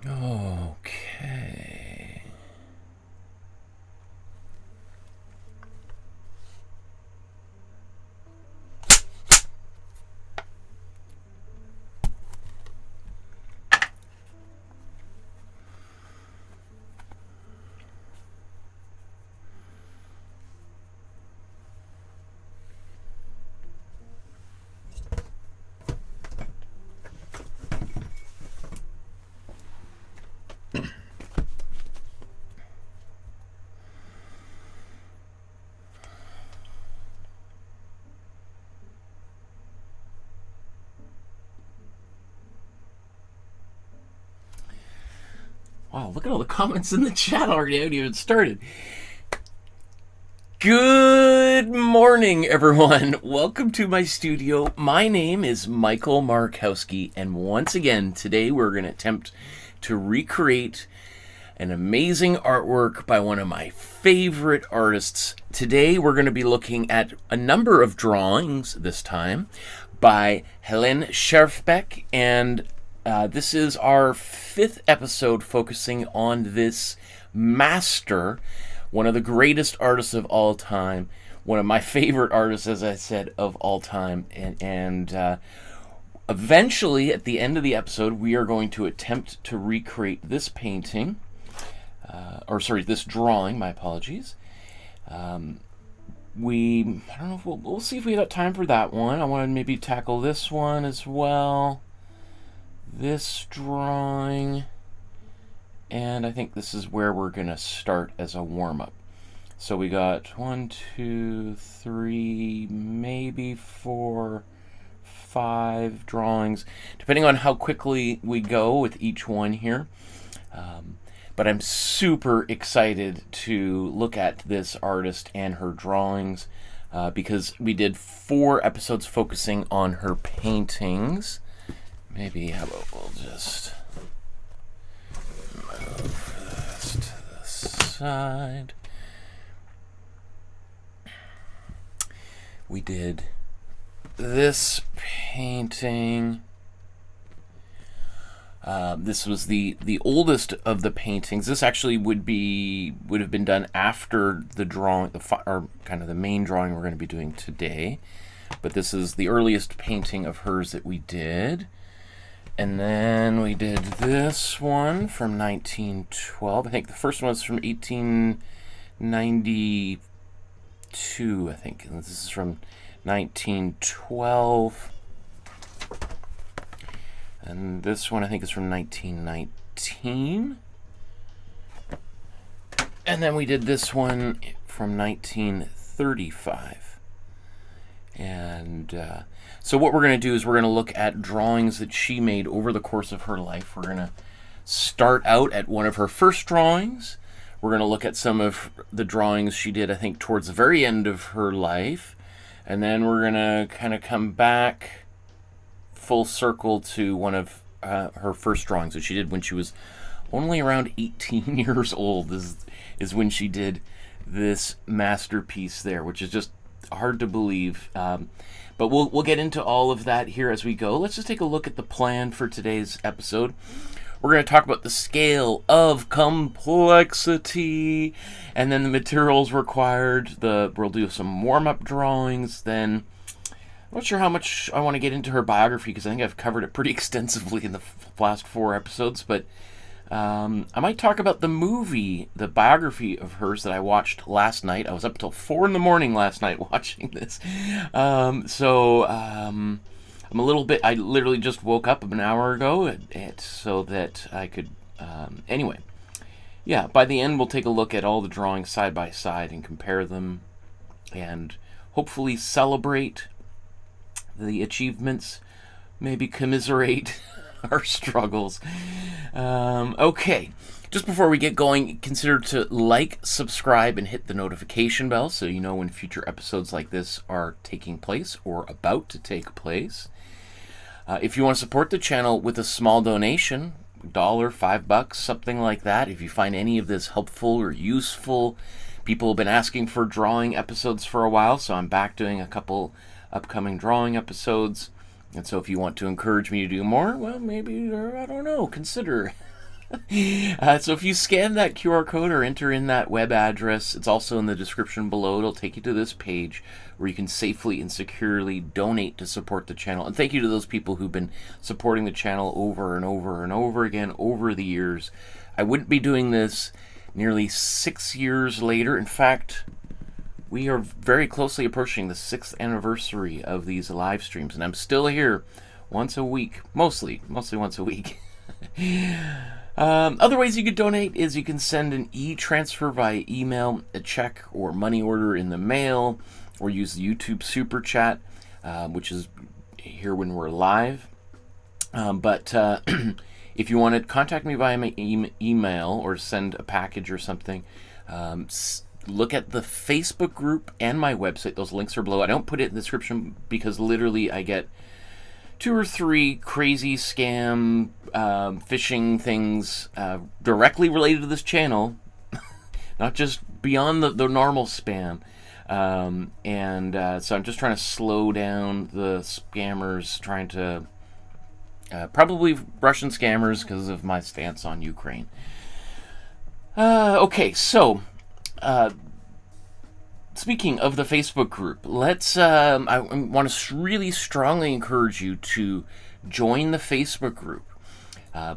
Okay. Wow, look at all the comments in the chat already. I haven't even started. Good morning, everyone. Welcome to my studio. My name is Michael Markowski, and once again, today we're going to attempt to recreate an amazing artwork by one of my favorite artists. Today we're going to be looking at a number of drawings this time by Helene Schjerfbeck, and this is our 5th episode focusing on this master, one of the greatest artists of all time, one of my favorite artists, as I said, of all time. And eventually, at the end of the episode, we are going to attempt to recreate this painting, this drawing, my apologies. I don't know if we'll see if we got time for that one. I want to maybe tackle this one as well. This drawing, and I think this is where we're going to start as a warm-up. So we got 1, 2, 3, maybe 4, 5 drawings, depending on how quickly we go with each one here. But I'm super excited to look at this artist and her drawings because we did 4 episodes focusing on her paintings. Maybe, how about we'll just move this to the side. We did this painting. This was the oldest of the paintings. This actually would have been done after the drawing, or kind of the main drawing we're going to be doing today. But this is the earliest painting of hers that we did. And then we did this one from 1912. I think the first one was from 1892, I think. And this is from 1912. And this one, I think, is from 1919. And then we did this one from 1935. And so what we're going to do is we're going to look at drawings that she made over the course of her life. We're going to start out at one of her first drawings. We're going to look at some of the drawings she did, I think, towards the very end of her life. And then we're going to kind of come back full circle to one of her first drawings that she did when she was only around 18 years old is when she did this masterpiece there, which is just hard to believe. But we'll get into all of that here as we go. Let's just take a look at the plan for today's episode. We're going to talk about the scale of complexity, and then the materials required. We'll do some warm-up drawings. Then I'm not sure how much I want to get into her biography because I think I've covered it pretty extensively in the last 4 episodes. But I might talk about the movie, the biography of hers that I watched last night. I was up till 4 in the morning last night watching this. I'm a little bit, I literally just woke up an hour ago so that I could, anyway. Yeah, by the end we'll take a look at all the drawings side by side and compare them and hopefully celebrate the achievements, maybe commiserate our struggles. Okay, just before we get going, consider to like, subscribe, and hit the notification bell so you know when future episodes like this are taking place or about to take place. If you want to support the channel with a small donation, $1, $5, something like that, if you find any of this helpful or useful. People have been asking for drawing episodes for a while, so I'm back doing a couple upcoming drawing episodes. And so if you want to encourage me to do more, well, maybe, I don't know, consider So if you scan that QR code or enter in that web address, it's also in the description below. It'll take you to this page where you can safely and securely donate to support the channel. And thank you to those people who've been supporting the channel over and over and over again over the years. I wouldn't be doing this nearly 6 years later. In fact, we are very closely approaching the 6th anniversary of these live streams, and I'm still here once a week, mostly once a week. Other ways you could donate is you can send an e-transfer via email, a check or money order in the mail, or use the YouTube Super Chat, which is here when we're live. But if you want to contact me via my email or send a package or something, look at the Facebook group and my website. Those links are below. I don't put it in the description because literally I get 2 or 3 crazy scam phishing things directly related to this channel, not just beyond the normal spam. So I'm just trying to slow down the scammers, trying to probably Russian scammers because of my stance on Ukraine. Okay, so speaking of the Facebook group, let's. I want to really strongly encourage you to join the Facebook group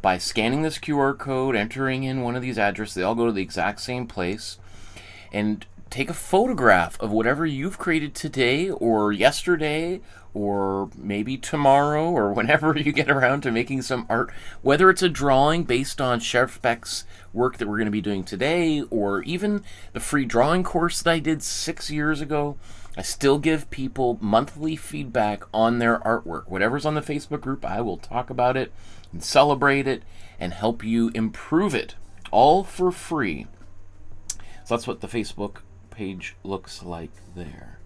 by scanning this QR code, entering in one of these addresses. They all go to the exact same place, and take a photograph of whatever you've created today or yesterday or maybe tomorrow or whenever you get around to making some art, whether it's a drawing based on Schjerfbeck's work that we're going to be doing today, or even the free drawing course that I did 6 years ago. I still give people monthly feedback on their artwork. Whatever's on the Facebook group, I will talk about it and celebrate it and help you improve it, all for free. So that's what the Facebook page looks like there.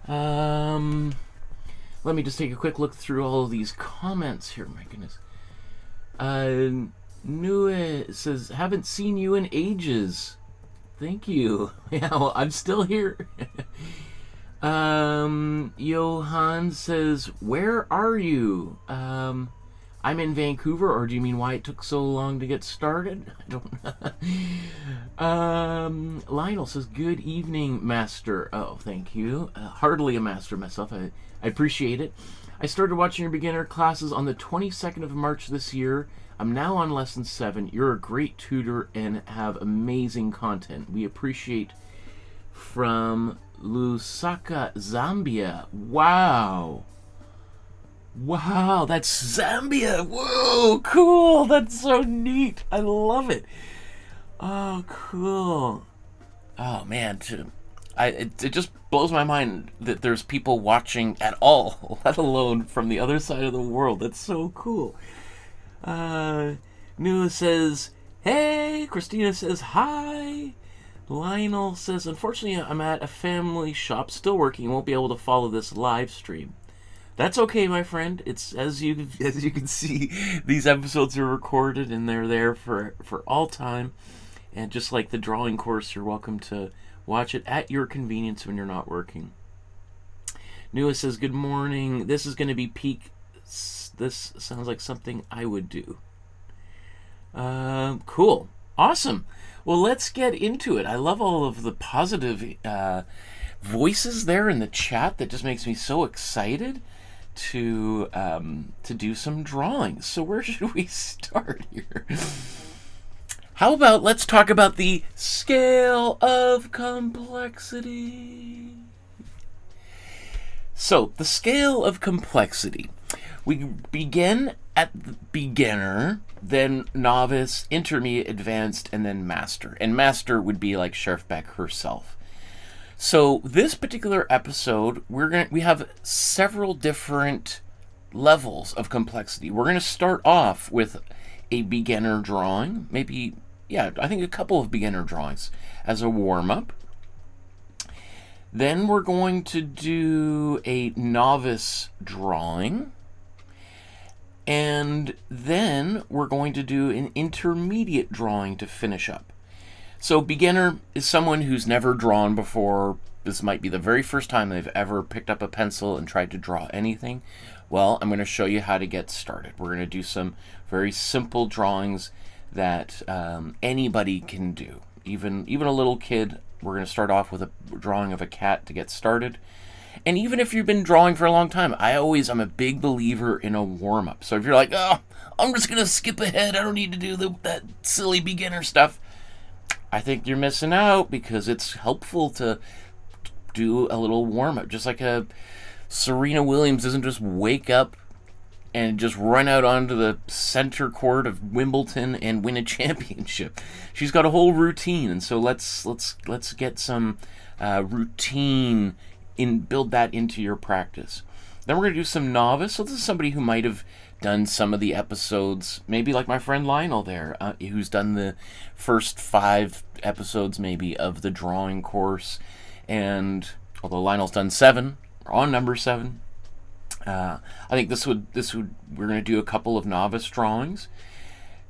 Let me just take a quick look through all of these comments here. My goodness. Nue says, haven't seen you in ages. Thank you. Yeah, well, I'm still here. Johan says, where are you? I'm in Vancouver, or do you mean why it took so long to get started? I don't know. Lionel says, good evening, master. Oh, thank you. Hardly a master myself. I appreciate it. I started watching your beginner classes on the 22nd of March this year. I'm now on lesson 7. You're a great tutor and have amazing content. We appreciate. From Lusaka, Zambia. Wow. Wow, that's Zambia. Whoa, cool. That's so neat. I love it. Oh, cool. Oh, man. It just blows my mind that there's people watching at all, let alone from the other side of the world. That's so cool. Nua says, hey. Christina says, hi. Lionel says, unfortunately, I'm at a family shop, still working, won't be able to follow this live stream. That's okay, my friend. It's as you can see, these episodes are recorded and they're there for all time. And just like the drawing course, you're welcome to watch it at your convenience when you're not working. Nua says, good morning. This is going to be peak. This sounds like something I would do. Cool. Awesome. Well, let's get into it. I love all of the positive voices there in the chat. That just makes me so excited to do some drawings. So where should we start here? How about let's talk about the scale of complexity. So the scale of complexity. We begin at the beginner, then novice, intermediate, advanced, and then master. And master would be like Schjerfbeck herself. So this particular episode, we have several different levels of complexity. We're going to start off with a beginner drawing, maybe, yeah, I think a couple of beginner drawings as a warm-up. Then we're going to do a novice drawing. And then we're going to do an intermediate drawing to finish up. So beginner is someone who's never drawn before. This might be the very first time they've ever picked up a pencil and tried to draw anything. Well, I'm going to show you how to get started. We're going to do some very simple drawings that anybody can do, even a little kid. We're going to start off with a drawing of a cat to get started. And even if you've been drawing for a long time, I'm a big believer in a warm-up. So if you're like, oh, I'm just going to skip ahead, I don't need to do that silly beginner stuff, I think you're missing out, because it's helpful to do a little warm-up. Just like Serena Williams doesn't just wake up and just run out onto the center court of Wimbledon and win a championship. She's got a whole routine, and so let's get some routine build that into your practice. Then we're going to do some novice. So this is somebody who might have done some of the episodes, maybe like my friend Lionel there, who's done the first 5 episodes maybe of the drawing course. And although Lionel's done 7, we're on number 7. I think we're going to do a couple of novice drawings.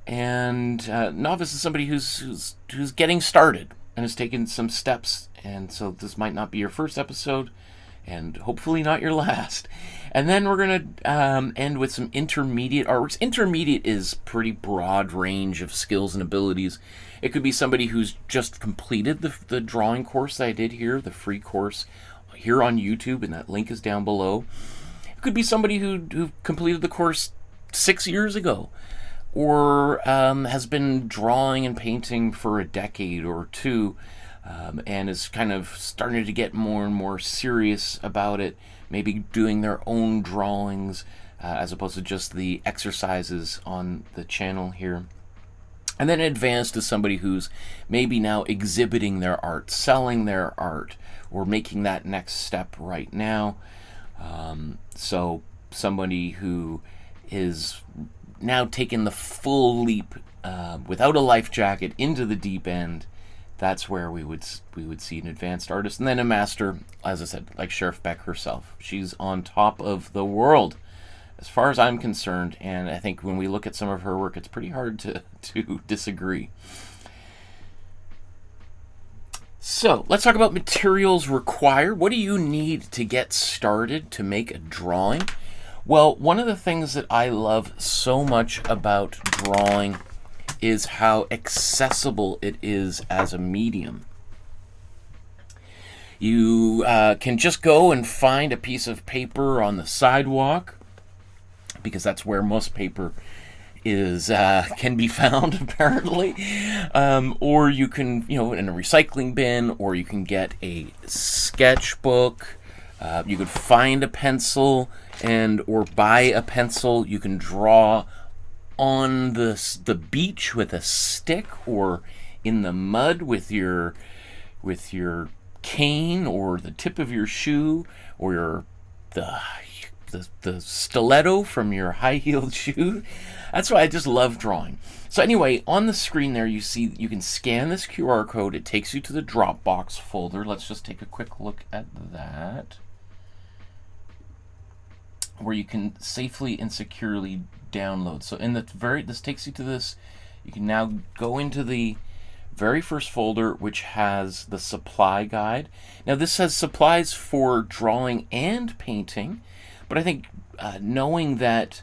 And novice is somebody who's getting started and has taken some steps, and so this might not be your first episode, and hopefully not your last. And then we're going to end with some intermediate artworks. Intermediate is pretty broad range of skills and abilities. It could be somebody who's just completed the drawing course that I did here, the free course here on YouTube, and that link is down below. It could be somebody who completed the course 6 years ago, or has been drawing and painting for a decade or 2, and is kind of starting to get more and more serious about it, maybe doing their own drawings as opposed to just the exercises on the channel here. And then advanced is somebody who's maybe now exhibiting their art, selling their art, or making that next step right now. So somebody who is now taking the full leap without a life jacket into the deep end. That's where we would see an advanced artist. And then a master, as I said, like Schjerfbeck herself. She's on top of the world as far as I'm concerned, and I think when we look at some of her work, it's pretty hard to disagree. So let's talk about materials required. What do you need to get started to make a drawing? Well, one of the things that I love so much about drawing is how accessible it is as a medium. You can just go and find a piece of paper on the sidewalk, because that's where most paper is can be found apparently, or you can, in a recycling bin, or you can get a sketchbook. You could find a pencil or buy a pencil. You can draw on the beach with a stick, or in the mud with your cane, or the tip of your shoe, or the stiletto from your high-heeled shoe. That's why I just love drawing. So anyway, on the screen there you see you can scan this QR code. It takes you to the Dropbox folder. Let's just take a quick look at that, where you can safely and securely download. So this takes you to this. You can now go into the very first folder, which has the supply guide. Now this has supplies for drawing and painting, but I think knowing that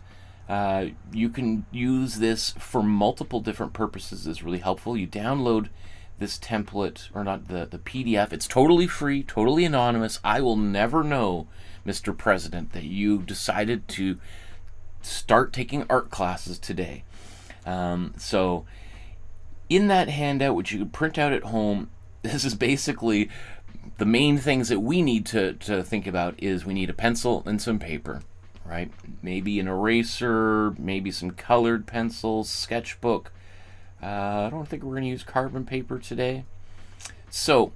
you can use this for multiple different purposes is really helpful. You download this template, or not, the PDF. It's totally free, totally anonymous. I will never know, Mr. President, that you decided to start taking art classes today. So in that handout, which you can print out at home, this is basically the main things that we need to think about. Is we need a pencil and some paper, right? Maybe an eraser, maybe some colored pencils, sketchbook. I don't think we're going to use carbon paper today. So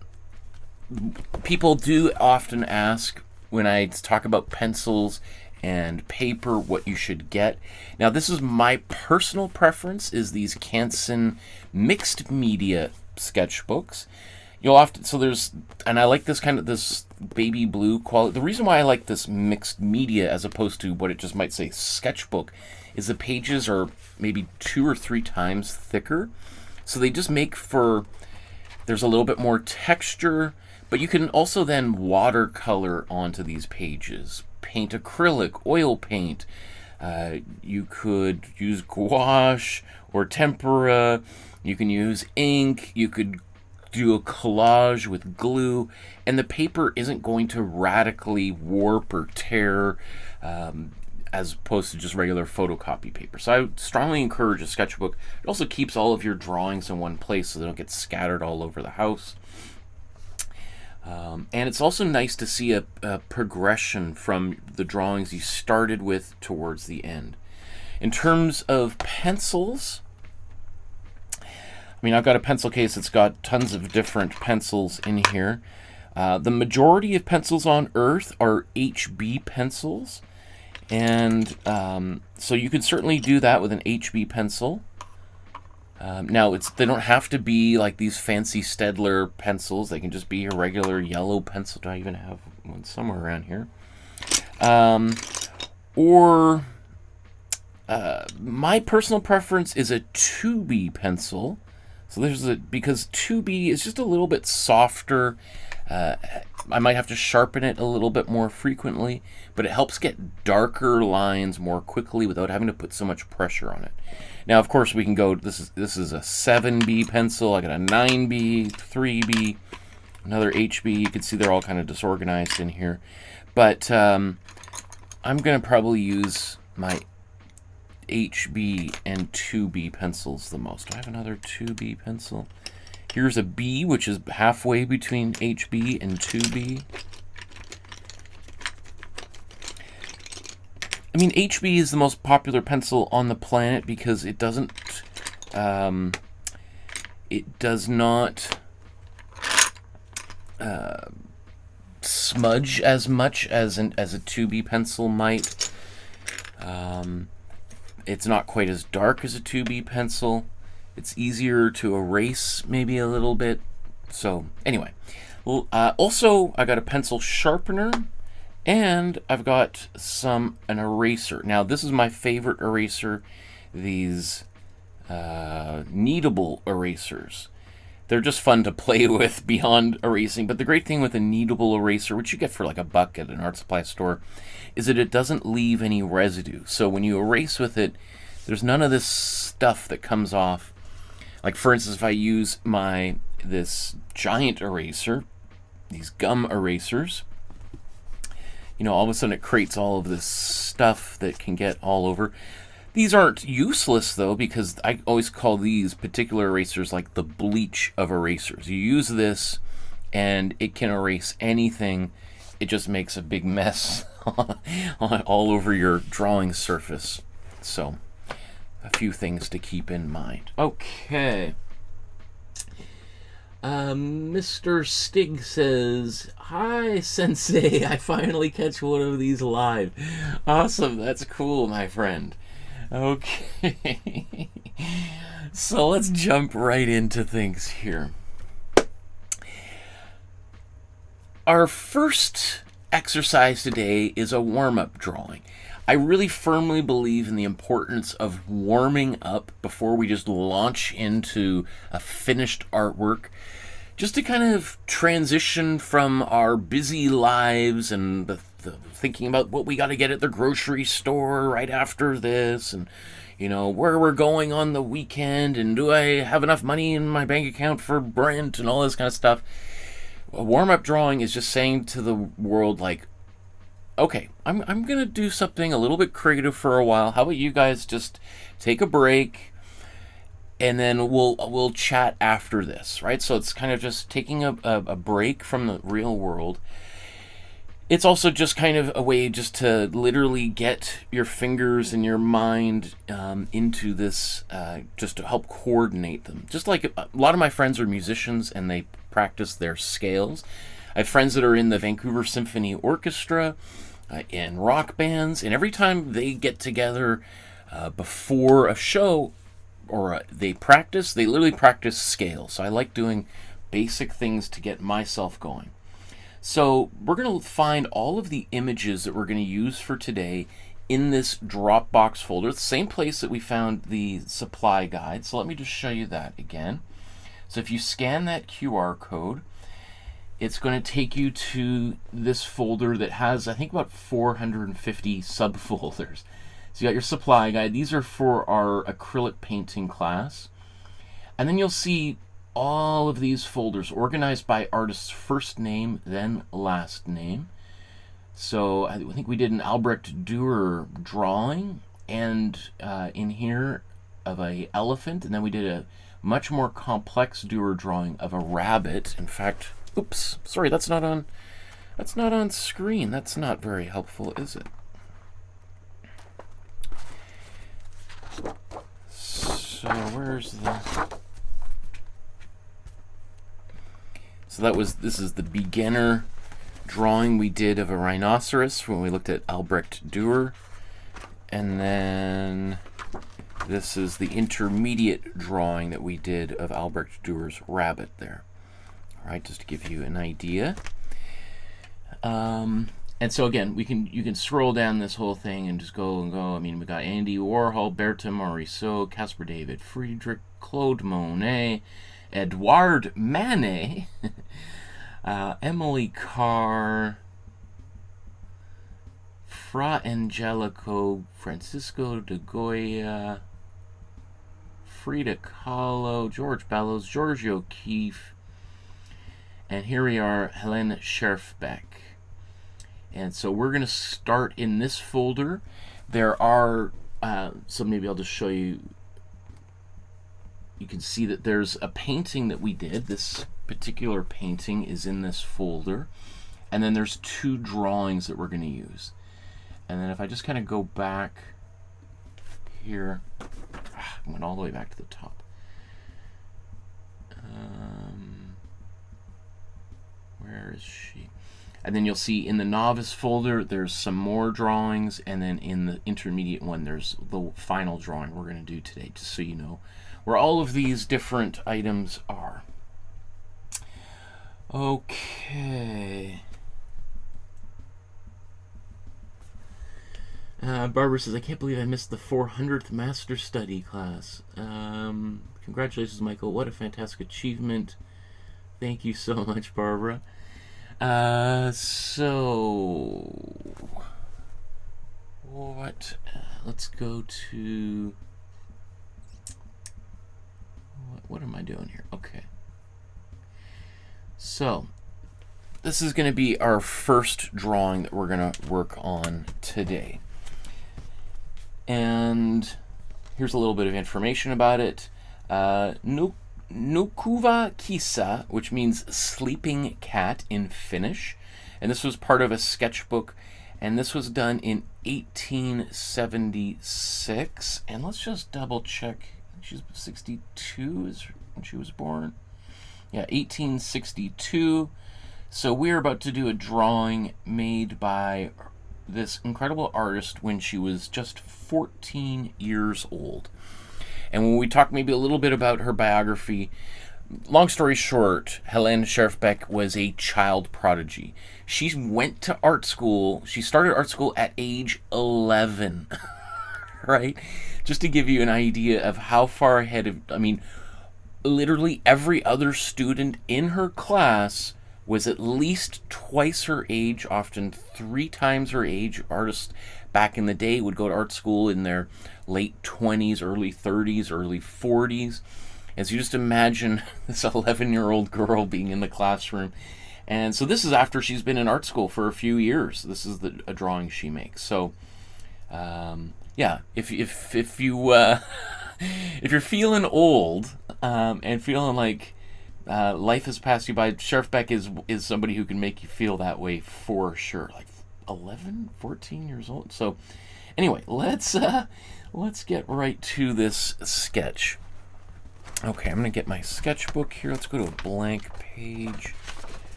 people do often ask, when I talk about pencils and paper, what you should get. Now this is my personal preference, is these Canson mixed media sketchbooks. You'll often, and I like this baby blue quality. The reason why I like this mixed media as opposed to what it just might say sketchbook is the pages are maybe 2 or 3 times thicker. So they just make for, there's a little bit more texture, but you can also then watercolor onto these pages paint acrylic, oil paint. You could use gouache or tempera. You can use ink. You could do a collage with glue, and the paper isn't going to radically warp or tear as opposed to just regular photocopy paper. So I would strongly encourage a sketchbook. It also keeps all of your drawings in one place so they don't get scattered all over the house. And it's also nice to see a progression from the drawings you started with towards the end. In terms of pencils, I mean, I've got a pencil case that's got tons of different pencils in here. The majority of pencils on Earth are HB pencils, and so you can certainly do that with an HB pencil. Now, they don't have to be like these fancy Staedtler pencils. They can just be a regular yellow pencil. Do I even have one somewhere around here? My personal preference is a 2B pencil. So because 2B is just a little bit softer. I might have to sharpen it a little bit more frequently, but it helps get darker lines more quickly without having to put so much pressure on it. Now, of course, we can go, this is a 7B pencil. I got a 9B, 3B, another HB. You can see they're all kind of disorganized in here. But I'm going to probably use my HB and 2B pencils the most. Do I have another 2B pencil? Here's a B, which is halfway between HB and 2B. I mean, HB is the most popular pencil on the planet because it does not smudge as much as a 2B pencil might. It's not quite as dark as a 2B pencil. It's easier to erase maybe a little bit. So anyway, well, also I got a pencil sharpener, and I've got an eraser. Now this is my favorite eraser, these kneadable erasers. They're just fun to play with beyond erasing, but the great thing with a kneadable eraser, which you get for like $1 at an art supply store, is that it doesn't leave any residue. So when you erase with it, there's none of this stuff that comes off. Like for instance, if I use this giant eraser, these gum erasers, you know, all of a sudden it creates all of this stuff that can get all over. These aren't useless though, because I always call these particular erasers like the bleach of erasers. You use this and it can erase anything. It just makes a big mess all over your drawing surface. So a few things to keep in mind. Okay. Mr. Stig says, "Hi, Sensei. I finally catch one of these live." Awesome. That's cool, my friend. Okay. So let's jump right into things here. Our first exercise today is a warm-up drawing. I really firmly believe in the importance of warming up before we just launch into a finished artwork, just to kind of transition from our busy lives and the thinking about what we got to get at the grocery store right after this, and you know, where we're going on the weekend, and do I have enough money in my bank account for rent and all this kind of stuff. A warm-up drawing is just saying to the world, like, okay, I'm going to do something a little bit creative for a while. How about you guys just take a break, and then we'll chat after this, right? So it's kind of just taking a break from the real world. It's also just kind of a way just to literally get your fingers and your mind into this, just to help coordinate them. Just like a lot of my friends are musicians and they practice their scales. I have friends that are in the Vancouver Symphony Orchestra, in rock bands, and every time they get together before a show or they literally practice scales. So I like doing basic things to get myself going. So we're going to find all of the images that we're going to use for today in this Dropbox folder, the same place that we found the supply guide. So let me just show you that again. So if you scan that QR code, it's going to take you to this folder that has, I think, about 450 subfolders. So you got your supply guide. These are for our acrylic painting class. And then you'll see all of these folders organized by artist's first name, then last name. So I think we did an Albrecht Dürer drawing, and in here of a elephant, and then we did a much more complex Dürer drawing of a rabbit. In fact, oops, sorry, that's not on screen. That's not very helpful, is it? So where's the... So this is the beginner drawing we did of a rhinoceros when we looked at Albrecht Dürer. And then this is the intermediate drawing that we did of Albrecht Dürer's rabbit there. All right, just to give you an idea. And so again, you can scroll down this whole thing and just go and go. I mean, we got Andy Warhol, Bertha Morisot, Caspar David Friedrich, Claude Monet, Edouard Manet, Emily Carr, Fra Angelico, Francisco de Goya, Frida Kahlo, George Bellows, George O'Keeffe, and here we are, Helene Schjerfbeck. And so we're going to start in this folder. There are, so maybe I'll just show you. You can see that there's a painting that we did. This particular painting is in this folder. And then there's 2 drawings that we're going to use. And then if I just kind of go back here, I went all the way back to the top. Where is she? And then you'll see in the novice folder, there's some more drawings. And then in the intermediate one, there's the final drawing we're going to do today, just so you know where all of these different items are. Okay. Barbara says, I can't believe I missed the 400th Master Study class. Congratulations, Michael. What a fantastic achievement. Thank you so much, Barbara. Let's go to... What am I doing here? Okay. So, this is going to be our first drawing that we're going to work on today. And here's a little bit of information about it. Nukuva Kisa, which means sleeping cat in Finnish. And this was part of a sketchbook. And this was done in 1876. And let's just double check. She's 62 is when she was born. Yeah, 1862. So we're about to do a drawing made by this incredible artist when she was just 14 years old. And when we talk maybe a little bit about her biography, long story short, Helene Schjerfbeck was a child prodigy. She went to art school. She started art school at age 11, right? Just to give you an idea of how far ahead of, I mean, literally every other student in her class was at least twice her age, often 3 times her age. Artists back in the day would go to art school in their late 20s, early 30s, early 40s. As you just imagine this 11-year-old girl being in the classroom. And so this is after she's been in art school for a few years. This is a drawing she makes. So, yeah, if you if you're feeling old and feeling like life has passed you by, Schjerfbeck is somebody who can make you feel that way for sure. Like 11, 14 years old. So anyway, let's get right to this sketch. Okay, I'm gonna get my sketchbook here. Let's go to a blank page.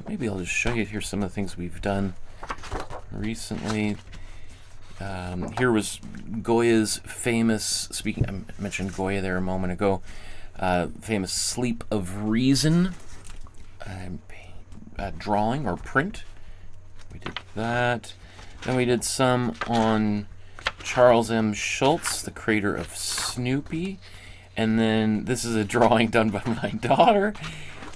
Maybe I'll just show you here some of the things we've done recently. Here was Goya's famous, I mentioned Goya there a moment ago, famous Sleep of Reason drawing or print. We did that. Then we did some on Charles M. Schulz, the creator of Snoopy. And then this is a drawing done by my daughter.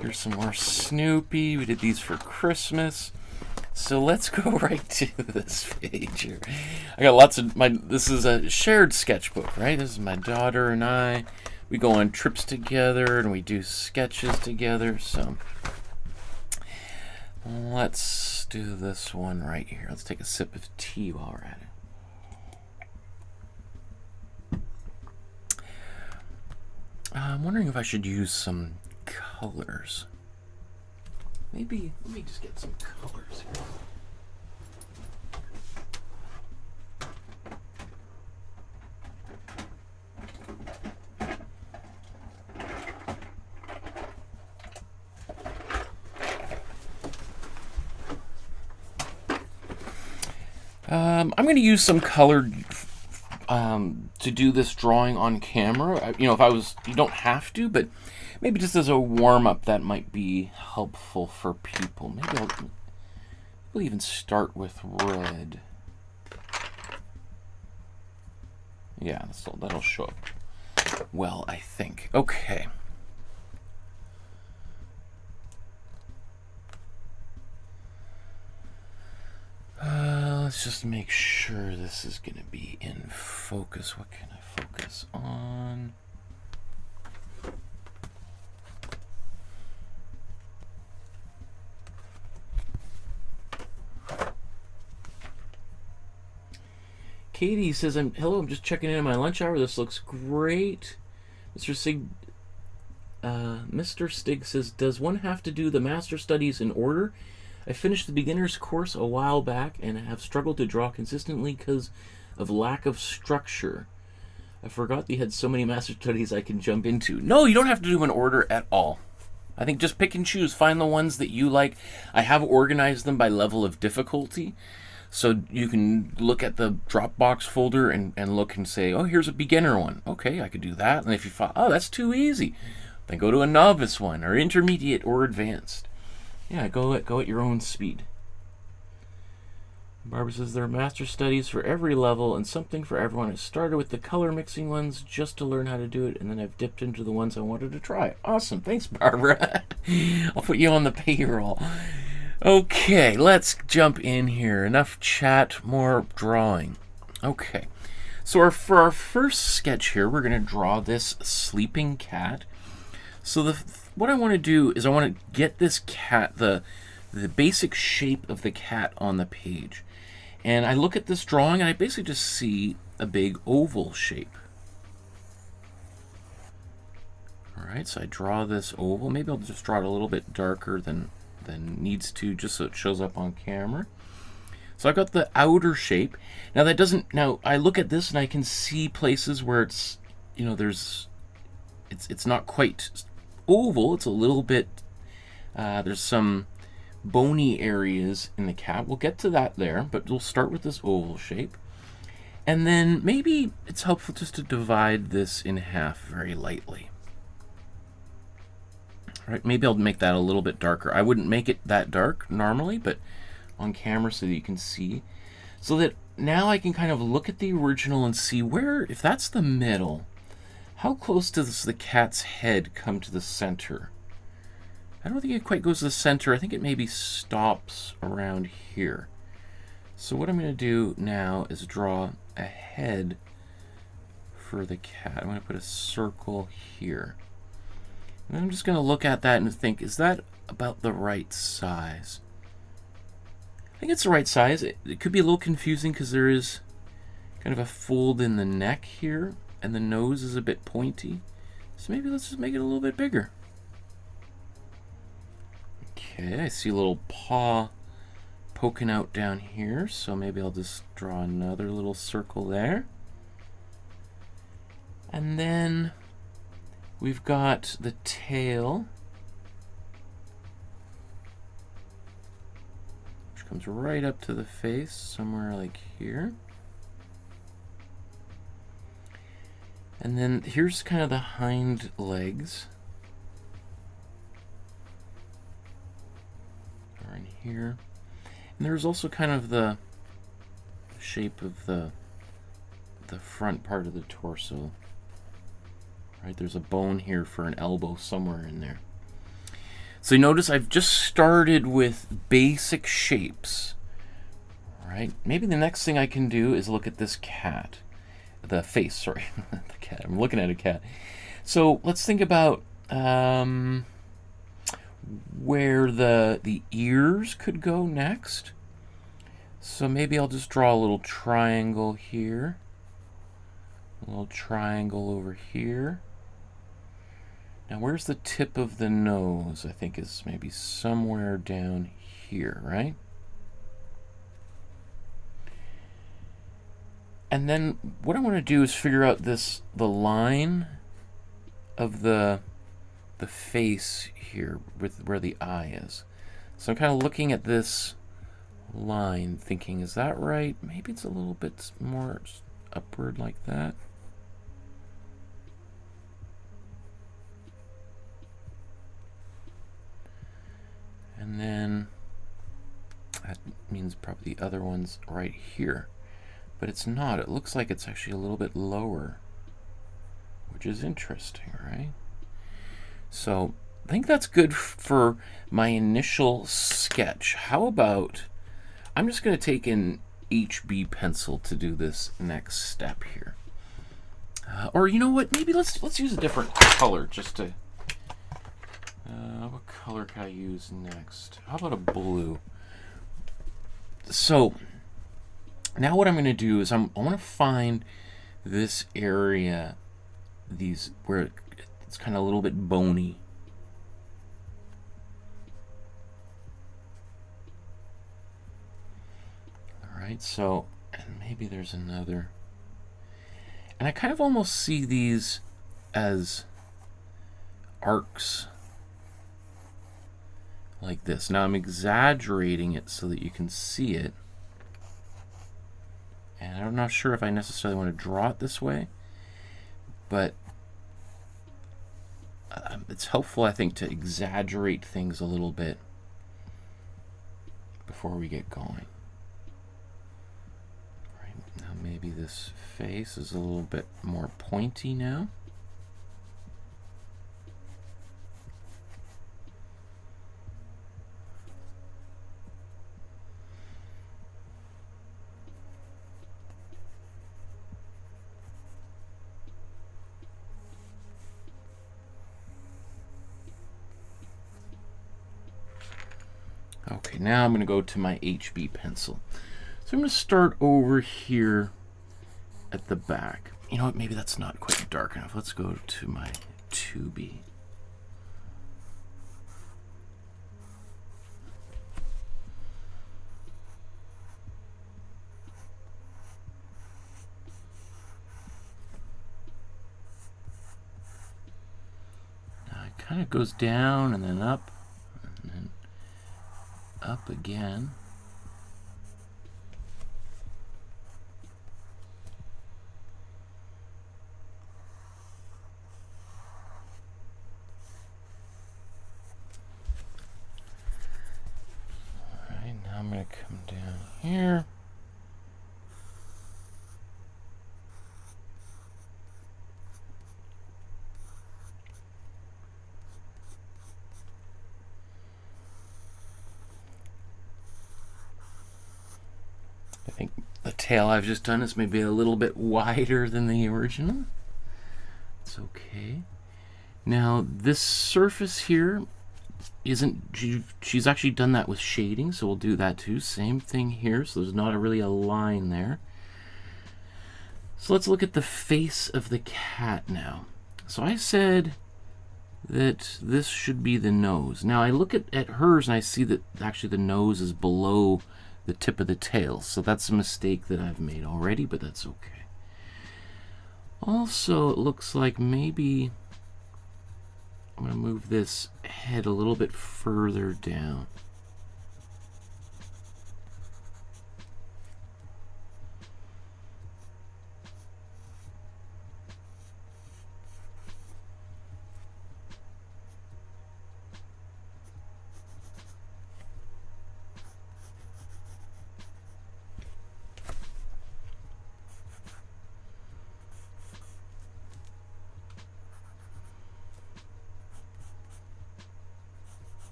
Here's some more Snoopy. We did these for Christmas. So let's go right to this page here. I got lots of this is a shared sketchbook, right? This is my daughter and I. We go on trips together and we do sketches together. So let's do this one right here. Let's take a sip of tea while we're at it. I'm wondering if I should use some colors. Maybe, let me just get some colors here. I'm going to use some colored to do this drawing on camera. You know, you don't have to, but maybe just as a warm-up, that might be helpful for people. Maybe we'll even start with red. Yeah, that'll show up well, I think. Okay. Let's just make sure this is going to be in focus. What can I focus on? Katie says, hello, I'm just checking in on my lunch hour. This looks great. Mr. Stig says, does one have to do the master studies in order? I finished the beginner's course a while back and have struggled to draw consistently because of lack of structure. I forgot they had so many master studies I can jump into. No, you don't have to do them in order at all. I think just pick and choose. Find the ones that you like. I have organized them by level of difficulty. So you can look at the Dropbox folder and look and say, oh, here's a beginner one. Okay, I could do that. And if you find, oh, that's too easy, then go to a novice one or intermediate or advanced. Yeah, go at your own speed. Barbara says there are master studies for every level and something for everyone. I started with the color mixing ones just to learn how to do it, and then I've dipped into the ones I wanted to try. Awesome. Thanks, Barbara. I'll put you on the payroll. Okay, let's jump in here. Enough chat, more drawing. Okay, so for our first sketch here, we're going to draw this sleeping cat. So what I want to do is I want to get this cat, the basic shape of the cat on the page. And I look at this drawing and I basically just see a big oval shape. All right, so I draw this oval. Maybe I'll just draw it a little bit darker than needs to, just so it shows up on camera. So I've got the outer shape. Now that doesn't, now I look at this and I can see places where it's, you know, it's not quite oval. It's a little bit, there's some bony areas in the cat. We'll get to that there, but we'll start with this oval shape. And then maybe it's helpful just to divide this in half very lightly. All right, maybe I'll make that a little bit darker. I wouldn't make it that dark normally, but on camera so that you can see. So that now I can kind of look at the original and see where, if that's the middle, how close does the cat's head come to the center? I don't think it quite goes to the center. I think it maybe stops around here. So what I'm going to do now is draw a head for the cat. I'm going to put a circle here. And I'm just going to look at that and think, is that about the right size? I think it's the right size. It could be a little confusing because there is kind of a fold in the neck here, and the nose is a bit pointy. So maybe let's just make it a little bit bigger. Okay, I see a little paw poking out down here, so maybe I'll just draw another little circle there. And then we've got the tail, which comes right up to the face, somewhere like here. And then here's kind of the hind legs. Are in here. And there's also kind of the shape of the front part of the torso. Right, there's a bone here for an elbow somewhere in there. So you notice I've just started with basic shapes. Right? Maybe the next thing I can do is look at this cat. The face, sorry. The cat. I'm looking at a cat. So let's think about where the ears could go next. So maybe I'll just draw a little triangle here. A little triangle over here. Now where's the tip of the nose? I think is maybe somewhere down here, right? And then what I want to do is figure out the line of the face here with where the eye is. So I'm kind of looking at this line thinking, is that right? Maybe it's a little bit more upward like that. And then that means probably the other one's right here. But it's not. It looks like it's actually a little bit lower, which is interesting, right? So I think that's good for my initial sketch. How about, I'm just going to take an HB pencil to do this next step here. Or you know what? Maybe let's use a different color just to. What color can I use next? How about a blue? So now what I'm going to do is I want to find this area, where it's kind of a little bit bony. All right, so, and maybe there's another. And I kind of almost see these as arcs like this. Now I'm exaggerating it so that you can see it. And I'm not sure if I necessarily want to draw it this way, but it's helpful, I think, to exaggerate things a little bit before we get going. Right, now maybe this face is a little bit more pointy now. Okay, now I'm going to go to my HB pencil. So I'm going to start over here at the back. You know what, maybe that's not quite dark enough. Let's go to my 2B. Now it kind of goes down and then up. Up again. All right, now I'm going to come down here. I think the tail I've just done is maybe a little bit wider than the original. It's okay. Now this surface here she's actually done that with shading, so we'll do that too. Same thing here, so there's not really a line there. So let's look at the face of the cat now. So I said that this should be the nose. Now I look at hers and I see that actually the nose is below the tip of the tail, so that's a mistake that I've made already, but that's okay. Also, it looks like maybe I'm going to move this head a little bit further down.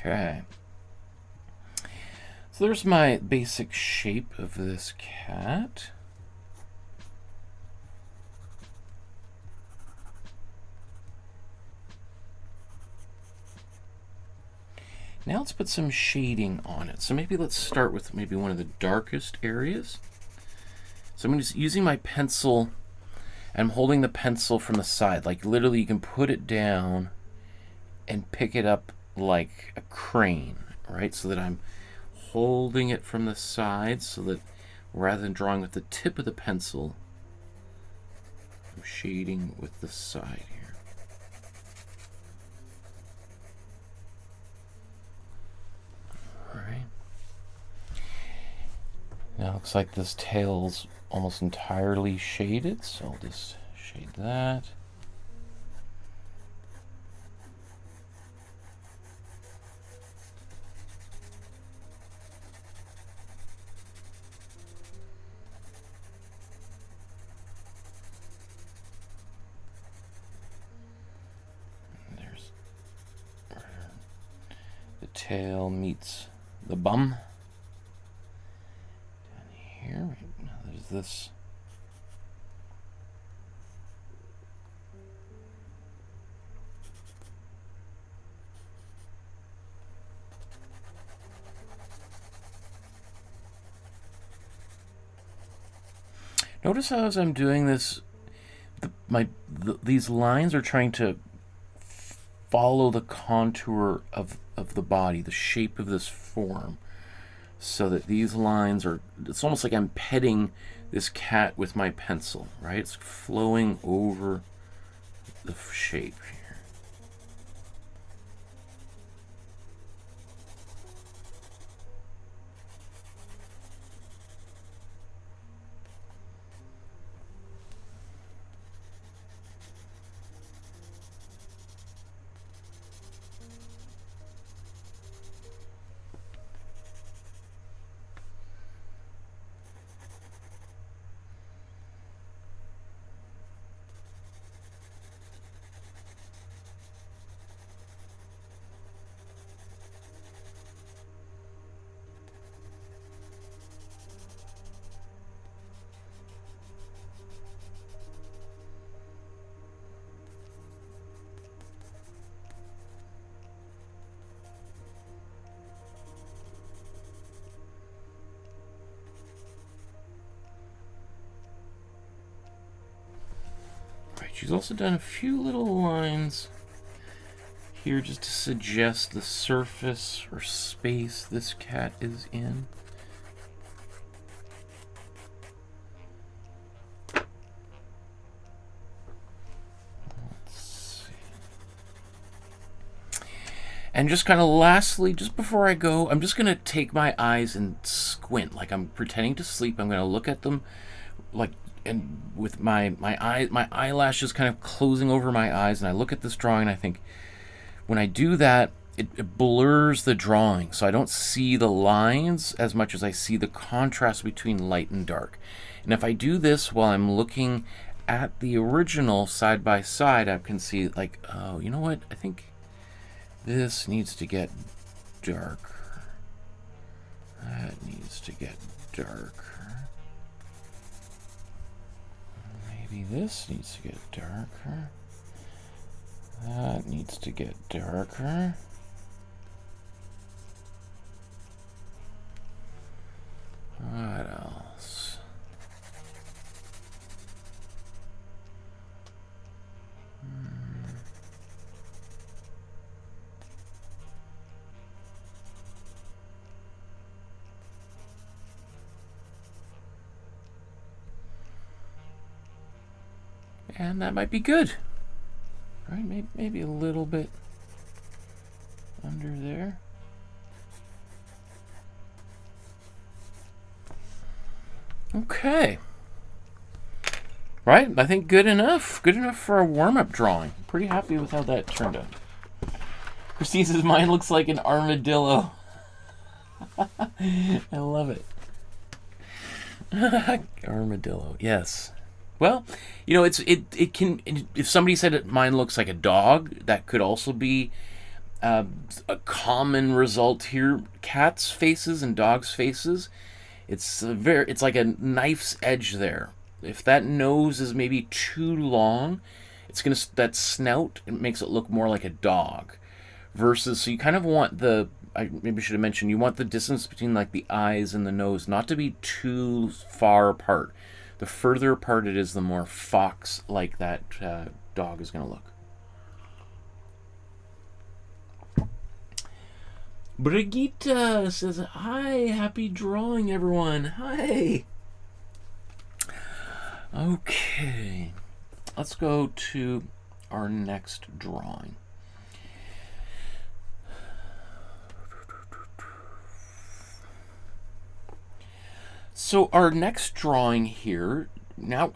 Okay. So there's my basic shape of this cat. Now let's put some shading on it. So maybe let's start with maybe one of the darkest areas. So I'm just using my pencil, and I'm holding the pencil from the side. Like literally you can put it down and pick it up like a crane, right? So that I'm holding it from the side, so that rather than drawing with the tip of the pencil, I'm shading with the side here. Now it looks like this tail's almost entirely shaded, so I'll just shade that. And there's where the tail meets the bum. Here, now there's this. Notice how as I'm doing this, these lines are trying to follow the contour of the body, the shape of this form. So that these lines are, it's almost like I'm petting this cat with my pencil, right? It's flowing over the shape here. She's also done a few little lines here just to suggest the surface or space this cat is in. Let's see. And just kind of lastly, just before I go, I'm just going to take my eyes and squint like I'm pretending to sleep. I'm going to look at them like, and with my eyelashes kind of closing over my eyes, and I look at this drawing and I think, when I do that, it blurs the drawing, so I don't see the lines as much as I see the contrast between light and dark. And if I do this while I'm looking at the original side by side, I can see like, oh, you know what? I think this needs to get darker. That needs to get darker. Maybe this needs to get darker. That needs to get darker. What else? And that might be good. Right, maybe a little bit under there. Okay. Right, I think good enough. Good enough for a warm-up drawing. Pretty happy with how that turned out. Christine says mine looks like an armadillo. I love it. Armadillo, yes. Well, you know, it can, if somebody said that mine looks like a dog, that could also be A common result here: cats' faces and dogs' faces. It's like a knife's edge there. If that nose is maybe too long, that snout, it makes it look more like a dog. Versus, so you kind of want I maybe should have mentioned, you want the distance between like the eyes and the nose not to be too far apart. The further apart it is, the more fox-like that dog is going to look. Brigitte says, "Hi, happy drawing, everyone." Hi. Okay, let's go to our next drawing. So our next drawing here,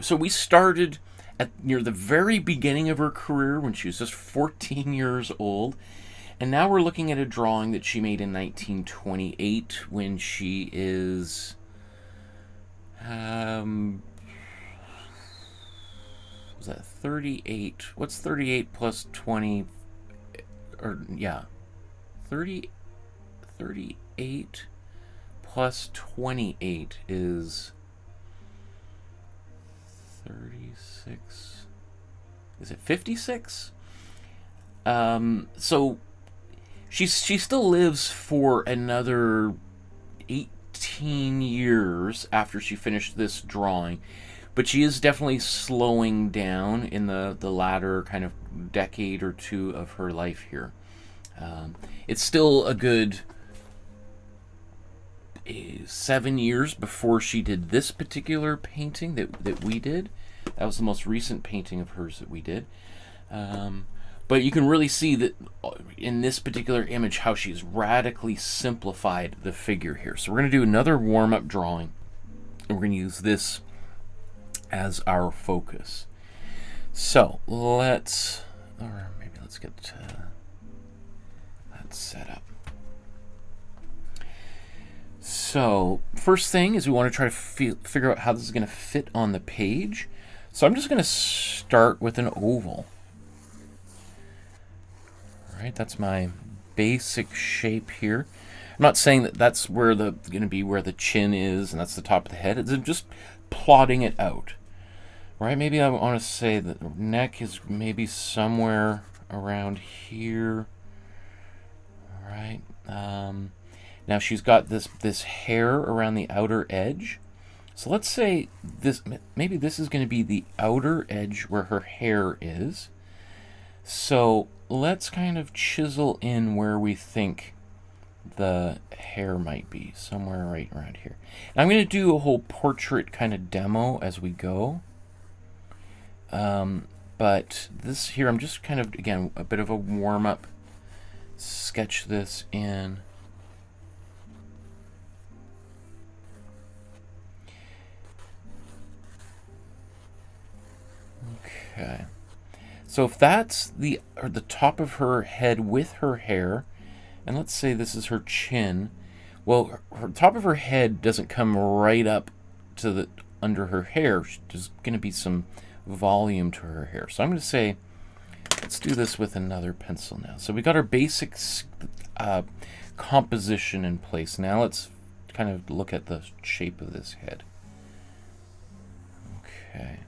so we started at near the very beginning of her career when she was just 14 years old. And now we're looking at a drawing that she made in 1928 when she is, was that 38? What's 38 plus 20? Or, yeah, 38 plus 28 is 36. Is it 56? So she still lives for another 18 years after she finished this drawing, but she is definitely slowing down in the latter kind of decade or two of her life here. It's still a good 7 years before she did this particular painting that we did. That was the most recent painting of hers that we did. But you can really see that in this particular image how she's radically simplified the figure here. So we're going to do another warm-up drawing, and we're going to use this as our focus. So let's get that set up. So first thing is we want to try to figure out how this is going to fit on the page. So I'm just going to start with an oval. Right, that's my basic shape here. I'm not saying that that's where going to be where the chin is and that's the top of the head. It's just plotting it out. Right, maybe I want to say that the neck is maybe somewhere around here. All right. Now she's got this hair around the outer edge. So let's say maybe this is going to be the outer edge where her hair is. So let's kind of chisel in where we think the hair might be, somewhere right around here. And I'm going to do a whole portrait kind of demo as we go. But this here, I'm just kind of, again, a bit of a warm-up. Sketch this in. Okay. So if that's the top of her head with her hair, and let's say this is her chin, well, her top of her head doesn't come right up to the under her hair. There's going to be some volume to her hair. So I'm going to say, let's do this with another pencil now. So we got our basic composition in place. Now let's kind of look at the shape of this head. Okay.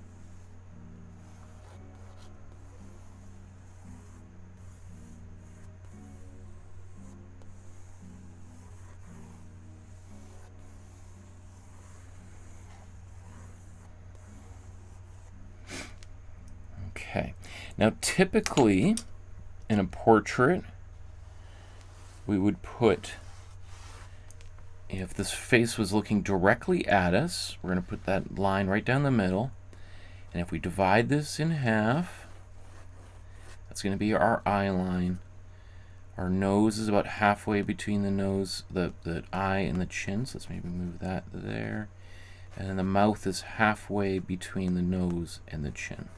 Okay, now typically in a portrait we would put, if this face was looking directly at us, we're going to put that line right down the middle, and if we divide this in half, that's going to be our eye line. Our nose is about halfway between the nose, the eye and the chin, so let's maybe move that there, and then the mouth is halfway between the nose and the chin.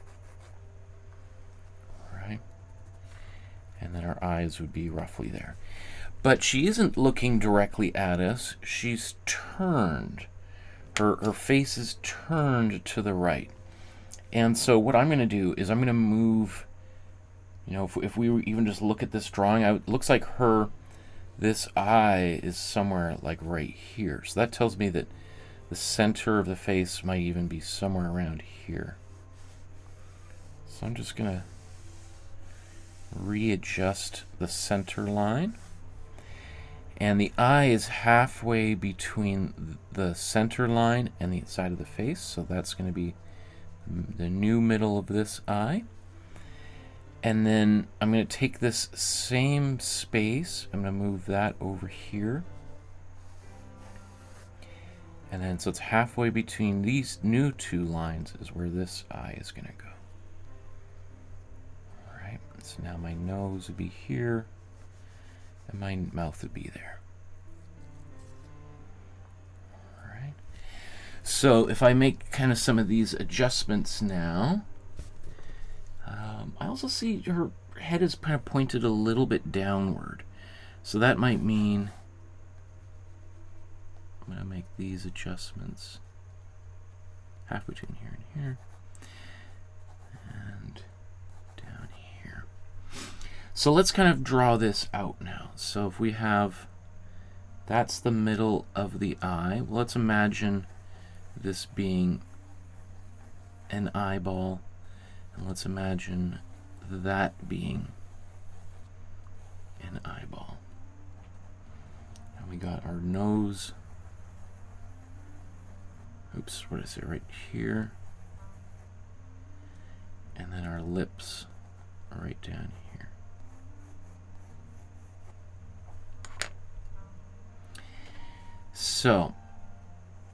And then our eyes would be roughly there. But she isn't looking directly at us. She's turned. Her face is turned to the right. And so what I'm going to do is I'm going to move You know, if we even just look at this drawing, it looks like this eye is somewhere like right here. So that tells me that the center of the face might even be somewhere around here. So I'm just going to readjust the center line. And the eye is halfway between the center line and the side of the face. So that's going to be the new middle of this eye. And then I'm going to take this same space, I'm going to move that over here. And then so it's halfway between these new two lines is where this eye is going to go. All right, so now my nose would be here, and my mouth would be there. All right. So if I make kind of some of these adjustments now, I also see her head is kind of pointed a little bit downward. So that might mean I'm going to make these adjustments half between here and here and down here. So let's kind of draw this out now. So if we have, that's the middle of the eye. Well, let's imagine this being an eyeball. And let's imagine that being an eyeball. And we got our nose. Oops, what did I say? Right here. And then our lips are right down here. So,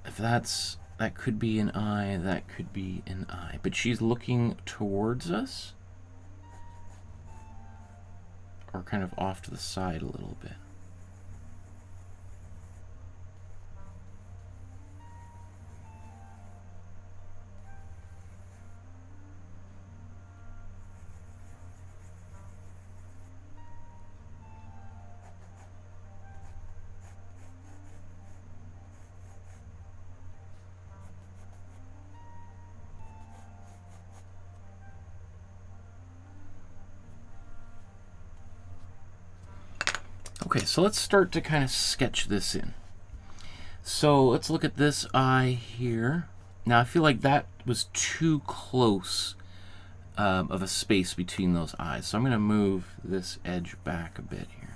if that could be an eye, that could be an eye. But she's looking towards us, or kind of off to the side a little bit. Okay, so let's start to kind of sketch this in. So let's look at this eye here. Now I feel like that was too close of a space between those eyes. So I'm going to move this edge back a bit here.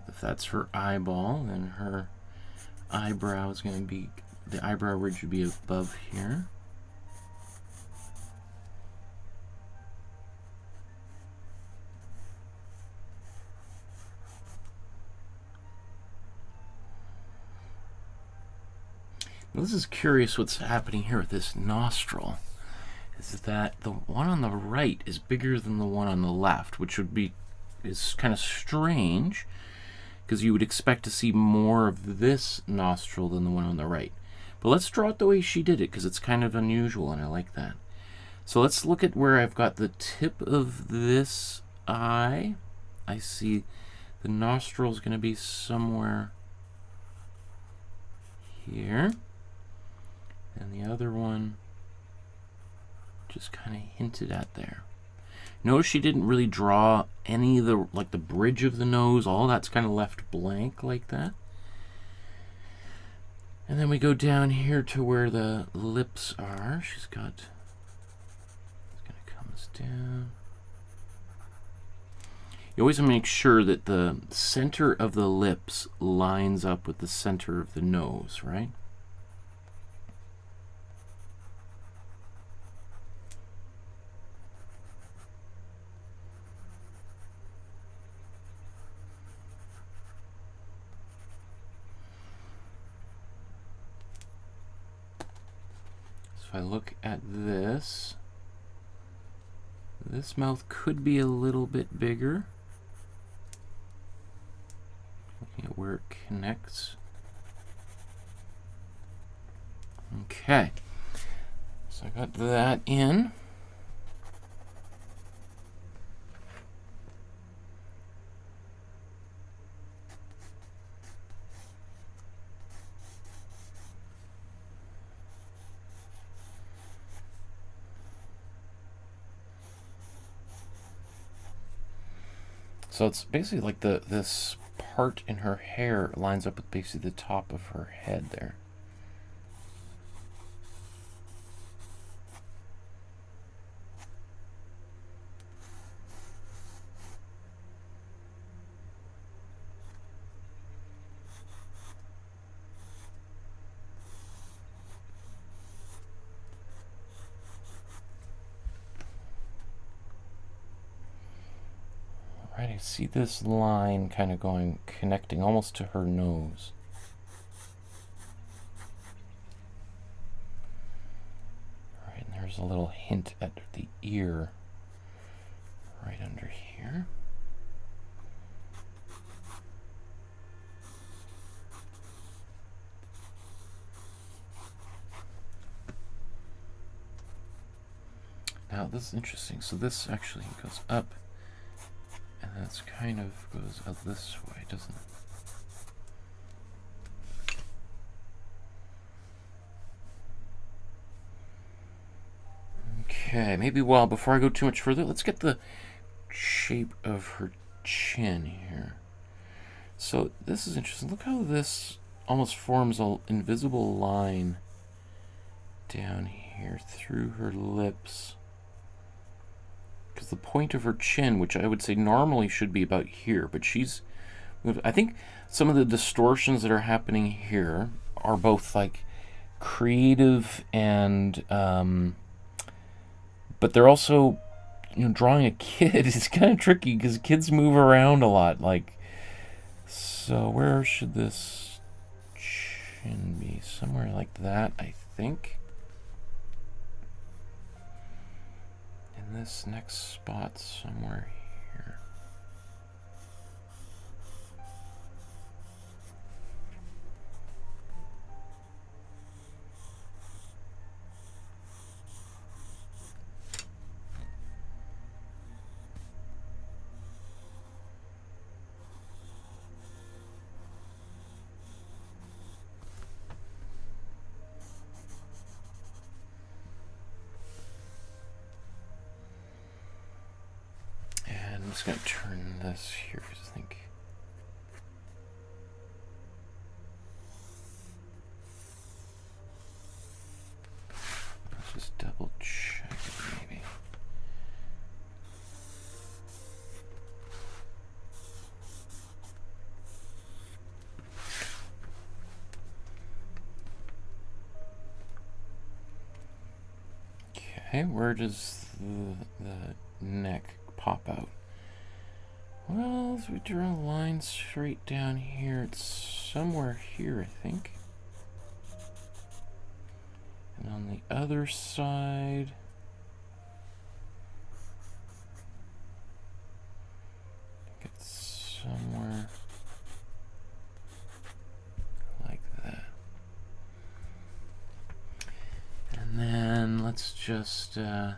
If that's her eyeball, then her eyebrow is going to be, the eyebrow ridge would be above here. Now this is curious what's happening here with this nostril. Is that the one on the right is bigger than the one on the left, which is kind of strange, because you would expect to see more of this nostril than the one on the right. But let's draw it the way she did it, because it's kind of unusual, and I like that. So let's look at where I've got the tip of this eye. I see the nostril is going to be somewhere here. And the other one just kind of hinted at there. Notice she didn't really draw any of the, like the bridge of the nose, all that's kind of left blank like that. And then we go down here to where the lips are. She's got, it kind of comes down. You always want to make sure that the center of the lips lines up with the center of the nose, right? If I look at this, this mouth could be a little bit bigger. Looking at where it connects. Okay, so I got that in. So it's basically like this part in her hair lines up with basically the top of her head there. Right, I see this line kind of going, connecting almost to her nose. All right, and there's a little hint at the ear right under here. Now this is interesting. So this actually goes up. And that's kind of goes out this way, doesn't it? Okay, maybe before I go too much further, let's get the shape of her chin here. So this is interesting. Look how this almost forms an invisible line down here through her lips. Because the point of her chin, which I would say normally should be about here, but I think some of the distortions that are happening here are both like creative and, but they're also, drawing a kid is kind of tricky because kids move around a lot. Like, so where should this chin be? Somewhere like that, I think. This next spot somewhere here. I'm just going to turn this here because I think let's just double check it maybe. Okay, where does the neck pop out? Well, as we draw a line straight down here, it's somewhere here, I think. And on the other side, I think it's somewhere like that. And then let's just add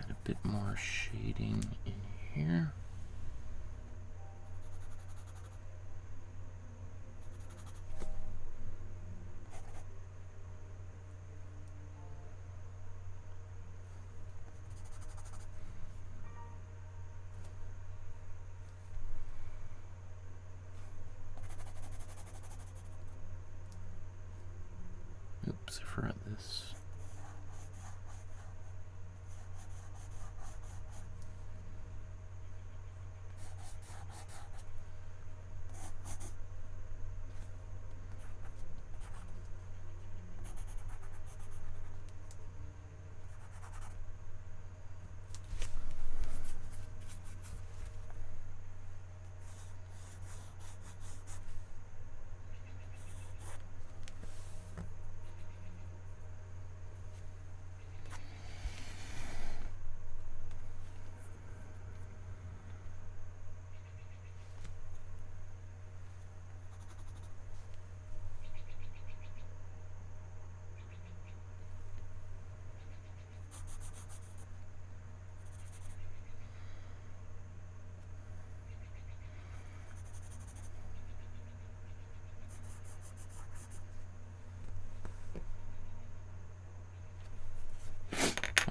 a bit more shading in here. Oops, I forgot this.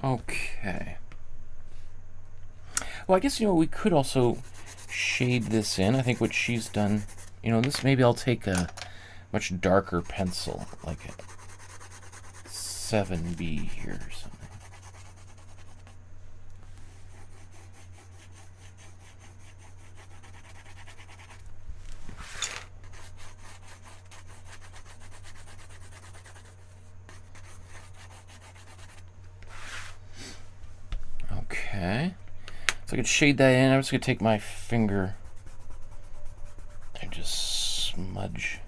Okay. Well, I guess, you know, we could also shade this in. I think what she's done, you know, this, maybe I'll take a much darker pencil, like a 7B here or something. Okay. So I can shade that in. I'm just going to take my finger and just smudge.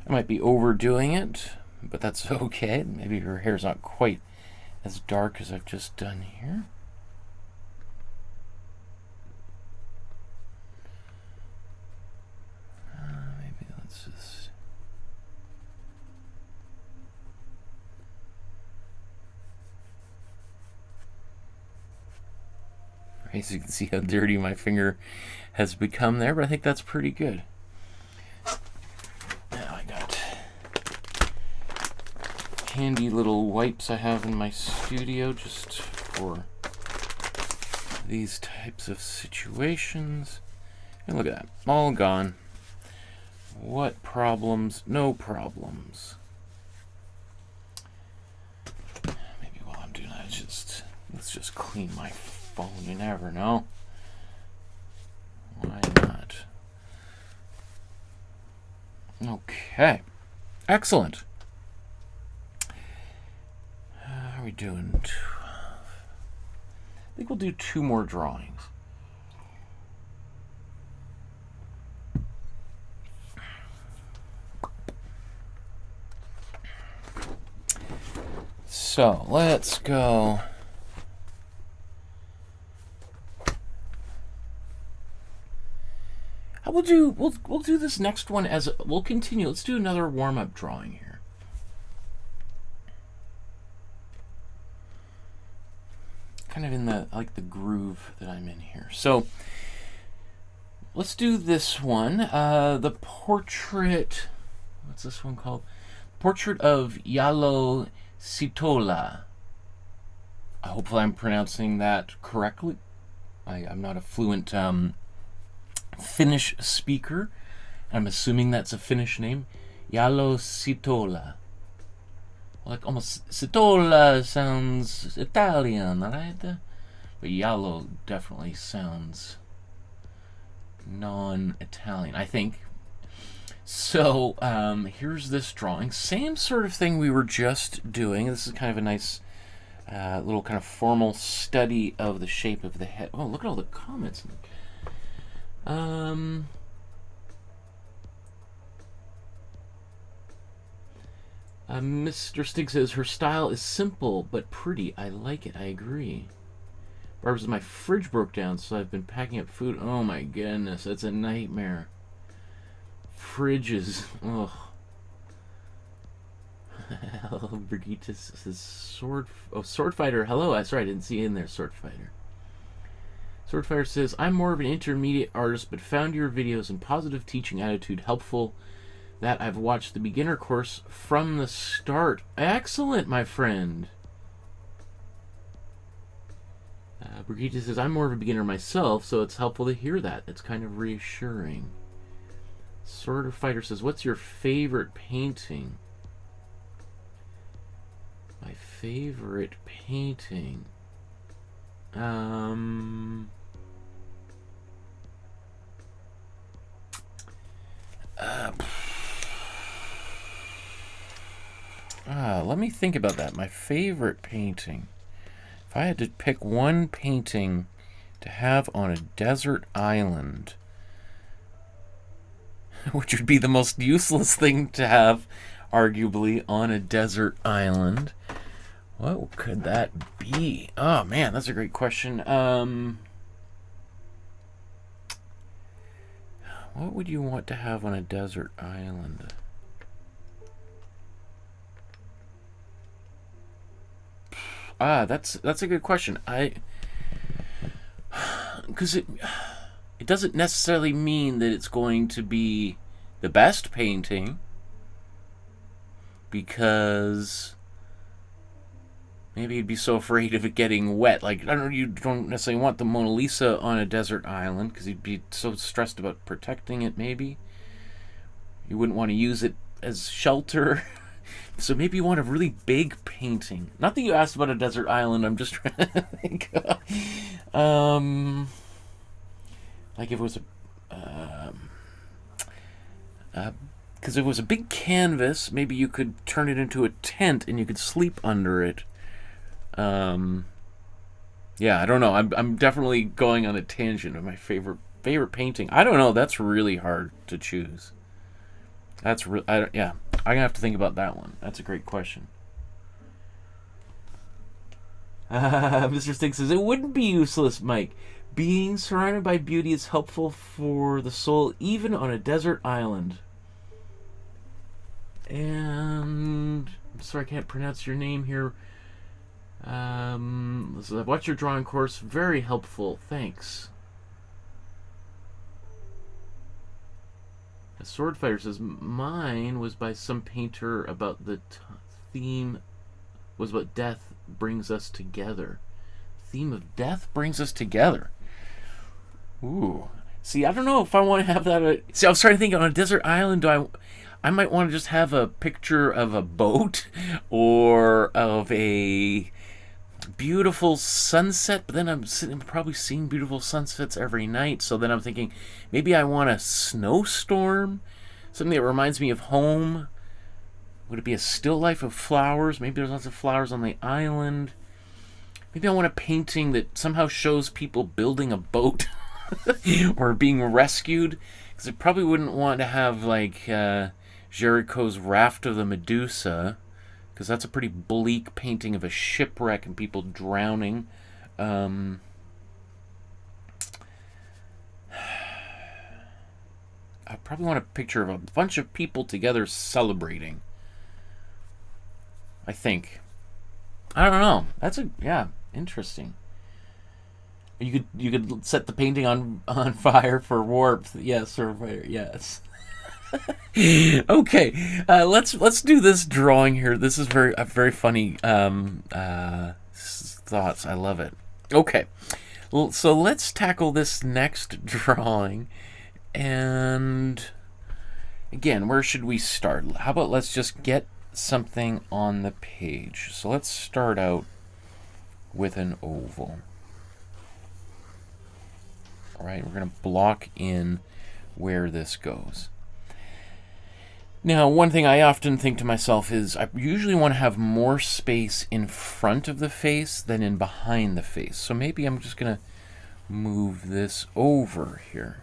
I might be overdoing it, but that's okay. Maybe her hair's not quite as dark as I've just done here. Maybe let's just... As you can see how dirty my finger has become there, but I think that's pretty good. Now I got handy little wipes I have in my studio just for these types of situations. And look at that, all gone. What problems? No problems. Maybe while I'm doing that, let's just clean my phone. You never know. Why not? Okay, excellent. How are we doing? 12. I think we'll do 2 more drawings. So let's go. We'll do this next one as we'll continue. Let's do another warm-up drawing here. Kind of in the the groove that I'm in here. So let's do this one. The portrait. What's this one called? Portrait of Jalo Sihtola. Hopefully I'm pronouncing that correctly. I'm not a fluent Finnish speaker. I'm assuming that's a Finnish name. Jalo Sihtola. Like almost Sihtola sounds Italian, right? But Jalo definitely sounds non-Italian, I think. So here's this drawing. Same sort of thing we were just doing. This is kind of a nice little kind of formal study of the shape of the head. Oh, look at all the comments. Mr. Stig says, her style is simple but pretty. I like it. I agree. Barbara says, my fridge broke down, so I've been packing up food. Oh my goodness, that's a nightmare. Fridges. Ugh. Brigitte says, Sword Fighter. Hello. Sorry, I didn't see you in there, Sword Fighter. Swordfighter says, I'm more of an intermediate artist, but found your videos and positive teaching attitude helpful. That I've watched the beginner course from the start. Excellent, my friend. Brigitte says, I'm more of a beginner myself, so it's helpful to hear that. It's kind of reassuring. Sword Fighter says, what's your favorite painting? My favorite painting. Let me think about that. My favorite painting. If I had to pick one painting to have on a desert island, which would be the most useless thing to have, arguably, on a desert island, what could that be? Oh, man, that's a great question. What would you want to have on a desert island? That's a good question. because it doesn't necessarily mean that it's going to be the best painting, because maybe you'd be so afraid of it getting wet. Like, I don't know, you don't necessarily want the Mona Lisa on a desert island because you'd be so stressed about protecting it, maybe. You wouldn't want to use it as shelter. So maybe you want a really big painting. Not that you asked about a desert island, I'm just trying to think. Like if it was because if it was a big canvas, maybe you could turn it into a tent and you could sleep under it. Yeah, I don't know. I'm definitely going on a tangent of my favorite painting. I don't know. That's really hard to choose. That's yeah. I'm gonna have to think about that one. That's a great question. Mr. Stink says, it wouldn't be useless, Mike. Being surrounded by beauty is helpful for the soul, even on a desert island. And I'm sorry, I can't pronounce your name here. So I've watched your drawing course. Very helpful. Thanks. A sword fighter says, mine was by some painter about the theme was about death brings us together. Theme of death brings us together. Ooh. See, I don't know if I want to have that. See, I was trying to think, on a desert island, I might want to just have a picture of a boat or of a beautiful sunset, but then I'm probably seeing beautiful sunsets every night, so then I'm thinking maybe I want a snowstorm, something that reminds me of home. Would it be a still life of flowers? Maybe there's lots of flowers on the island. Maybe I want a painting that somehow shows people building a boat or being rescued, because I probably wouldn't want to have like Jericho's Raft of the Medusa, because that's a pretty bleak painting of a shipwreck and people drowning. I probably want a picture of a bunch of people together celebrating. I think. I don't know. That's interesting. You could set the painting on fire for warmth. Yes, or fire. Yes. Okay, let's do this drawing here. This is very funny thoughts. I love it. Okay, well, so let's tackle this next drawing. And again, where should we start? How about let's just get something on the page. So let's start out with an oval. All right, we're going to block in where this goes. Now, one thing I often think to myself is I usually want to have more space in front of the face than in behind the face. So maybe I'm just going to move this over here.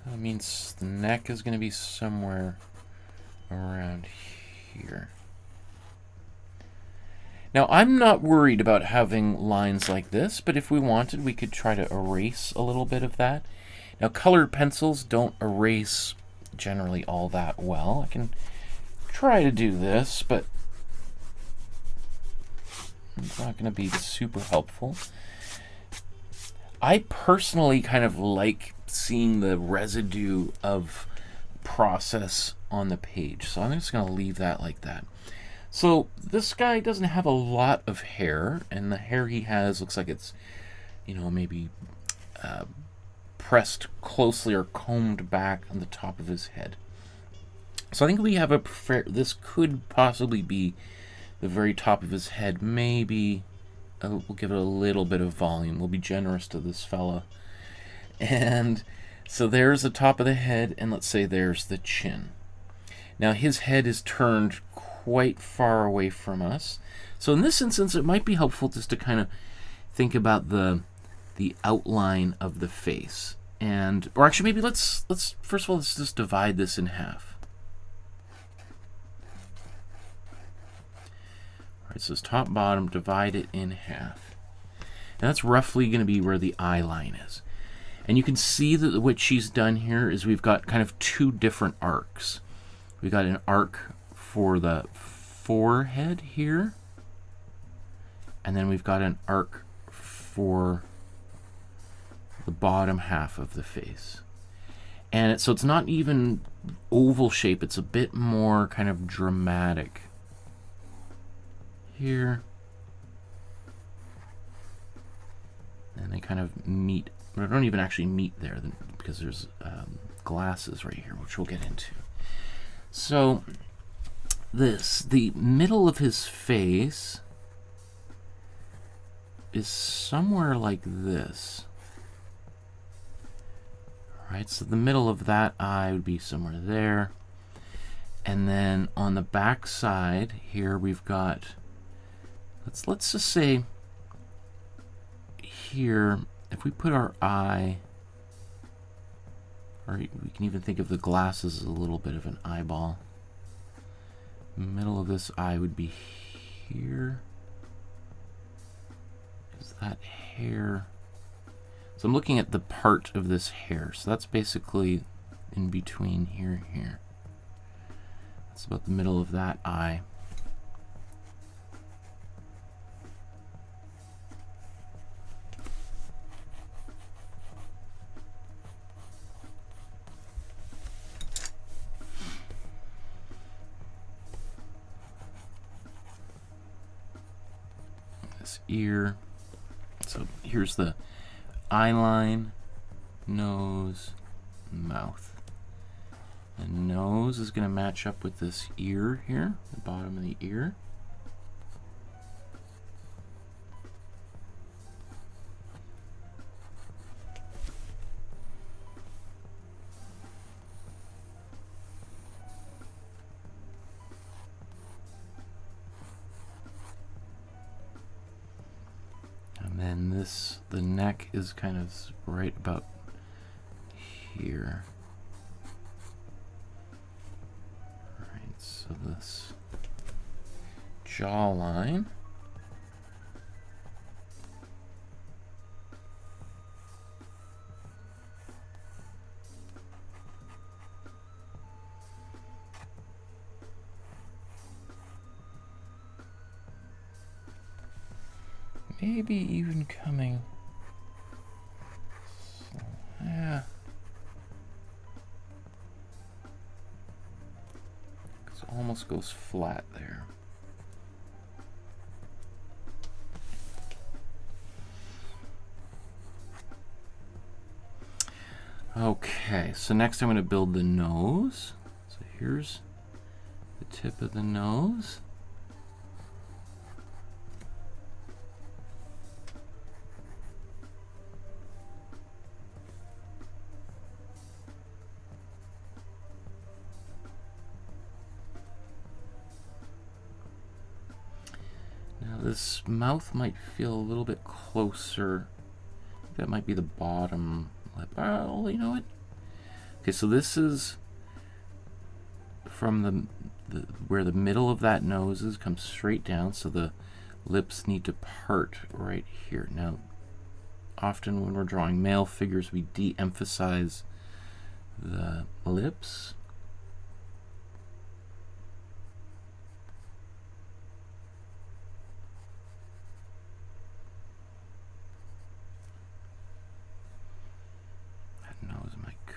That means the neck is going to be somewhere around here. Now, I'm not worried about having lines like this, but if we wanted, we could try to erase a little bit of that. Now, colored pencils don't erase generally all that well. I can try to do this, but it's not going to be super helpful. I personally kind of like seeing the residue of process on the page, so I'm just going to leave that like that. So this guy doesn't have a lot of hair, and the hair he has looks like it's, you know, maybe pressed closely or combed back on the top of his head. So I think we have this could possibly be the very top of his head. Maybe we'll give it a little bit of volume. We'll be generous to this fella. And so there's the top of the head, and let's say there's the chin. Now his head is turned quite far away from us. So in this instance, it might be helpful just to kind of think about the outline of the face. Or actually, maybe let's first of all, let's just divide this in half. All right, so it's top, bottom, divide it in half. And that's roughly going to be where the eye line is. And you can see that what she's done here is we've got kind of two different arcs. We've got an arc for the forehead here, And then we've got an arc for the bottom half of the face. And so it's not even oval shape, it's a bit more kind of dramatic. Here. And they kind of meet, but they don't even actually meet there because there's glasses right here, which we'll get into. So the middle of his face is somewhere like this. Right, so the middle of that eye would be somewhere there. And then on the back side here we've got, let's just say here, if we put our eye, or we can even think of the glasses as a little bit of an eyeball. The middle of this eye would be here. Is that hair? So I'm looking at the part of this hair. So that's basically in between here and here. That's about the middle of that eye. This ear. So here's the eye line, nose, mouth. The nose is going to match up with this ear here, the bottom of the ear. And this, the neck is kind of right about here. Right, so this jawline. Maybe even coming, yeah. It almost goes flat there. Okay, so next I'm going to build the nose. So here's the tip of the nose. This mouth might feel a little bit closer. That might be the bottom lip. Oh, you know what? Okay, so this is from the where the middle of that nose is, comes straight down, so the lips need to part right here. Now, often when we're drawing male figures, we de-emphasize the lips.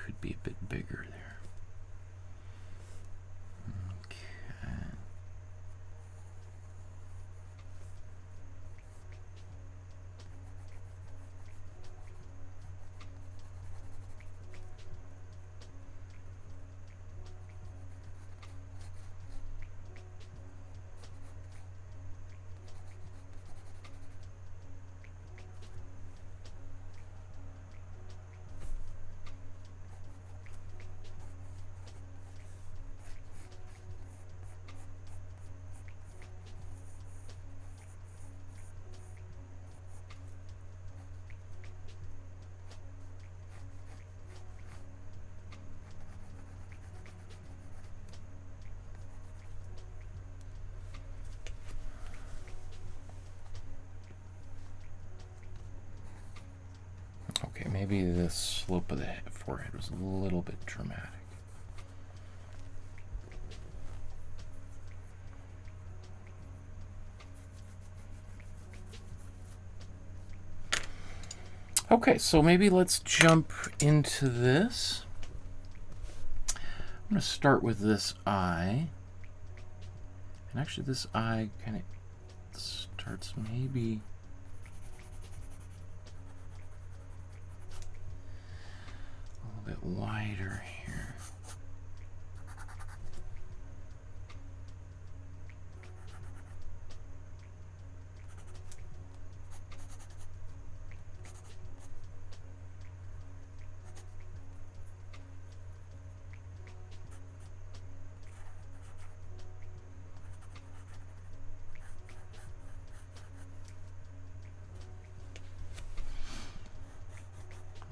Could be a bit bigger there. Okay. Okay, maybe the slope of the forehead was a little bit dramatic. Okay, so maybe let's jump into this. I'm going to start with this eye. And actually this eye kind of starts maybe a little bit wider here.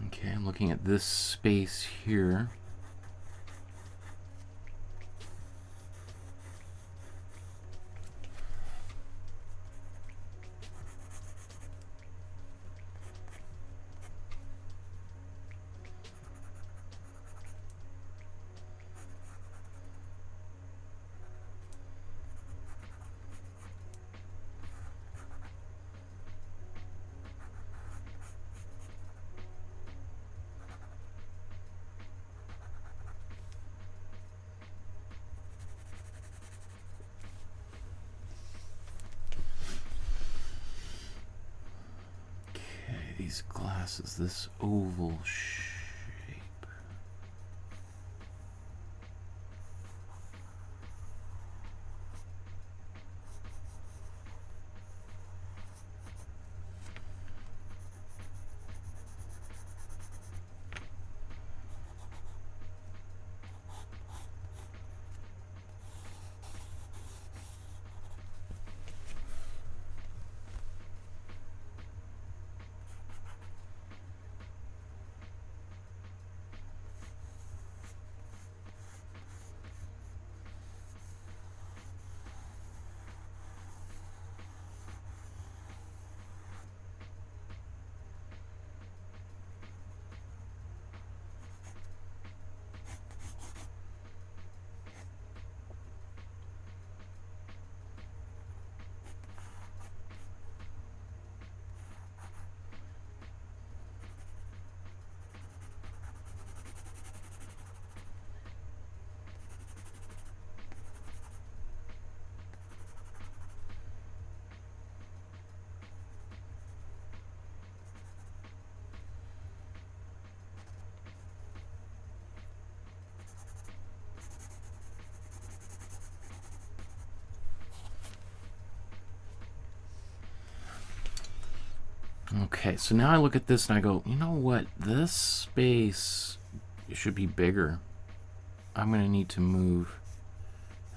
Okay, I'm looking at this space here. These glasses, this oval shape. Okay, so now I look at this and I go, you know what? This space should be bigger. I'm going to need to move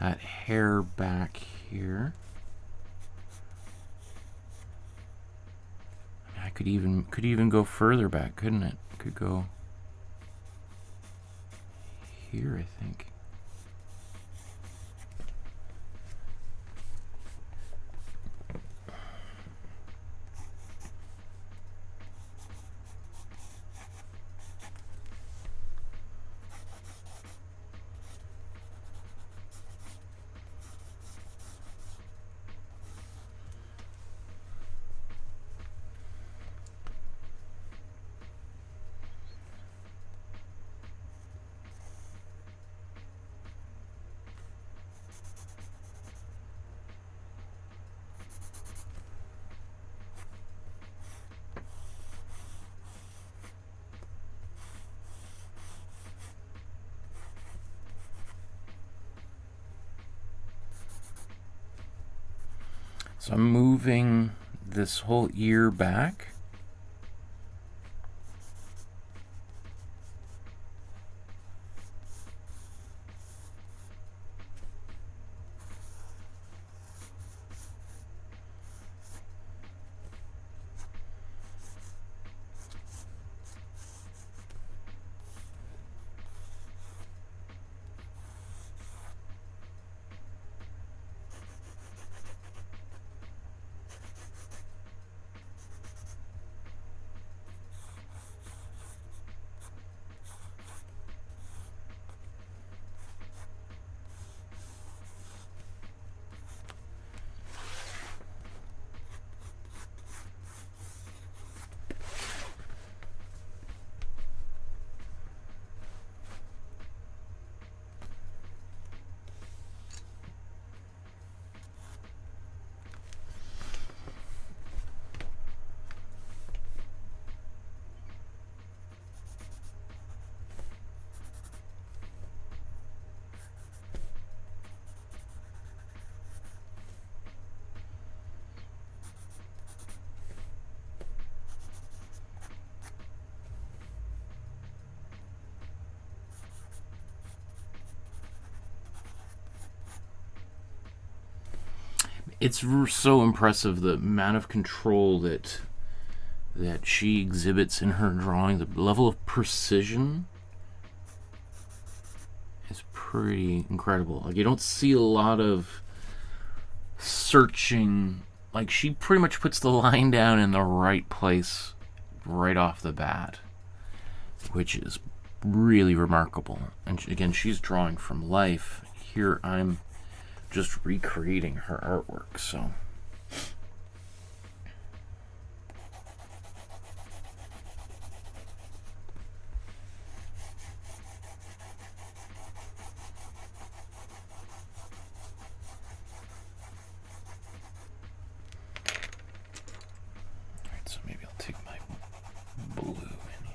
that hair back here. I could even go further back, couldn't it? Could go here, I think. So I'm moving this whole ear back. it's so impressive, the amount of control that she exhibits in her drawing. The level of precision is pretty incredible. Like, you don't see a lot of searching. Like, she pretty much puts the line down in the right place right off the bat, which is really remarkable. And again, she's drawing from life. Here I'm just recreating her artwork, so. Alright, so maybe I'll take my blue in here.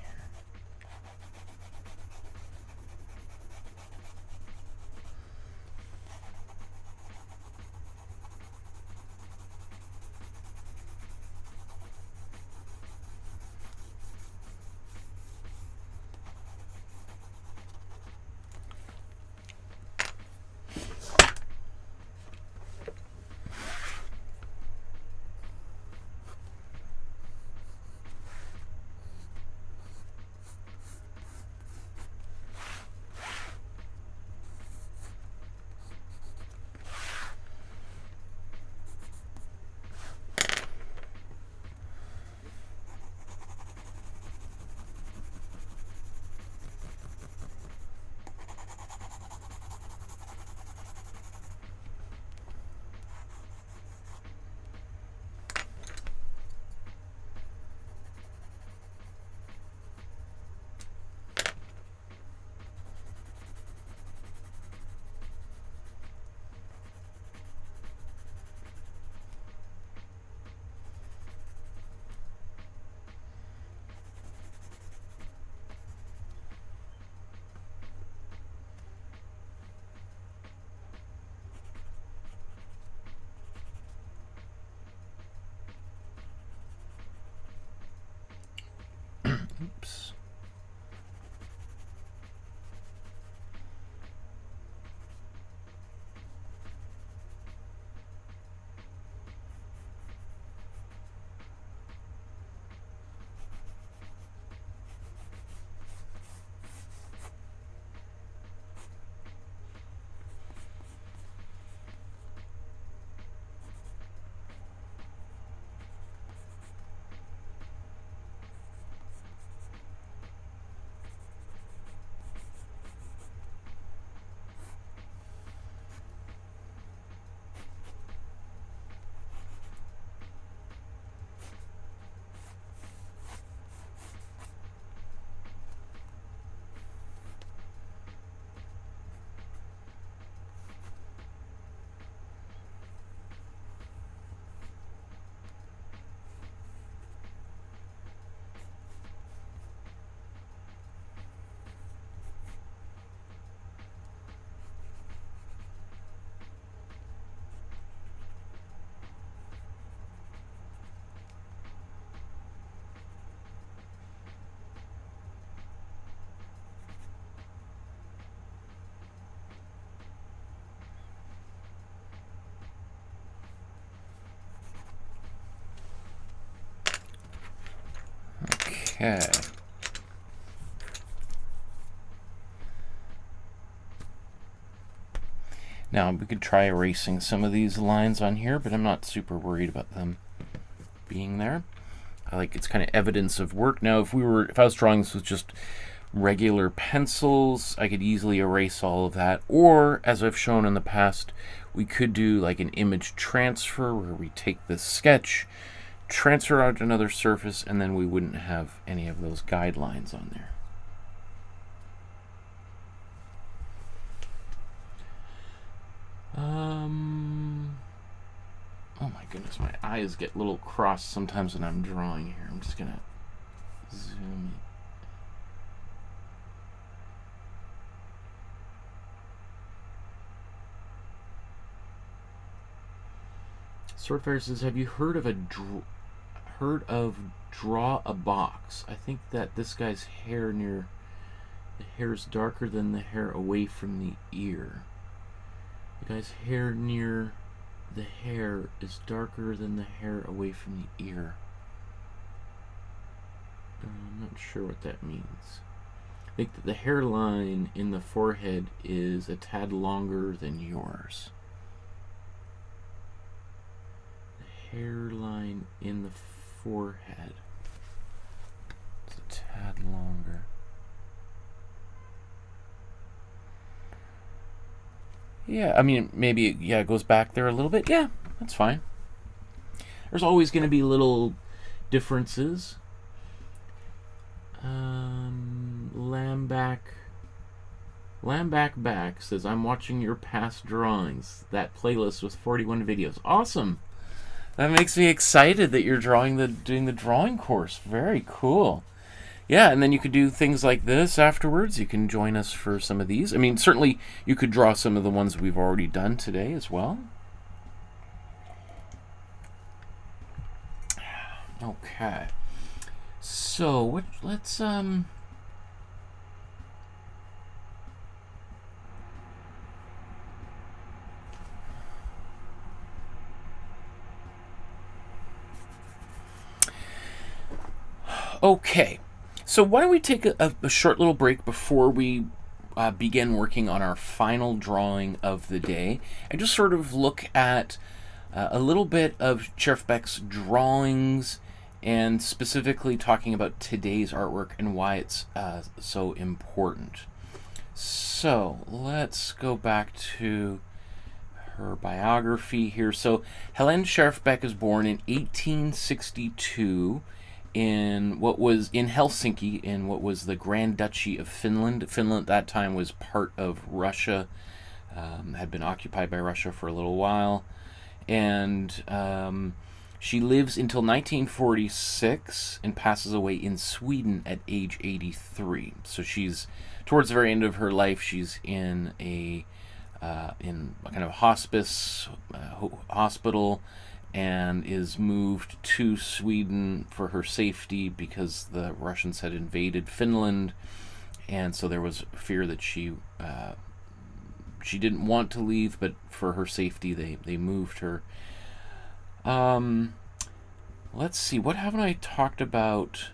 Oops. Okay. Now, we could try erasing some of these lines on here, but I'm not super worried about them being there. I like it's kind of evidence of work. Now, if I was drawing this with just regular pencils, I could easily erase all of that. Or, as I've shown in the past, we could do like an image transfer where we take this sketch, transfer out to another surface, and then we wouldn't have any of those guidelines on there. Oh my goodness, my eyes get a little crossed sometimes when I'm drawing here. I'm just gonna zoom in. Swordfire says, have you heard of draw a box? I think that this guy's hair the hair's darker than the hair away from the ear. The guy's hair near the hair is darker than the hair away from the ear. I'm not sure what that means. I think that the hairline in the forehead is a tad longer than yours. The hairline in the forehead is a tad longer. Yeah, I mean, maybe it goes back there a little bit. Yeah, that's fine. There's always going to be little differences. Lambback says, I'm watching your past drawings. That playlist with 41 videos. Awesome. That makes me excited that you're doing the drawing course. Very cool. Yeah, and then you could do things like this afterwards. You can join us for some of these. I mean, certainly you could draw some of the ones we've already done today as well. Okay. So, let's okay. So why don't we take a short little break before we begin working on our final drawing of the day, and just sort of look at a little bit of Schjerfbeck's drawings, and specifically talking about today's artwork and why it's so important. So let's go back to her biography here. So Helene Schjerfbeck is born in 1862 in Helsinki, in what was the Grand Duchy of Finland. Finland at that time was part of Russia, had been occupied by Russia for a little while, and she lives until 1946 and passes away in Sweden at age 83. So she's towards the very end of her life. She's in a kind of hospice hospital, and is moved to Sweden for her safety because the Russians had invaded Finland, and so there was fear that she didn't want to leave, but for her safety they moved her. Let's see, what haven't I talked about?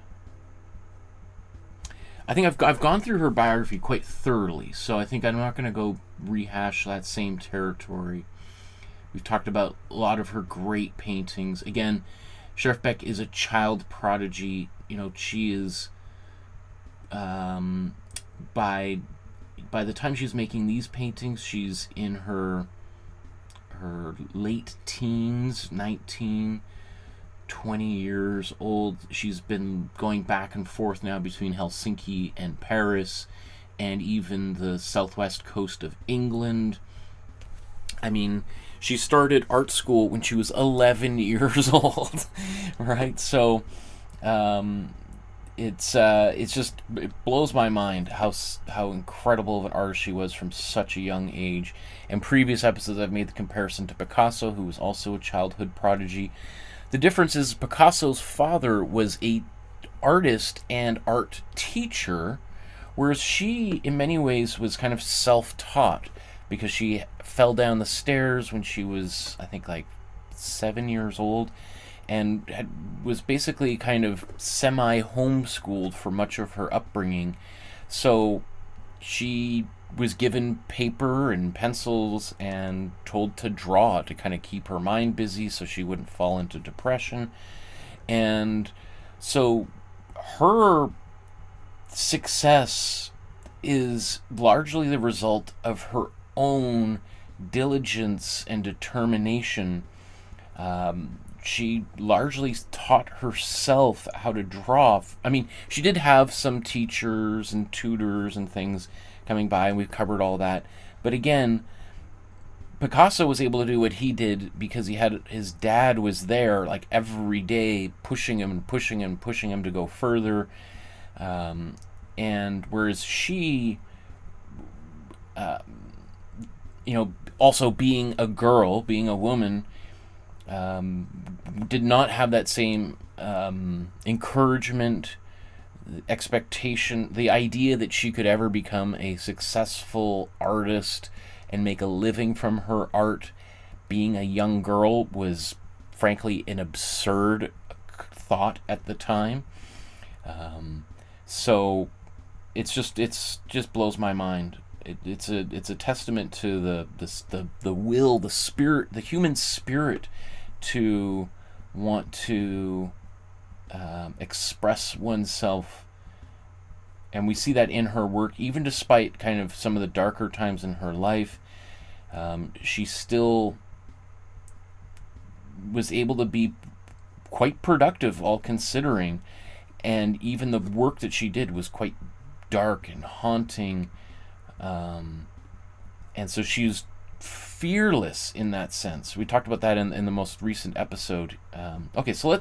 I think I've gone through her biography quite thoroughly, so I think I'm not going to go rehash that same territory. We've talked about a lot of her great paintings. Again, Schjerfbeck is a child prodigy. You know, she is, by the time she's making these paintings, she's in her late teens, 19, 20 years old. She's been going back and forth now between Helsinki and Paris, and even the southwest coast of England. I mean, she started art school when she was 11 years old, right? So, it blows my mind how incredible of an artist she was from such a young age. In previous episodes, I've made the comparison to Picasso, who was also a childhood prodigy. The difference is Picasso's father was a artist and art teacher, whereas she, in many ways, was kind of self-taught, because she fell down the stairs when she was, I think, like 7 years old, and was basically kind of semi-homeschooled for much of her upbringing. So she was given paper and pencils and told to draw to kind of keep her mind busy so she wouldn't fall into depression. And so her success is largely the result of her own diligence and determination. She largely taught herself how to draw. I mean, she did have some teachers and tutors and things coming by, and we've covered all that. But again, Picasso was able to do what he did because his dad was there, like, every day, pushing him and pushing him, pushing him to go further. And whereas she, also being a girl, being a woman, did not have that same encouragement, expectation, the idea that she could ever become a successful artist and make a living from her art being a young girl was frankly an absurd thought at the time. So it's just blows my mind. It's a testament to the will, the spirit, the human spirit to want to express oneself. And we see that in her work, even despite kind of some of the darker times in her life. She still was able to be quite productive, all considering. And even the work that she did was quite dark and haunting. And so she was fearless in that sense. We talked about that in the most recent episode. Okay, so I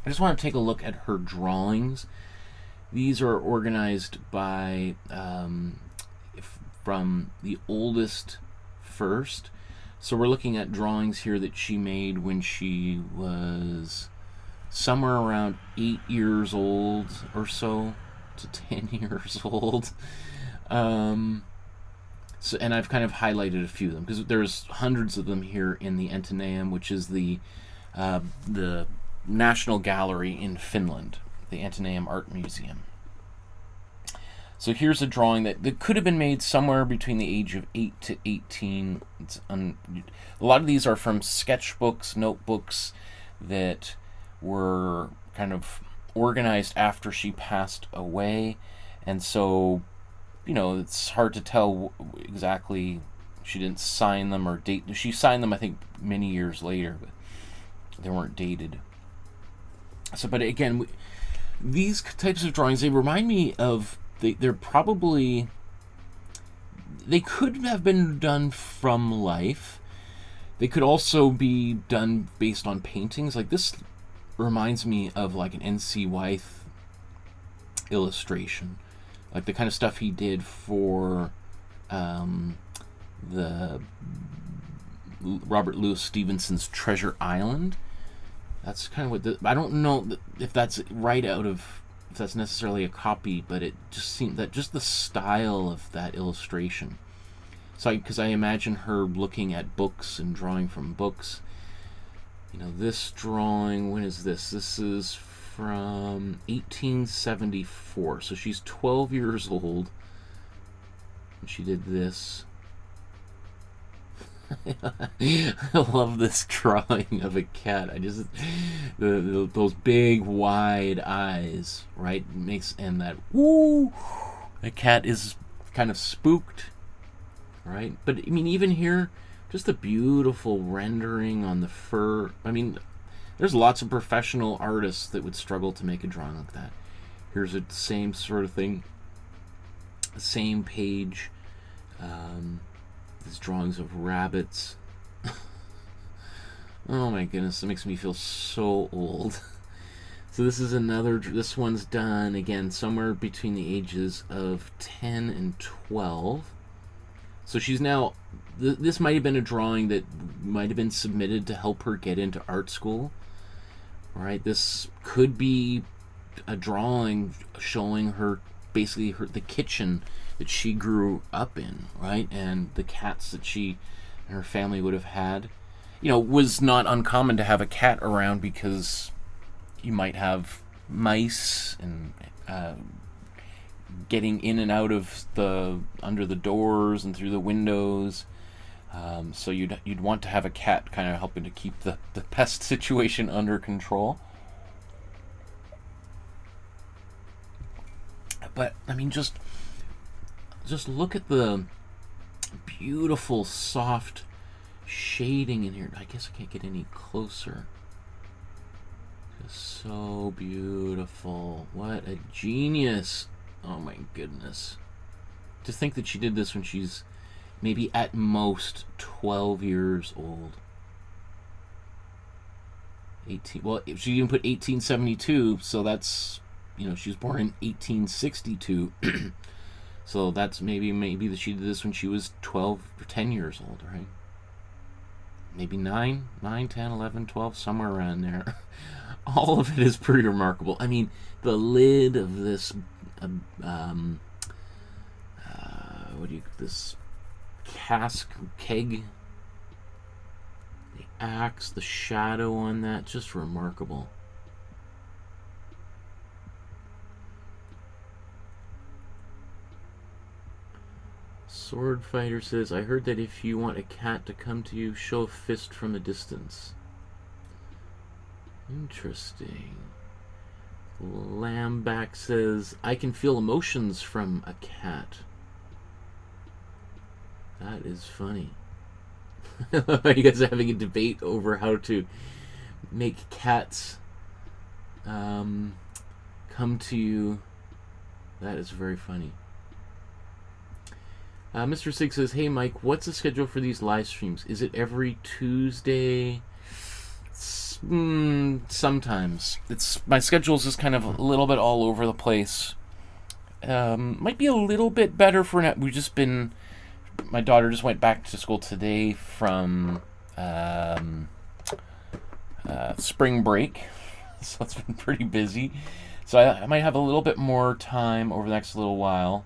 just want to take a look at her drawings. These are organized by from the oldest first. So we're looking at drawings here that she made when she was somewhere around 8 years old or so to 10 years old. So, and I've kind of highlighted a few of them because there's hundreds of them here in the Atheneum, which is the National Gallery in Finland, the Atheneum Art Museum. So here's a drawing that could have been made somewhere between the age of 8 to 18. A lot of these are from sketchbooks, notebooks that were kind of organized after she passed away. And so, you know, it's hard to tell exactly. She didn't sign them or date. She signed them, I think, many years later, but they weren't dated. So, but again, these types of drawings, they remind me of, they're probably, they could have been done from life. They could also be done based on paintings. Like this reminds me of like an N.C. Wythe illustration, like the kind of stuff he did for the Robert Louis Stevenson's Treasure Island. That's kind of what I don't know if that's right out of, if that's necessarily a copy, but it just seemed that just the style of that illustration. So because I imagine her looking at books and drawing from books. You know, this drawing, when is this? This is from 1874. So she's 12 years old when she did this. I love this drawing of a cat. I just those big wide eyes, right? Makes, and that woo. The cat is kind of spooked, right? But I mean, even here, just the beautiful rendering on the fur. I mean, there's lots of professional artists that would struggle to make a drawing like that. Here's the same sort of thing, same page. These drawings of rabbits. Oh my goodness, it makes me feel so old. So this is another, this one's done again somewhere between the ages of 10 and 12. So she's now, this might have been a drawing that might have been submitted to help her get into art school. Right, this could be a drawing showing her basically the kitchen that she grew up in, right? And the cats that she and her family would have had. You know, was not uncommon to have a cat around because you might have mice and getting in and out of under the doors and through the windows. So you'd want to have a cat kind of helping to keep the pest situation under control. But I mean, just look at the beautiful soft shading in here. I guess I can't get any closer. Just so beautiful. What a genius. Oh my goodness. To think that she did this when she's maybe at most 12 years old. 18. Well, if she even put 1872, so that's, you know, she was born in 1862. So that's maybe that she did this when she was 12 or 10 years old, right? Maybe 9, 10, 11, 12, somewhere around there. All of it is pretty remarkable. I mean, the lid of this, this cask, keg, axe, the shadow on that, just remarkable. Sword Fighter says, I heard that if you want a cat to come to you, show a fist from a distance. Interesting. Lamback says, I can feel emotions from a cat. That is funny. Are you guys having a debate over how to make cats come to you? That is very funny. Mr. Sig says, hey Mike, what's the schedule for these live streams? Is it every Tuesday? Sometimes. My schedule is just kind of a little bit all over the place. Might be a little bit better for now. We've just been... My daughter just went back to school today from spring break, so it's been pretty busy. So I might have a little bit more time over the next little while.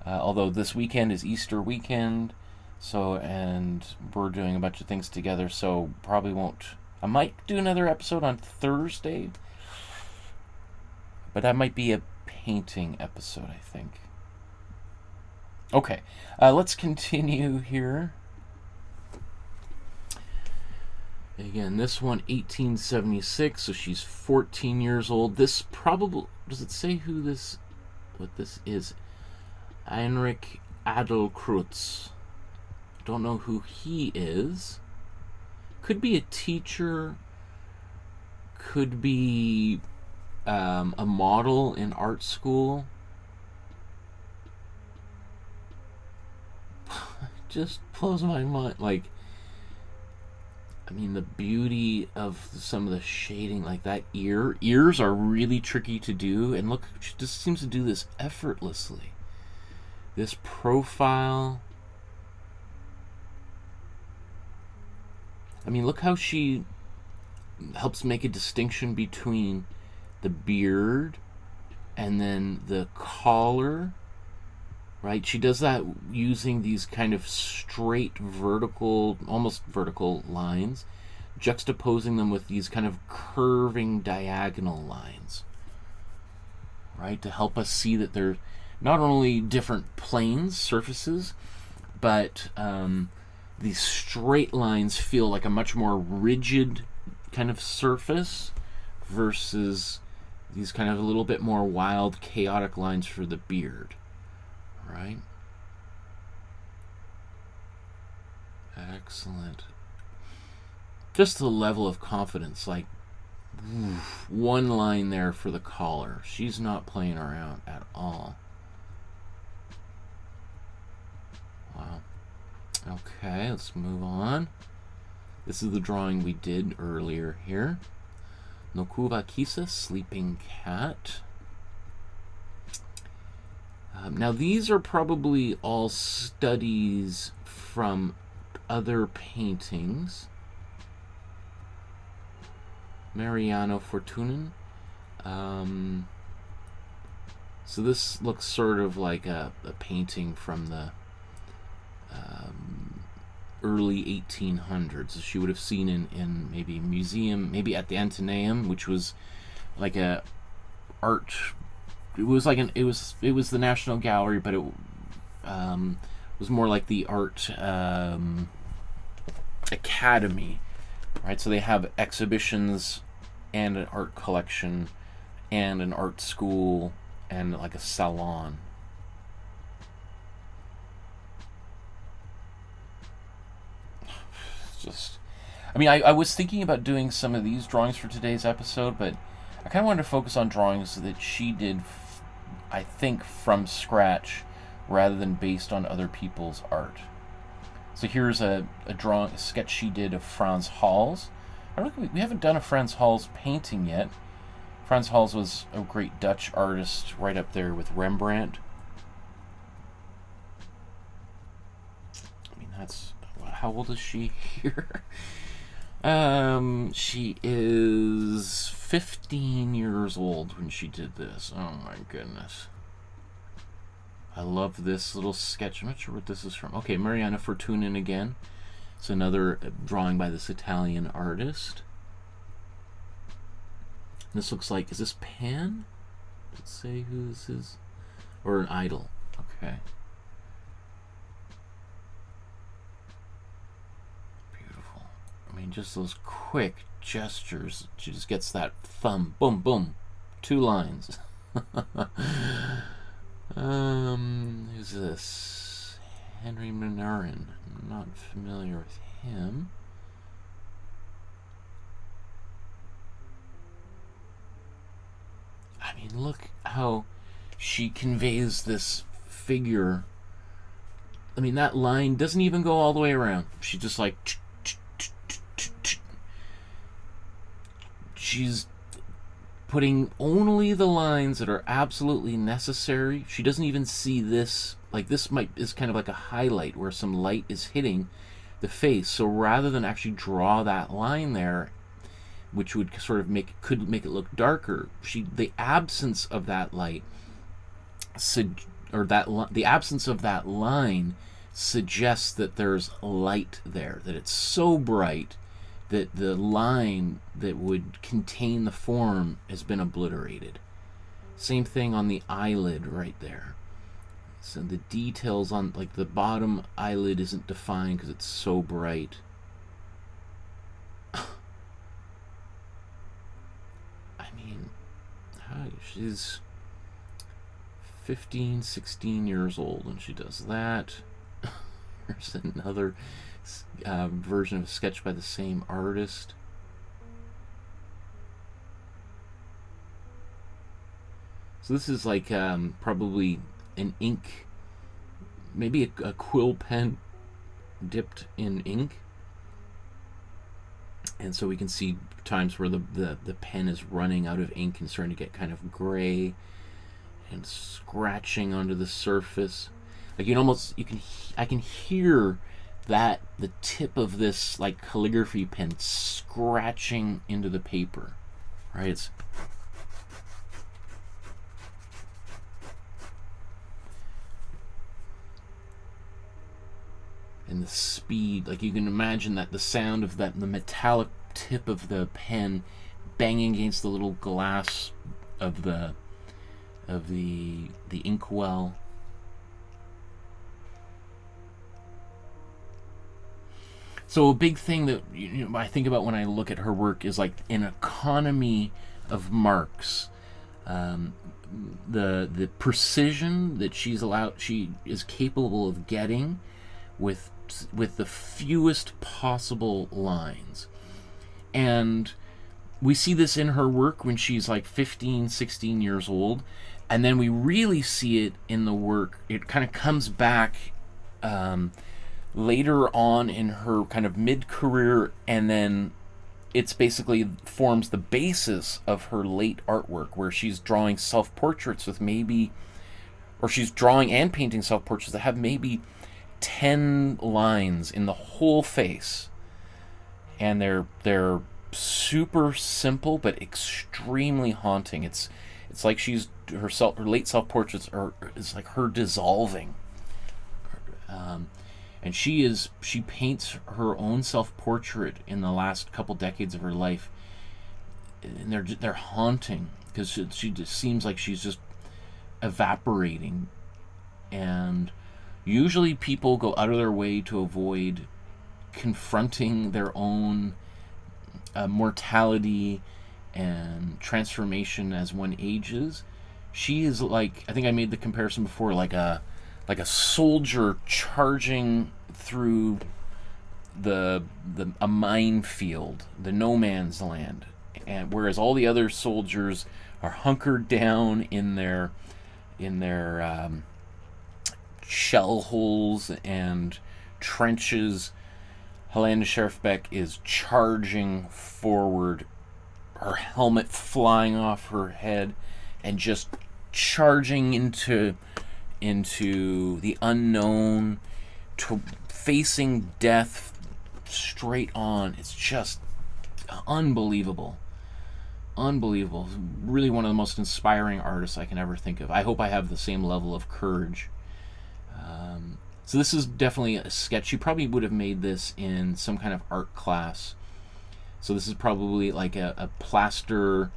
Although this weekend is Easter weekend, and we're doing a bunch of things together, so probably won't. I might do another episode on Thursday, but that might be a painting episode, I think. Okay, let's continue here. Again, this one, 1876, so she's 14 years old. This probably, does it say what this is? Heinrich Adelkreutz. Don't know who he is. Could be a teacher. Could be a model in art school. Just blows my mind. Like, I mean, the beauty of some of the shading, like that ears are really tricky to do, and look, she just seems to do this effortlessly. This profile, I mean, look how she helps make a distinction between the beard and then the collar. Right, she does that using these kind of straight vertical, almost vertical lines, juxtaposing them with these kind of curving diagonal lines. Right, to help us see that they're not only different planes, surfaces, but these straight lines feel like a much more rigid kind of surface versus these kind of a little bit more wild, chaotic lines for the beard. Right? Excellent. Just the level of confidence, like one line there for the collar. She's not playing around at all. Wow. Okay, let's move on. This is the drawing we did earlier here. Nokuba Kisa, sleeping cat. Now these are probably all studies from other paintings. Mariano Fortunen. So this looks sort of like a painting from the early 1800s. So she would have seen in maybe a museum, maybe at the Athenaeum, which was like a art. It was like it was the National Gallery, but it was more like the art academy, right? So they have exhibitions and an art collection and an art school and like a salon. Just, I mean, I was thinking about doing some of these drawings for today's episode, but I kind of wanted to focus on drawings that she did, I think, from scratch rather than based on other people's art. So here's a sketch she did of Frans Hals. I don't think we haven't done a Frans Hals painting yet. Frans Hals was a great Dutch artist, right up there with Rembrandt. I mean, that's, how old is she here? She is 15 years old when she did this. Oh my goodness. I love this little sketch. I'm not sure what this is from. Okay, Mariana Fortunen again. It's another drawing by this Italian artist. This looks like, is this Pan? Does it say who this is? Or an idol? Okay. Beautiful. I mean, just those quick gestures. She just gets that thumb. Boom, boom. 2 lines. Who's this? Henry Manarin. I'm not familiar with him. I mean, look how she conveys this figure. I mean, that line doesn't even go all the way around. She just like... She's putting only the lines that are absolutely necessary. She doesn't even see this. Like, this is kind of like a highlight where some light is hitting the face. So rather than actually draw that line there, which would sort of could make it look darker, the absence of that light, the absence of that line suggests that there's light there, that it's so bright that the line that would contain the form has been obliterated. Same thing on the eyelid right there. So the details on, like, the bottom eyelid isn't defined because it's so bright. I mean, she's 15, 16 years old and she does that. There's another version of a sketch by the same artist. So this is like probably an ink, maybe a quill pen dipped in ink. And so we can see times where the pen is running out of ink and starting to get kind of gray and scratching onto the surface. Like I can hear that the tip of this like calligraphy pen scratching into the paper, right? It's and the speed, like you can imagine that the sound of that, the metallic tip of the pen banging against the little glass of the inkwell. So a big thing that I think about when I look at her work is like an economy of marks. The precision that she is capable of getting with the fewest possible lines. And we see this in her work when she's like 15, 16 years old. And then we really see it in the work. It kind of comes back later on in her kind of mid-career, and then it's basically forms the basis of her late artwork, where she's drawing self-portraits with maybe, or she's drawing and painting self-portraits that have maybe 10 lines in the whole face, and they're super simple but extremely haunting. It's like her late self-portraits is like her dissolving. And she paints her own self-portrait in the last couple decades of her life, and they're haunting because she just seems like she's just evaporating. And usually people go out of their way to avoid confronting their own mortality and transformation as one ages. She is like, I think I made the comparison before, like a soldier charging through a minefield, the no man's land, and whereas all the other soldiers are hunkered down in their shell holes and trenches, Helene Schjerfbeck is charging forward, her helmet flying off her head, and just charging into the unknown, facing death straight on. It's just unbelievable. Really one of the most inspiring artists I can ever think of. I hope I have the same level of courage. So this is definitely a sketch. You probably would have made this in some kind of art class. So this is probably like a plaster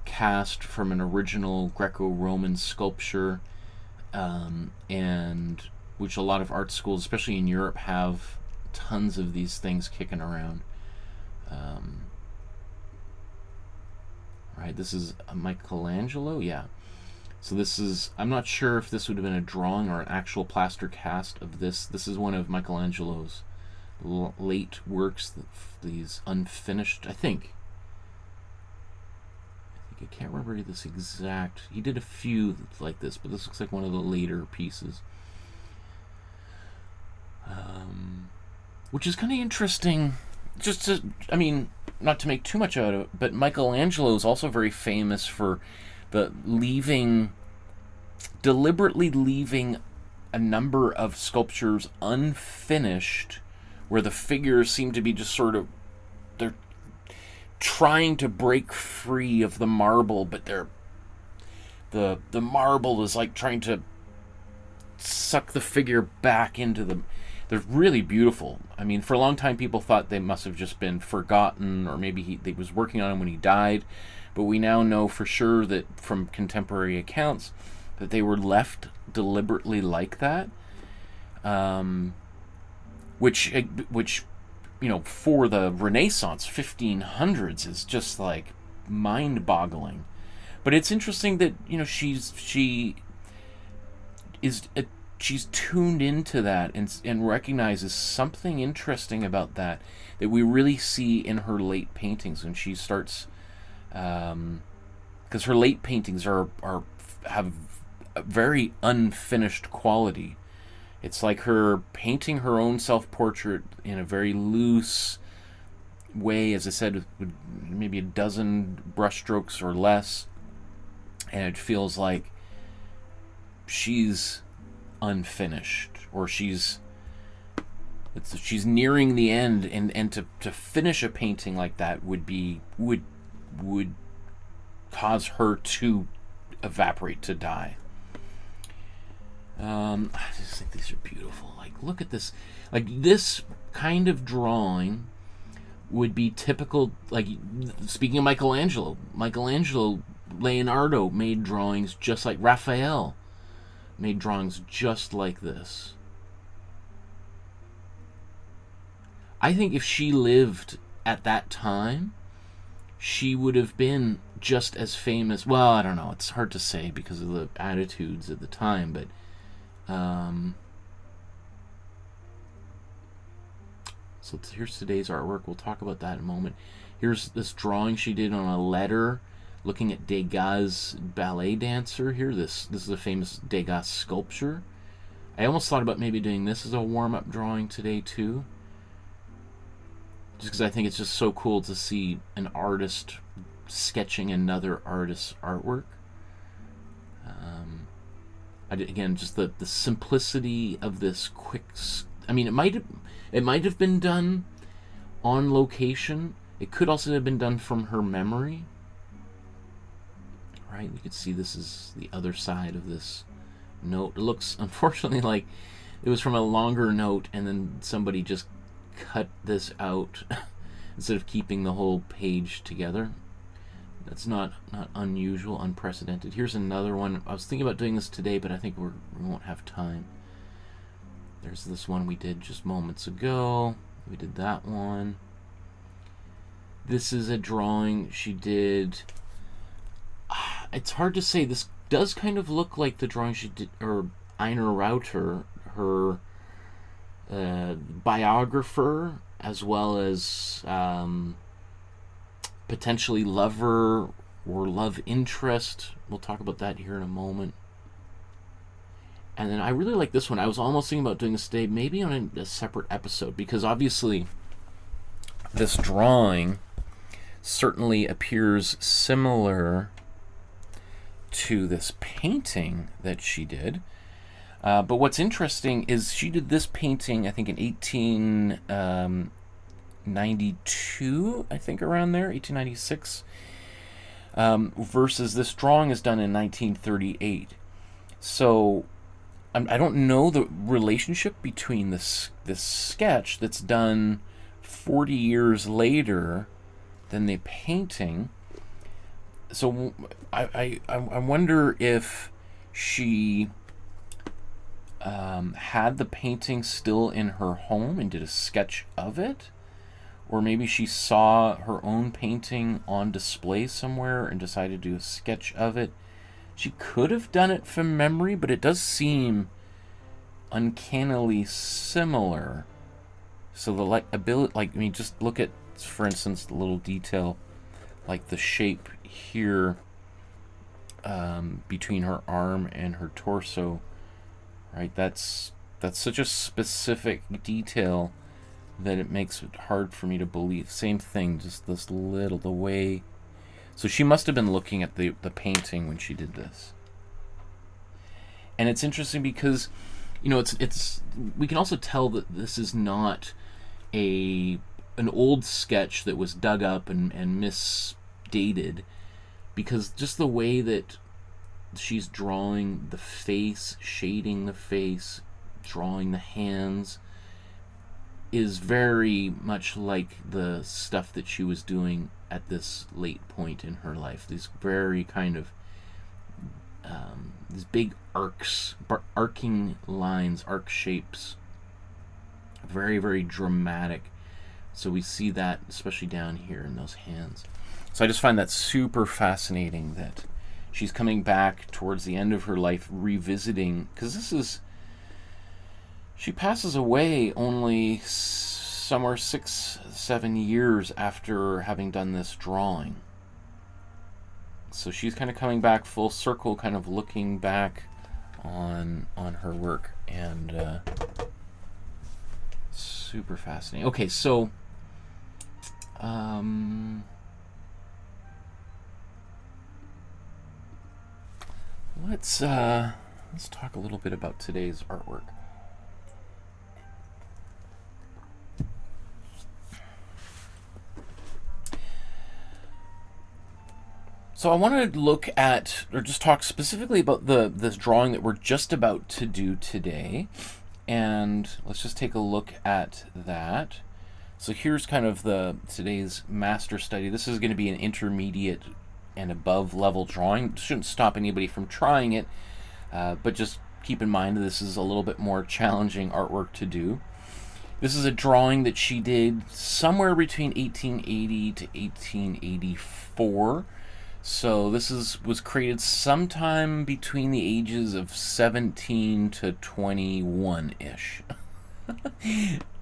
cast from an original Greco-Roman sculpture, and which a lot of art schools, especially in Europe, have tons of these things kicking around. Right, this is a Michelangelo, yeah. So this is, I'm not sure if this would have been a drawing or an actual plaster cast of this. This is one of Michelangelo's late works, these unfinished, I think I can't remember this exact, he did a few like this, but this looks like one of the later pieces. Which is kind of interesting, just to, I mean, not to make too much out of it, but Michelangelo is also very famous for deliberately leaving a number of sculptures unfinished, where the figures seem to be just sort of, they're trying to break free of the marble, but the marble is like trying to suck the figure back into the. They're really beautiful. I mean, for a long time, people thought they must have just been forgotten, or maybe he was working on them when he died. But we now know for sure that from contemporary accounts that they were left deliberately like that, which you know, for the Renaissance 1500s is just like mind-boggling. But it's interesting that, you know, she's tuned into that and recognizes something interesting about that we really see in her late paintings when she starts, because her late paintings have a very unfinished quality. It's like her painting her own self-portrait in a very loose way, as I said, with maybe a dozen brushstrokes or less, and it feels like she's unfinished, or she's nearing the end, and to finish a painting like that would cause her to evaporate, to die. I just think these are beautiful. Like, look at this. Like, this kind of drawing would be typical. Like, speaking of Michelangelo, Leonardo made drawings just like Raphael made drawings just like this. I think if she lived at that time, she would have been just as famous. Well, I don't know. It's hard to say because of the attitudes at the time, but so here's today's artwork. We'll talk about that in a moment. Here's this drawing she did on a letter looking at Degas' ballet dancer here. This is a famous Degas sculpture. I almost thought about maybe doing this as a warm-up drawing today too, just because I think it's just so cool to see an artist sketching another artist's artwork. Again, just the simplicity of this quick. I mean, it might have been done on location. It could also have been done from her memory. Right, you could see this is the other side of this note. It looks, unfortunately, like it was from a longer note, and then somebody just cut this out instead of keeping the whole page together. That's not unusual, unprecedented. Here's another one. I was thinking about doing this today, but I think we won't have time. There's this one we did just moments ago. We did that one. This is a drawing she did. It's hard to say. This does kind of look like the drawing she did, or Einar Rauter, her biographer, as well as potentially lover or love interest. We'll talk about that here in a moment. And then I really like this one. I was almost thinking about doing this today, maybe on a separate episode, because obviously this drawing certainly appears similar to this painting that she did. But what's interesting is she did this painting, I think, in 1892, I think, around there, 1896, versus this drawing is done in 1938. So I don't know the relationship between this sketch that's done 40 years later than the painting. So I wonder if she had the painting still in her home and did a sketch of it, or maybe she saw her own painting on display somewhere and decided to do a sketch of it. She could have done it from memory, but it does seem uncannily similar. So the ability, I mean, just look at, for instance, the little detail, like the shape here between her arm and her torso, right? That's such a specific detail that it makes it hard for me to believe. Same thing, just the way. So she must have been looking at the painting when she did this. And it's interesting because, you know, it's we can also tell that this is not an old sketch that was dug up and misdated, because just the way that she's drawing the face, shading the face, drawing the hands, is very much like the stuff that she was doing at this late point in her life. These very kind of these big arcs, arcing lines, arc shapes, very, very dramatic. So we see that especially down here in those hands. So I just find that super fascinating that she's coming back towards the end of her life, revisiting, because she passes away only somewhere 6-7 years after having done this drawing. So she's kind of coming back full circle, kind of looking back on her work, and super fascinating. Okay, so let's talk a little bit about today's artwork. So I want to look at, or just talk specifically about this drawing that we're just about to do today, and let's just take a look at that. So here's kind of today's master study. This is going to be an intermediate and above level drawing. It shouldn't stop anybody from trying it, but just keep in mind that this is a little bit more challenging artwork to do. This is a drawing that she did somewhere between 1880 to 1884. So this was created sometime between the ages of 17 to 21-ish.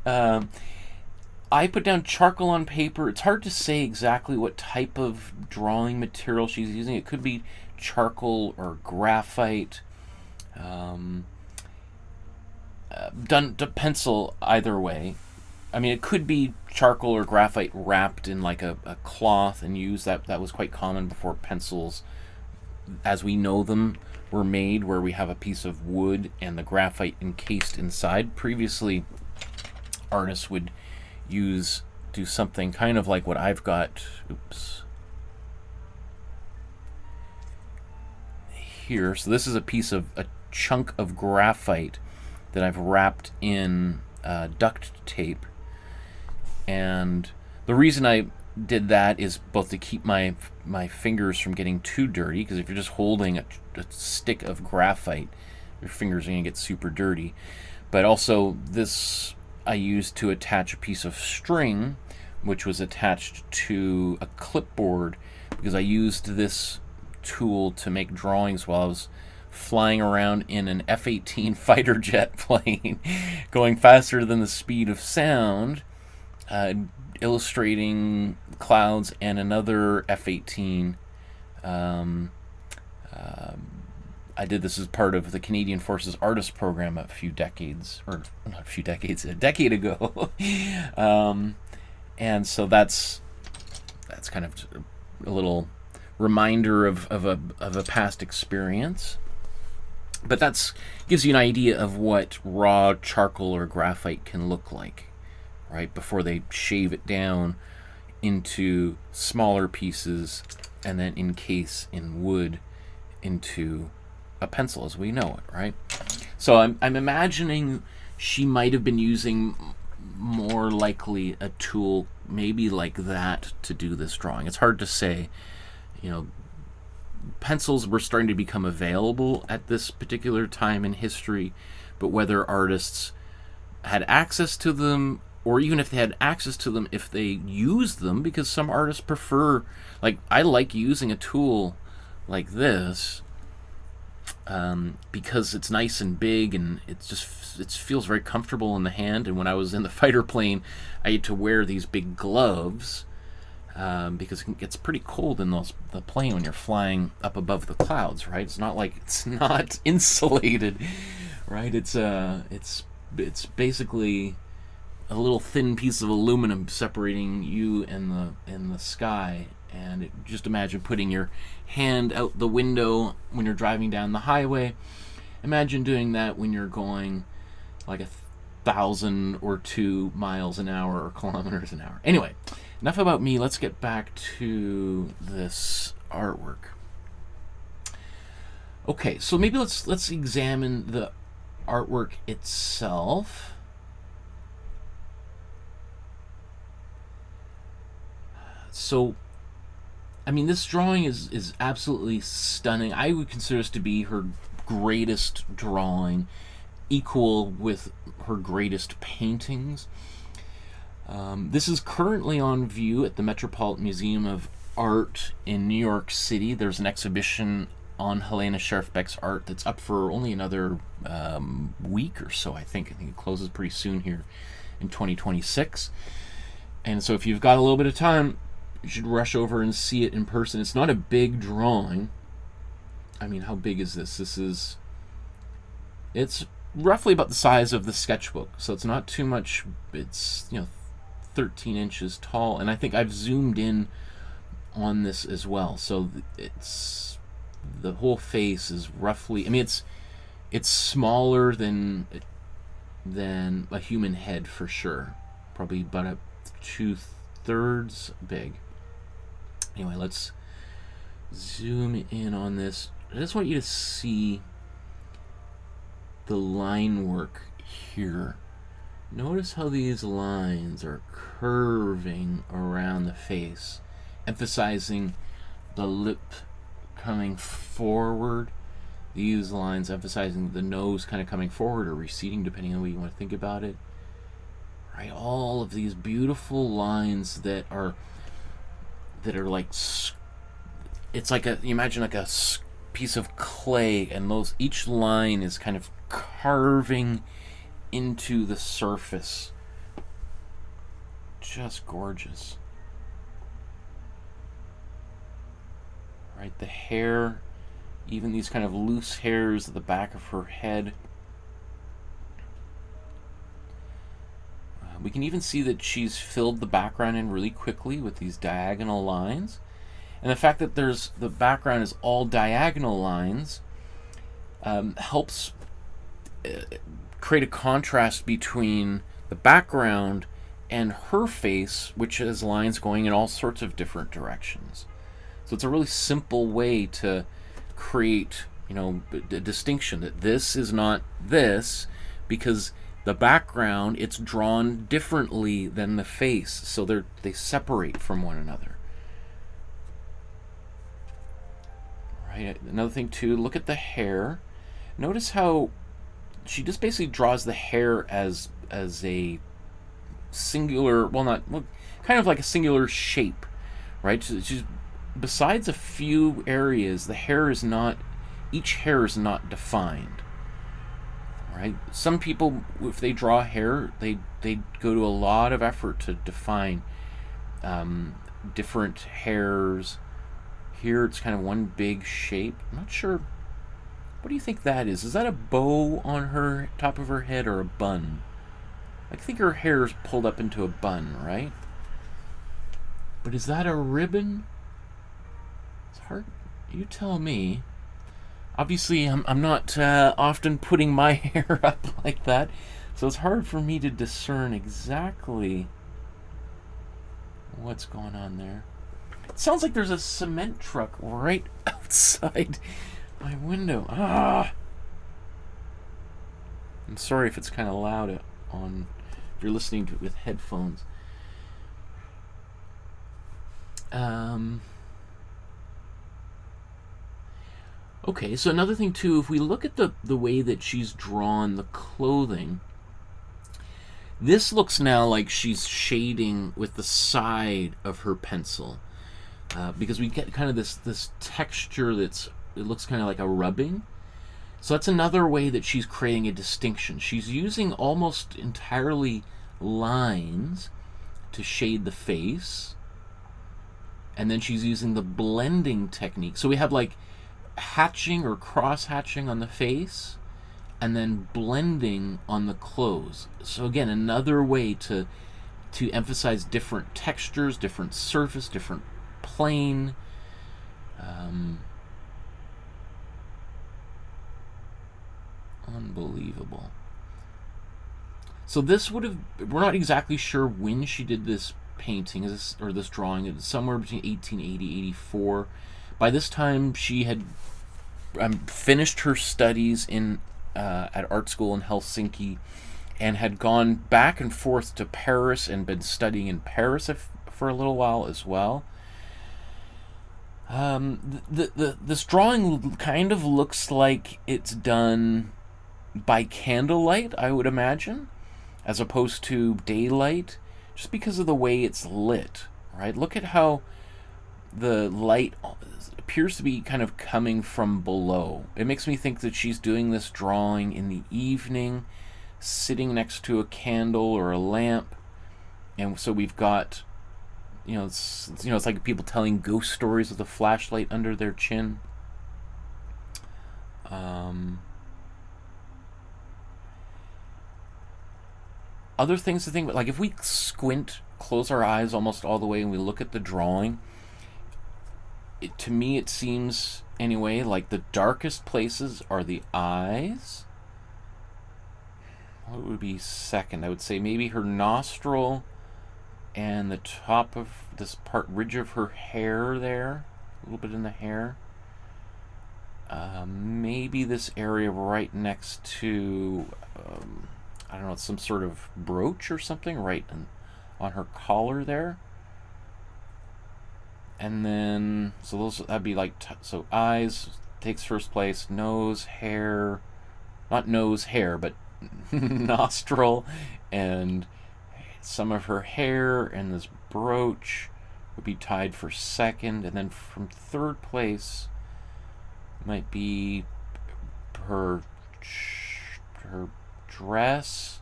I put down charcoal on paper. It's hard to say exactly what type of drawing material she's using. It could be charcoal or graphite. Done to pencil either way. I mean, it could be charcoal or graphite wrapped in like a cloth and used. That was quite common before pencils, as we know them, were made, where we have a piece of wood and the graphite encased inside. Previously, artists would do something kind of like what I've got. Oops. Here. So this is a chunk of graphite that I've wrapped in duct tape. And the reason I did that is both to keep my fingers from getting too dirty, because if you're just holding a stick of graphite, your fingers are going to get super dirty. But also, this I used to attach a piece of string, which was attached to a clipboard, because I used this tool to make drawings while I was flying around in an F-18 fighter jet plane, going faster than the speed of sound, illustrating clouds and another F-18. I did this as part of the Canadian Forces Artist Program a decade ago. And so that's kind of a little reminder of a past experience. But that gives you an idea of what raw charcoal or graphite can look like, right? Before they shave it down into smaller pieces and then encase in wood into a pencil as we know it, right? So I'm imagining she might have been using more likely a tool maybe like that to do this drawing. It's hard to say. You know, pencils were starting to become available at this particular time in history, but whether artists had access to them, or even if they had access to them, if they used them, because some artists prefer, like, I like using a tool like this because it's nice and big, and it feels very comfortable in the hand. And when I was in the fighter plane, I had to wear these big gloves because it gets pretty cold in the plane when you're flying up above the clouds, right? It's not like it's not insulated, right? It's basically a little thin piece of aluminum separating you and the sky. And just imagine putting your hand out the window when you're driving down the highway. Imagine doing that when you're going like 1,000 or 2 miles an hour or kilometers an hour. Anyway, enough about me. Let's get back to this artwork. Okay, so maybe let's examine the artwork itself. So, I mean, this drawing is absolutely stunning. I would consider this to be her greatest drawing, equal with her greatest paintings. This is currently on view at the Metropolitan Museum of Art in New York City. There's an exhibition on Helene Schjerfbeck's art that's up for only another week or so, I think. I think it closes pretty soon here in 2026. And so if you've got a little bit of time, you should rush over and see it in person. It's not a big drawing. I mean, how big is this? It's roughly about the size of the sketchbook, so it's not too much. It's, 13 inches tall, and I think I've zoomed in on this as well. So it's the whole face is roughly. I mean, it's smaller than a human head for sure. Probably about 2/3 big. Anyway, let's zoom in on this. I just want you to see the line work here. Notice how these lines are curving around the face, emphasizing the lip coming forward. These lines emphasizing the nose kind of coming forward or receding, depending on the way you want to think about it. Right, all of these beautiful lines that are like, it's like you imagine like a piece of clay, and each line is kind of carving into the surface. Just gorgeous. Right, the hair, even these kind of loose hairs at the back of her head. We can even see that she's filled the background in really quickly with these diagonal lines. And the fact that the background is all diagonal lines helps create a contrast between the background and her face, which has lines going in all sorts of different directions. So it's a really simple way to create, a distinction that this is not this, because the background, it's drawn differently than the face, so they separate from one another. Right. Another thing too, look at the hair. Notice how she just basically draws the hair as a singular, kind of like a singular shape, right? She's, besides a few areas, each hair is not defined. Right? Some people, if they draw hair, they go to a lot of effort to define different hairs. Here it's kind of one big shape. I'm not sure. What do you think that is? Is that a bow on her top of her head or a bun? I think her hair is pulled up into a bun, right? But is that a ribbon? It's hard. You tell me. Obviously, I'm not often putting my hair up like that, so it's hard for me to discern exactly what's going on there. It sounds like there's a cement truck right outside my window. I'm sorry if it's kind of loud on if you're listening to it with headphones. Okay, so another thing too, if we look at the way that she's drawn the clothing, this looks now like she's shading with the side of her pencil, because we get kind of this texture it looks kind of like a rubbing. So that's another way that she's creating a distinction. She's using almost entirely lines to shade the face, and then she's using the blending technique. So we have like hatching or cross hatching on the face, and then blending on the clothes. So again, another way to emphasize different textures, different surface, different plane. Unbelievable. So this would have, we're not exactly sure when she did this painting, or this drawing. It's somewhere between 1880 84. By this time she had finished her studies at art school in Helsinki, and had gone back and forth to Paris and been studying in Paris for a little while as well. This drawing kind of looks like it's done by candlelight, I would imagine, as opposed to daylight, just because of the way it's lit, right? Look at how the light appears to be kind of coming from below. It makes me think that she's doing this drawing in the evening, sitting next to a candle or a lamp, and so we've got, it's like people telling ghost stories with a flashlight under their chin. Other things to think about, like if we squint, close our eyes almost all the way, and we look at the drawing, to me it seems, anyway, like the darkest places are the eyes. What would be second? I would say maybe her nostril and the top of this ridge of her hair there, a little bit in the hair. Maybe this area right next to, I don't know, some sort of brooch or something right on her collar there. And then, so that'd be like, so eyes takes first place, nose, hair, not nose, hair, but nostril, and some of her hair, and this brooch would be tied for second. And then from third place might be her dress,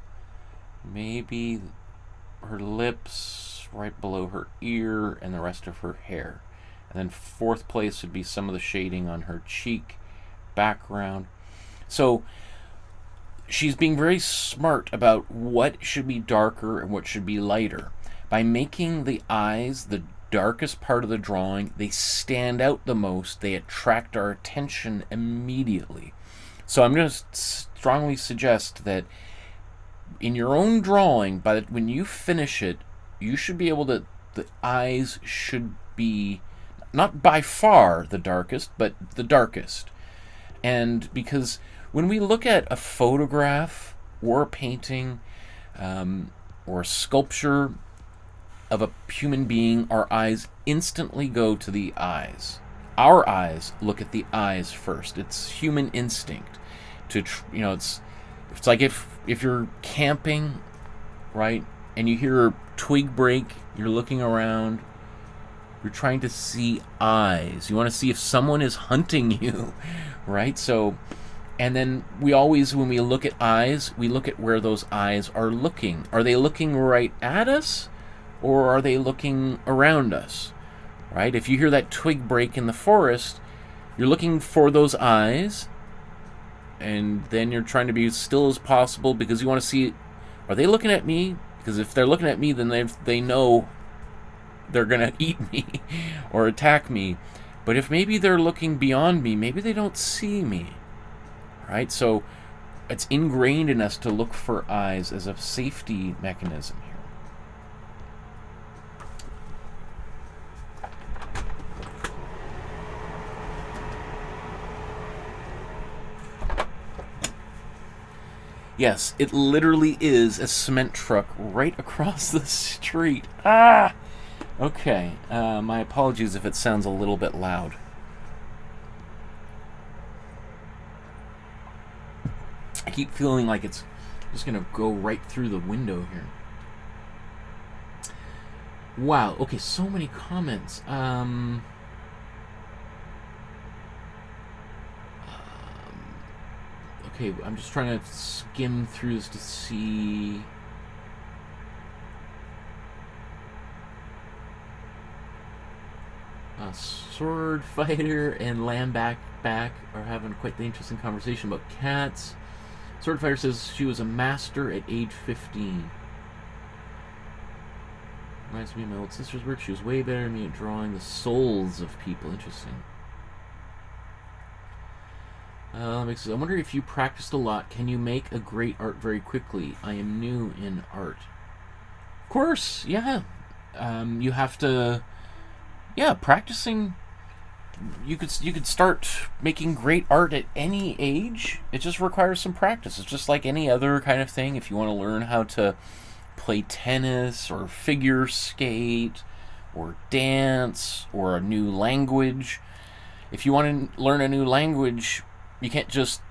maybe her lips right below her ear, and the rest of her hair. And then fourth place would be some of the shading on her cheek background. So she's being very smart about what should be darker and what should be lighter. By making the eyes the darkest part of the drawing, they stand out the most, they attract our attention immediately. So I'm going to strongly suggest that in your own drawing, when you finish it, you should be able to, the eyes should be not by far the darkest, but the darkest. And because when we look at a photograph or a painting or a sculpture of a human being, our eyes instantly go to the eyes. Our eyes look at the eyes first. It's human instinct to, it's like if you're camping, right, and you hear a twig break, you're looking around, you're trying to see eyes. You want to see if someone is hunting you, right? So, and then we always, when we look at eyes, we look at where those eyes are looking. Are they looking right at us, or are they looking around us, right? If you hear that twig break in the forest, you're looking for those eyes, and then you're trying to be as still as possible because you want to see, are they looking at me? Because if they're looking at me, then they know they're going to eat me or attack me. But if maybe they're looking beyond me, maybe they don't see me, right? So it's ingrained in us to look for eyes as a safety mechanism here. Yes, it literally is a cement truck right across the street. Ah! Okay, my apologies if it sounds a little bit loud. I keep feeling like it's just gonna go right through the window here. Wow, okay, so many comments. Okay, I'm just trying to skim through this to see. Sword Fighter and Lamback are having quite the interesting conversation about cats. Sword Fighter says she was a master at age 15. Reminds me of my old sister's work. She was way better than me at drawing the souls of people. Interesting. I wonder if you practiced a lot. Can you make a great art very quickly? I am new in art. Of course, yeah. You have to, yeah, practicing. You could start making great art at any age. It just requires some practice. It's just like any other kind of thing. If you want to learn how to play tennis or figure skate or dance or a new language, if you want to learn a new language, you can't just,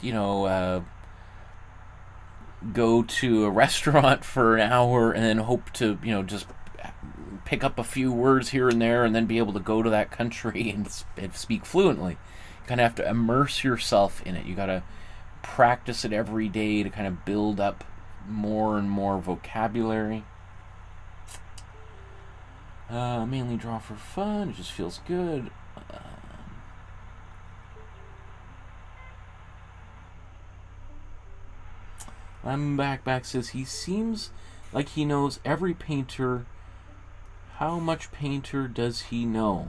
you know, go to a restaurant for an hour and then hope to, you know, just pick up a few words here and there and then be able to go to that country and speak fluently. You kind of have to immerse yourself in it. You got to practice it every day to kind of build up more and more vocabulary. Mainly draw for fun. It just feels good. I'm back says he seems like he knows every painter. How much painter does he know?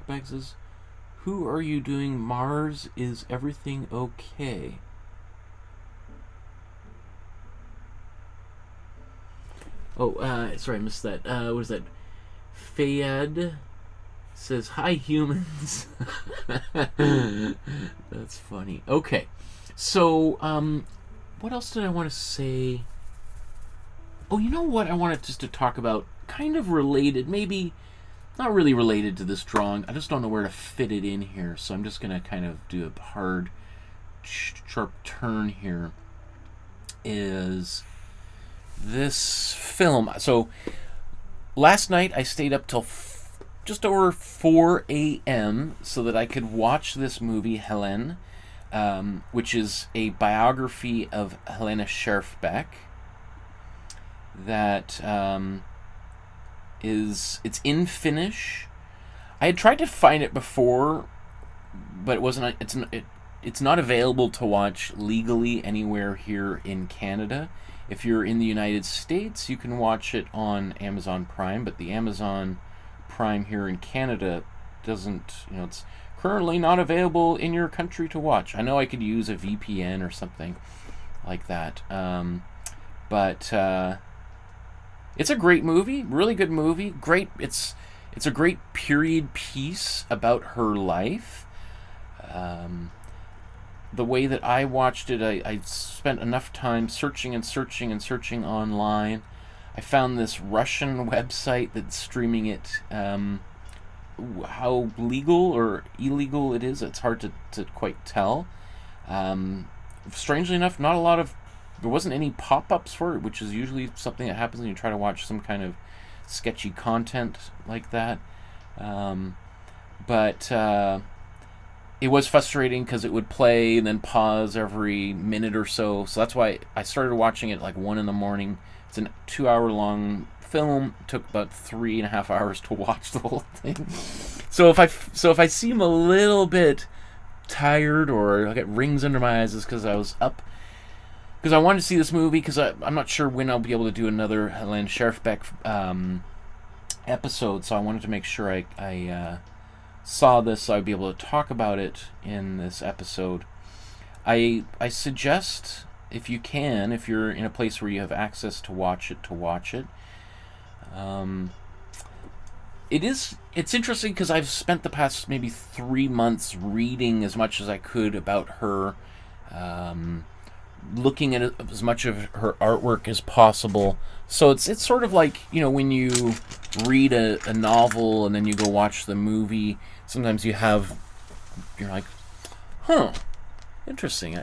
Back says, who are you doing? Mars, is everything okay? Oh, sorry, I missed that. What is that? Fayed says, hi, humans. That's funny. Okay. So, what else did I want to say? Oh, you know what I wanted just to talk about? Kind of related, maybe not really related to this drawing. I just don't know where to fit it in here, so I'm just going to kind of do a hard, sharp turn here. Is this film. So, last night I stayed up till just over 4 a.m. so that I could watch this movie, Helene, which is a biography of Helene Schjerfbeck. That it's in Finnish. I had tried to find it before, but it wasn't. It's not available to watch legally anywhere here in Canada. If you're in the United States, you can watch it on Amazon Prime, but the Amazon Prime here in Canada doesn't, you know, it's currently not available in your country to watch. I know I could use a VPN or something like that, but it's a great movie, really good movie. Great, it's a great period piece about her life. The way that I watched it, I spent enough time searching and searching and searching online. I found this Russian website that's streaming it. How legal or illegal it is, it's hard to quite tell. Strangely enough, there wasn't any pop-ups for it, which is usually something that happens when you try to watch some kind of sketchy content like that. But it was frustrating because it would play and then pause every minute or so. So that's why I started watching it at like 1 in the morning. It's a 2-hour-long film. It took about 3.5 hours to watch the whole thing. So if I seem a little bit tired or I get rings under my eyes, it's because I was up. Because I wanted to see this movie, because I'm not sure when I'll be able to do another Helene Schjerfbeck episode, so I wanted to make sure I saw this so I'd be able to talk about it in this episode. I suggest, if you can, if you're in a place where you have access to watch it, It's interesting because I've spent the past maybe 3 months reading as much as I could about her, looking at as much of her artwork as possible. So it's sort of like, when you read a novel and then you go watch the movie, sometimes you're like, huh, interesting.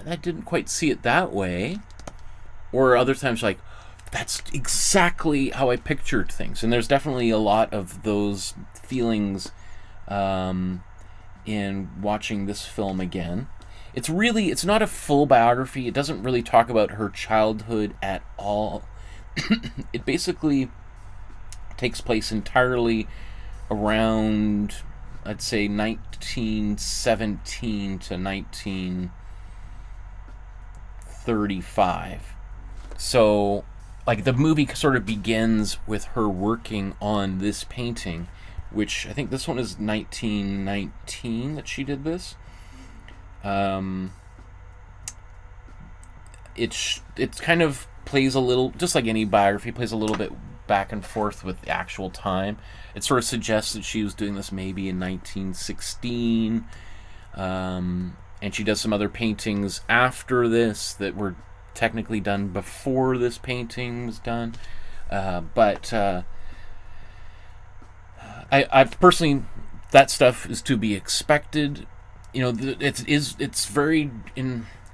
I didn't quite see it that way. Or other times like, that's exactly how I pictured things. And there's definitely a lot of those feelings in watching this film again. It's not a full biography. It doesn't really talk about her childhood at all. It basically takes place entirely around, I'd say, 1917 to 1935. So, like, the movie sort of begins with her working on this painting, which I think this one is 1919 that she did this. It's kind of plays a little, just like any biography, plays a little bit back and forth with the actual time. It sort of suggests that she was doing this maybe in 1916, and she does some other paintings after this that were technically done before this painting was done. But I personally, that stuff is to be expected.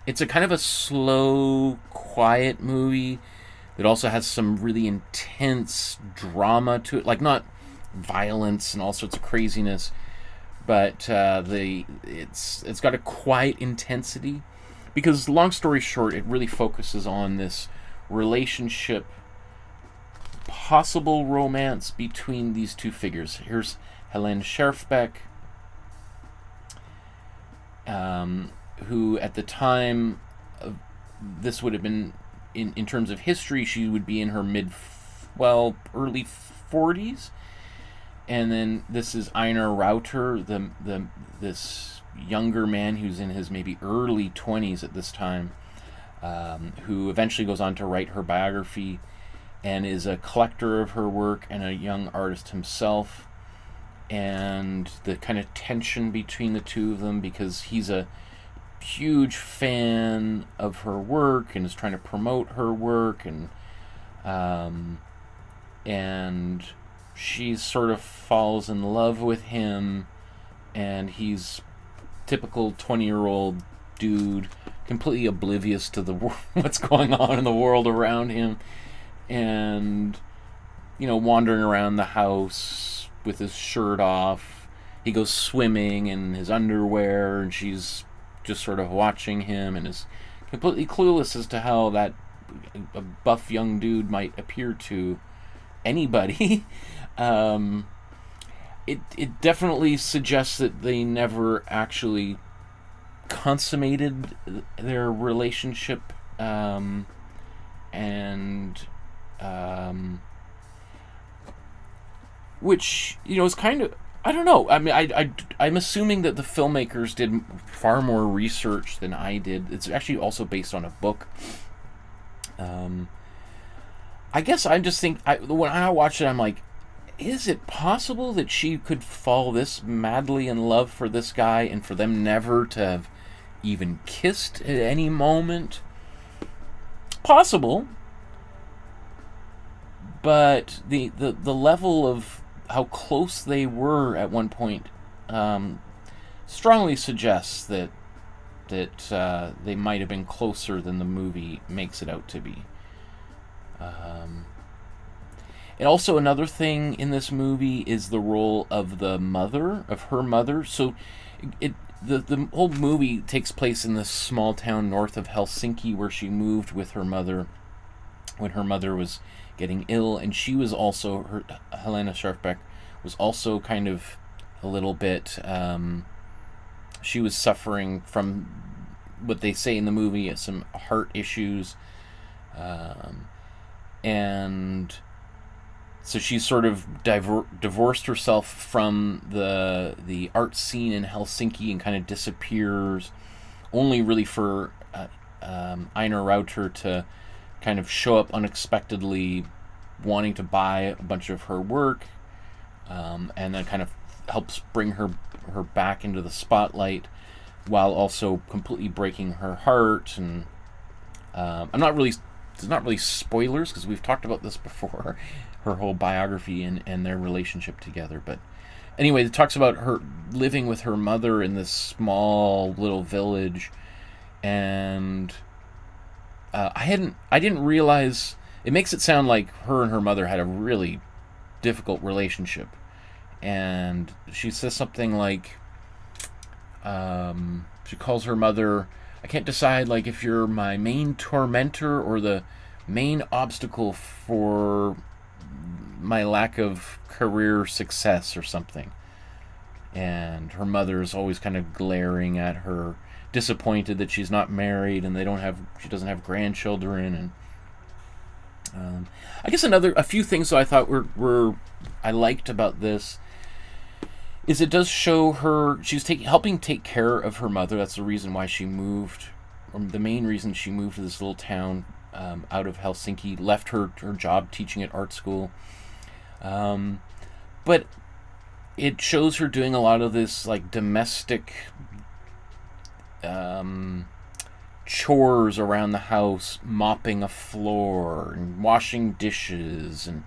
It's a kind of a slow, quiet movie that also has some really intense drama to it, like not violence and all sorts of craziness, but it's got a quiet intensity. Because, long story short, it really focuses on this relationship, possible romance between these two figures. Here's Helene Schjerfbeck, who at the time of this would have been, in terms of history, she would be in her early 40s. And then this is Einar Rauter, this younger man who's in his maybe early 20s at this time, who eventually goes on to write her biography and is a collector of her work and a young artist himself. And the kind of tension between the two of them, because he's a huge fan of her work and is trying to promote her work, and she sort of falls in love with him, and he's typical 20-year-old dude, completely oblivious to what's going on in the world around him, and wandering around the house with his shirt off. He goes swimming in his underwear, and she's just sort of watching him and is completely clueless as to how that a buff young dude might appear to anybody. It definitely suggests that they never actually consummated their relationship, which is kind of, I don't know. I mean, I'm assuming that the filmmakers did far more research than I did. It's actually also based on a book. I guess I just think, when I watched it, I'm like, is it possible that she could fall this madly in love for this guy and for them never to have even kissed at any moment? Possible. But the level of how close they were at one point strongly suggests that they might have been closer than the movie makes it out to be. And also, another thing in this movie is the role of her mother. So the whole movie takes place in this small town north of Helsinki, where she moved with her mother when her mother was getting ill, and she was also, Helene Schjerfbeck was also kind of a little bit, she was suffering from what they say in the movie, some heart issues, and so she sort of divorced herself from the art scene in Helsinki and kind of disappears, only really for Einar Rauter to kind of show up unexpectedly, wanting to buy a bunch of her work, and then kind of helps bring her back into the spotlight while also completely breaking her heart. And it's not really spoilers because we've talked about this before, her whole biography and their relationship together. But anyway, it talks about her living with her mother in this small little village, and I didn't realize. It makes it sound like her and her mother had a really difficult relationship, and she says something like, she calls her mother, I can't decide like if you're my main tormentor or the main obstacle for my lack of career success or something. And her mother's always kind of glaring at her, disappointed that she's not married and she doesn't have grandchildren. And I guess a few things that I thought I liked about this is it does show her she's helping take care of her mother. That's the reason why she moved, or the main reason she moved to this little town out of Helsinki, left her job teaching at art school. But it shows her doing a lot of this like domestic chores around the house, mopping a floor and washing dishes, and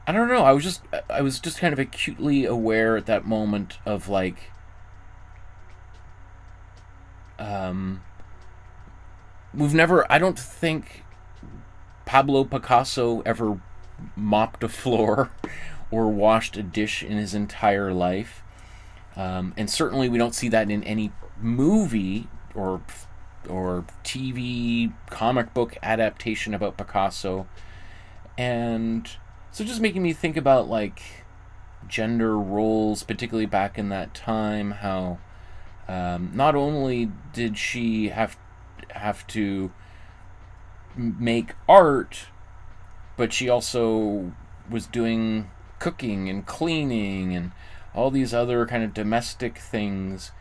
I don't know. I was just kind of acutely aware at that moment of like I don't think Pablo Picasso ever mopped a floor or washed a dish in his entire life. And certainly we don't see that in any movie or TV comic book adaptation about Picasso. And so just making me think about like gender roles, particularly back in that time, how not only did she have to make art, but she also was doing cooking and cleaning and all these other kind of domestic things,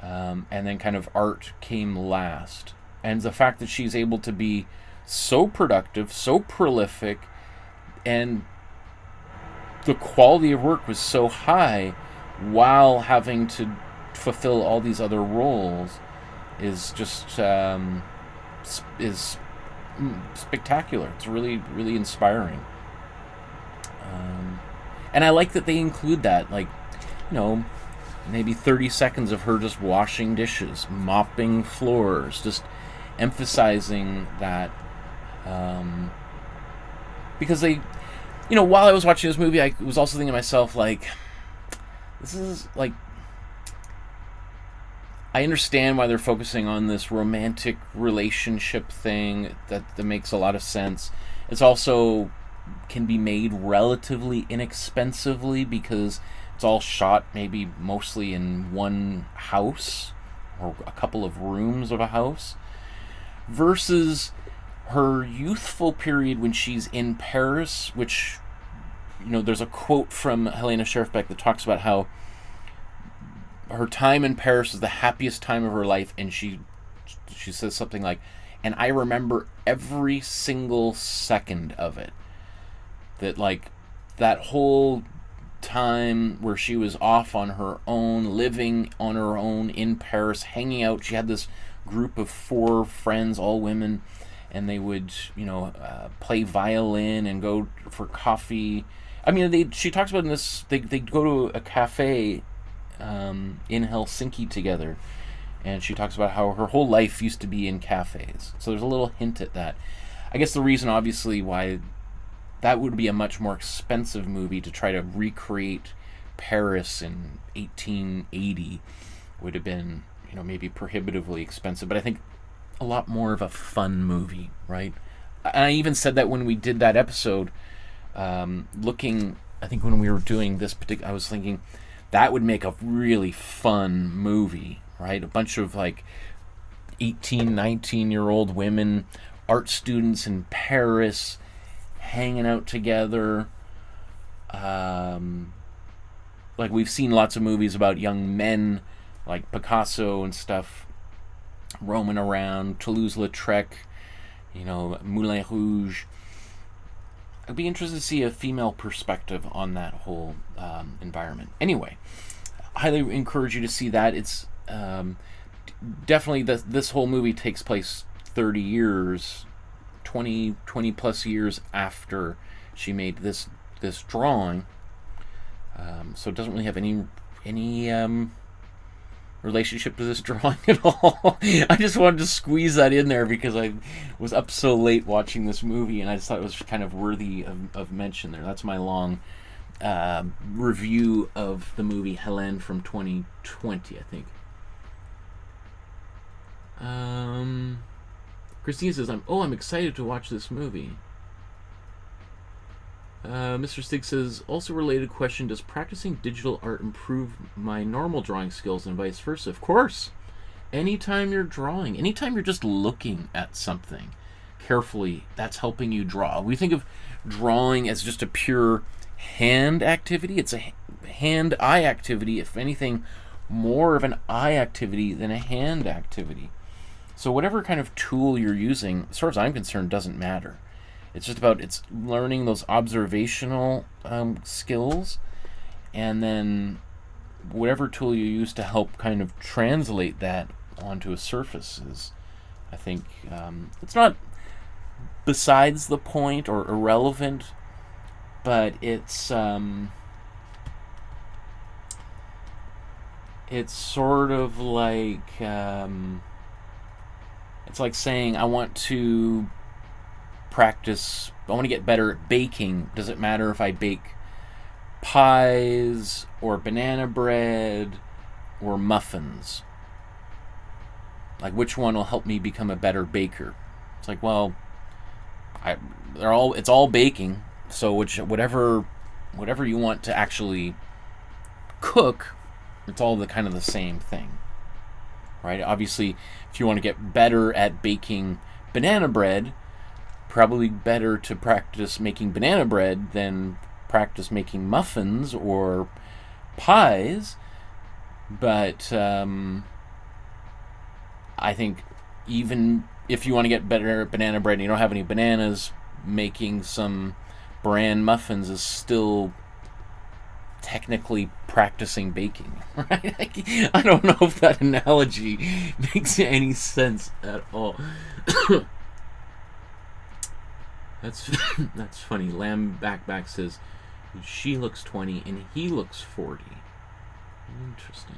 and then kind of art came last. And the fact that she's able to be so productive, so prolific, and the quality of work was so high while having to fulfill all these other roles is just is spectacular. It's really, really inspiring. And I like that they include that, like, maybe 30 seconds of her just washing dishes, mopping floors, just emphasizing that, because they, while I was watching this movie, I was also thinking to myself, like, this is, like, I understand why they're focusing on this romantic relationship thing, that makes a lot of sense. It's also can be made relatively inexpensively because it's all shot maybe mostly in one house or a couple of rooms of a house, versus her youthful period when she's in Paris, which, there's a quote from Helene Schjerfbeck that talks about how her time in Paris is the happiest time of her life, and she says something like, and I remember every single second of it. That, like, that whole time where she was off on her own, living on her own in Paris, hanging out. She had this group of 4 friends, all women, and they would, play violin and go for coffee. I mean, she talks about in this, they'd go to a cafe in Helsinki together, and she talks about how her whole life used to be in cafes. So there's a little hint at that. I guess the reason, obviously, why that would be a much more expensive movie to try to recreate Paris in 1880 would have been, maybe prohibitively expensive. But I think a lot more of a fun movie, right? And I even said that when we did that episode, I think when we were doing this particular, I was thinking that would make a really fun movie, right? A bunch of like 18, 19-year-old women, art students in Paris, hanging out together. Like we've seen lots of movies about young men like Picasso and stuff roaming around, Toulouse-Lautrec, Moulin Rouge. I'd be interested to see a female perspective on that whole environment. Anyway, highly encourage you to see that. It's definitely this whole movie takes place 30 years, 20 plus years after she made this drawing. So it doesn't really have any relationship to this drawing at all. I just wanted to squeeze that in there because I was up so late watching this movie, and I just thought it was kind of worthy of mention there. That's my long review of the movie Helene from 2020, I think. Christine says, I'm excited to watch this movie. Mr. Stig says, also related question, does practicing digital art improve my normal drawing skills and vice versa? Of course. Anytime you're drawing, anytime you're just looking at something carefully, that's helping you draw. We think of drawing as just a pure hand activity. It's a hand-eye activity, if anything, more of an eye activity than a hand activity. So whatever kind of tool you're using, as far as I'm concerned, doesn't matter. It's just about learning those observational skills, and then whatever tool you use to help kind of translate that onto a surface is, I think, it's not besides the point or irrelevant, but it's sort of like it's like saying I want to get better at baking. Does it matter if I bake pies or banana bread or muffins? Like, which one will help me become a better baker? It's like, well, it's all baking. So whatever you want to actually cook, it's all the kind of the same thing, right? Obviously, if you want to get better at baking banana bread, probably better to practice making banana bread than practice making muffins or pies. But I think even if you want to get better at banana bread and you don't have any bananas, making some bran muffins is still technically practicing baking, right? I don't know if that analogy makes any sense at all. That's funny. Lamb Backback says she looks 20 and he looks 40. Interesting.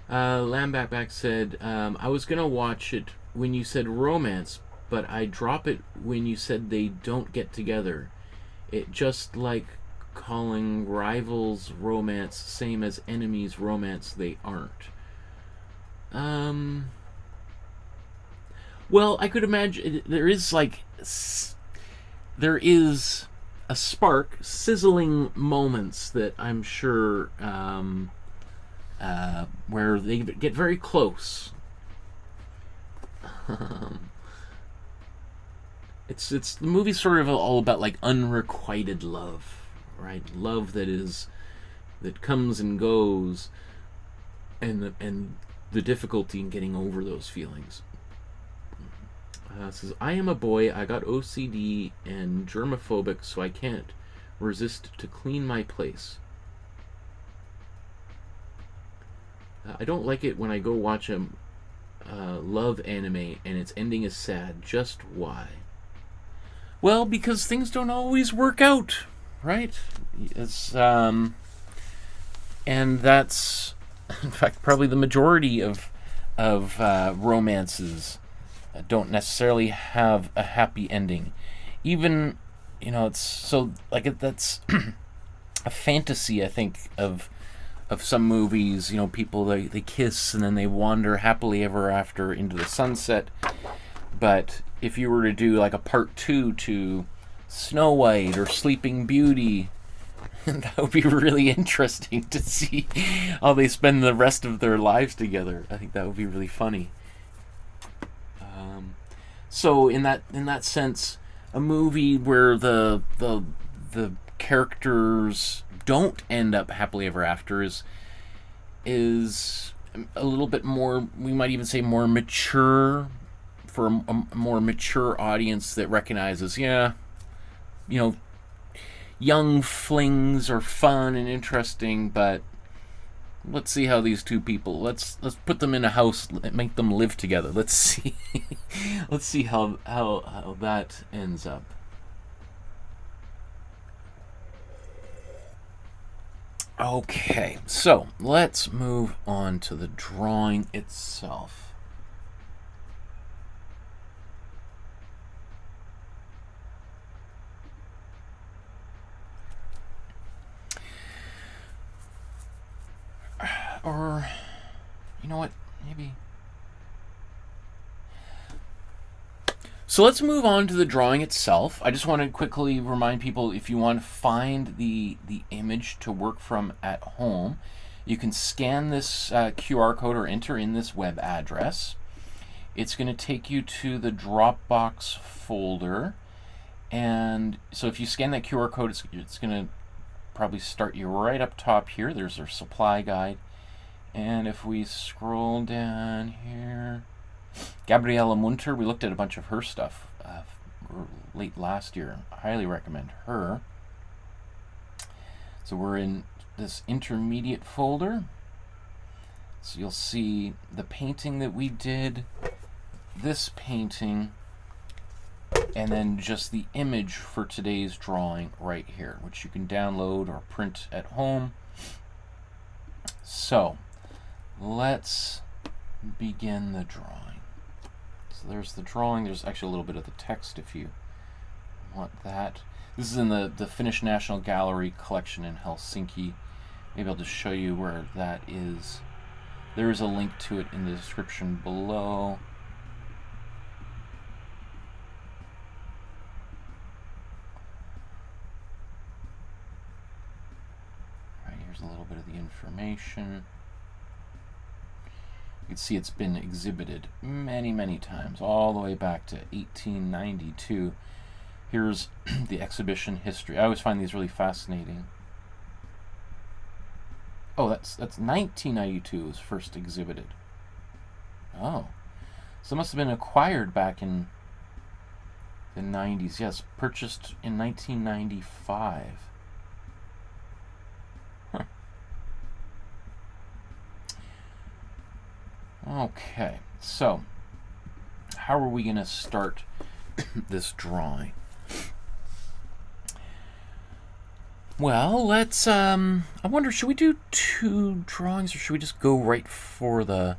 Lamb Backback said, I was gonna watch it when you said romance, but I drop it when you said they don't get together. It just like calling rivals romance same as enemies romance, they aren't. Well, I could imagine there is a spark, sizzling moments that I'm sure where they get very close. It's the movie's sort of all about like unrequited love. Right, love that comes and goes, and the difficulty in getting over those feelings. Says, I am a boy. I got OCD and germophobic, so I can't resist to clean my place. I don't like it when I go watch a love anime and its ending is sad. Just why? Well, because things don't always work out. Right? It's and that's in fact probably the majority of romances don't necessarily have a happy ending. Even, it's so like that's a fantasy, I think, of some movies. People they kiss and then they wander happily ever after into the sunset. But if you were to do like a part 2 to Snow White or Sleeping Beauty, that would be really interesting to see how they spend the rest of their lives together. I think that would be really funny. So in that sense, a movie where the characters don't end up happily ever after is a little bit more, we might even say more mature, for a more mature audience that recognizes, yeah, you know, young flings are fun and interesting, but let's see how these two people, let's put them in a house, make them live together. Let's see let's see how that ends up. Okay, so let's move on to the drawing itself. Or, you know what, maybe. So let's move on to the drawing itself. I just want to quickly remind people, if you want to find the image to work from at home, you can scan this QR code or enter in this web address. It's going to take you to the Dropbox folder. And so if you scan that QR code, it's going to probably start you right up top here. There's our supply guide. And if we scroll down here, Gabriella Munter, we looked at a bunch of her stuff late last year. I highly recommend her. So we're in this intermediate folder. So you'll see the painting that we did, this painting, and then just the image for today's drawing right here, which you can download or print at home. So let's begin the drawing. So there's the drawing. There's actually a little bit of the text if you want that. This is in the Finnish National Gallery collection in Helsinki. Maybe I'll just show you where that is. There is a link to it in the description below. All right, here's a little bit of the information. You can see it's been exhibited many, many times, all the way back to 1892. Here's the exhibition history. I always find these really fascinating. Oh, that's 1992 it was first exhibited. Oh, so it must have been acquired back in the 90s. Yes, purchased in 1995. Huh. Okay, so how are we going to start this drawing? Well, let's, I wonder, should we do two drawings or should we just go right for the,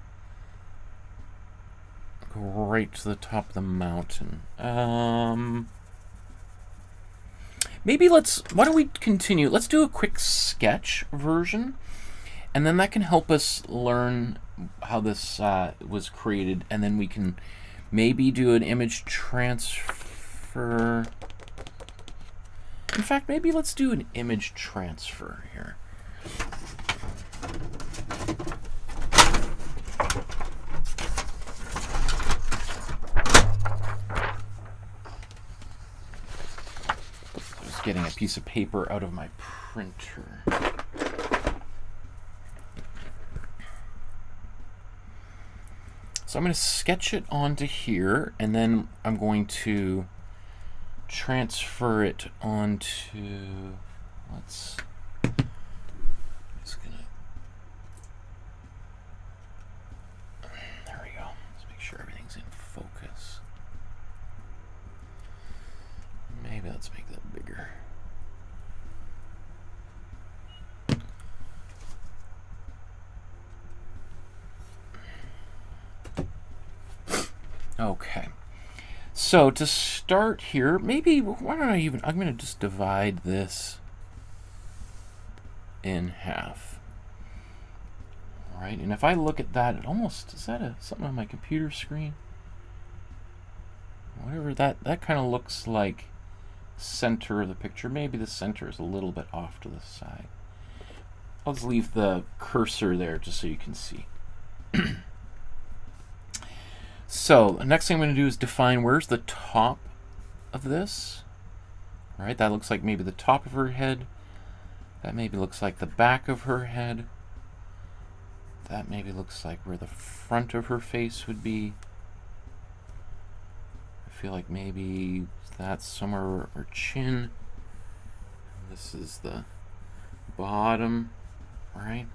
go right to the top of the mountain? Maybe why don't we continue? Let's do a quick sketch version, and then that can help us learn how this was created, and then we can maybe do an image transfer. In fact, maybe let's do an image transfer here. Just getting a piece of paper out of my printer. So I'm going to sketch it onto here, and then I'm going to transfer it onto, just gonna, there we go. Let's make sure everything's in focus. Maybe let's make that bigger. Okay. So to start here, maybe, why don't I'm going to just divide this in half. All right, and if I look at that, it almost, is that something on my computer screen? Whatever, that kind of looks like center of the picture. Maybe the center is a little bit off to the side. I'll just leave the cursor there just so you can see. So the next thing I'm going to do is define where's the top of this. All right, that looks like maybe the top of her head. That maybe looks like the back of her head. That maybe looks like where the front of her face would be. I feel like maybe that's somewhere where her chin. This is the bottom, right?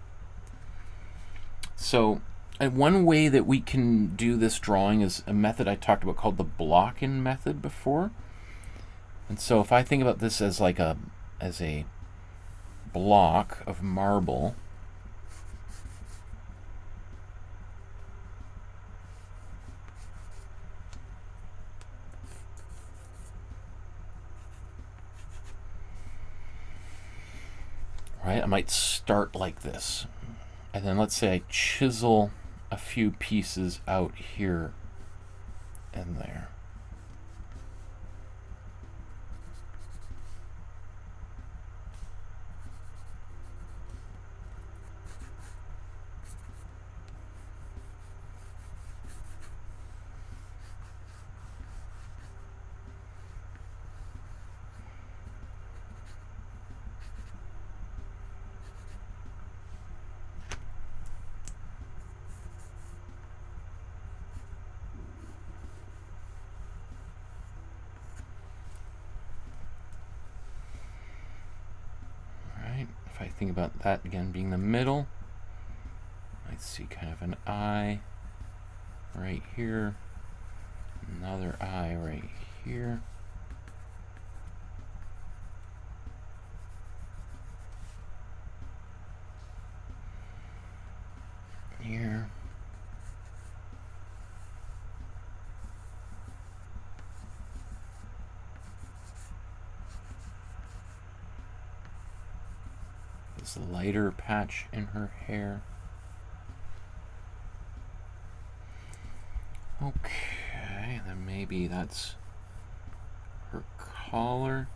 So, and one way that we can do this drawing is a method I talked about called the block-in method before. And so if I think about this as like a block of marble, right? I might start like this. And then let's say I chisel a few pieces out here and there. If I think about that again being the middle, I see kind of an eye right here, another eye right here. Here. This lighter patch in her hair. Okay, then maybe that's her collar.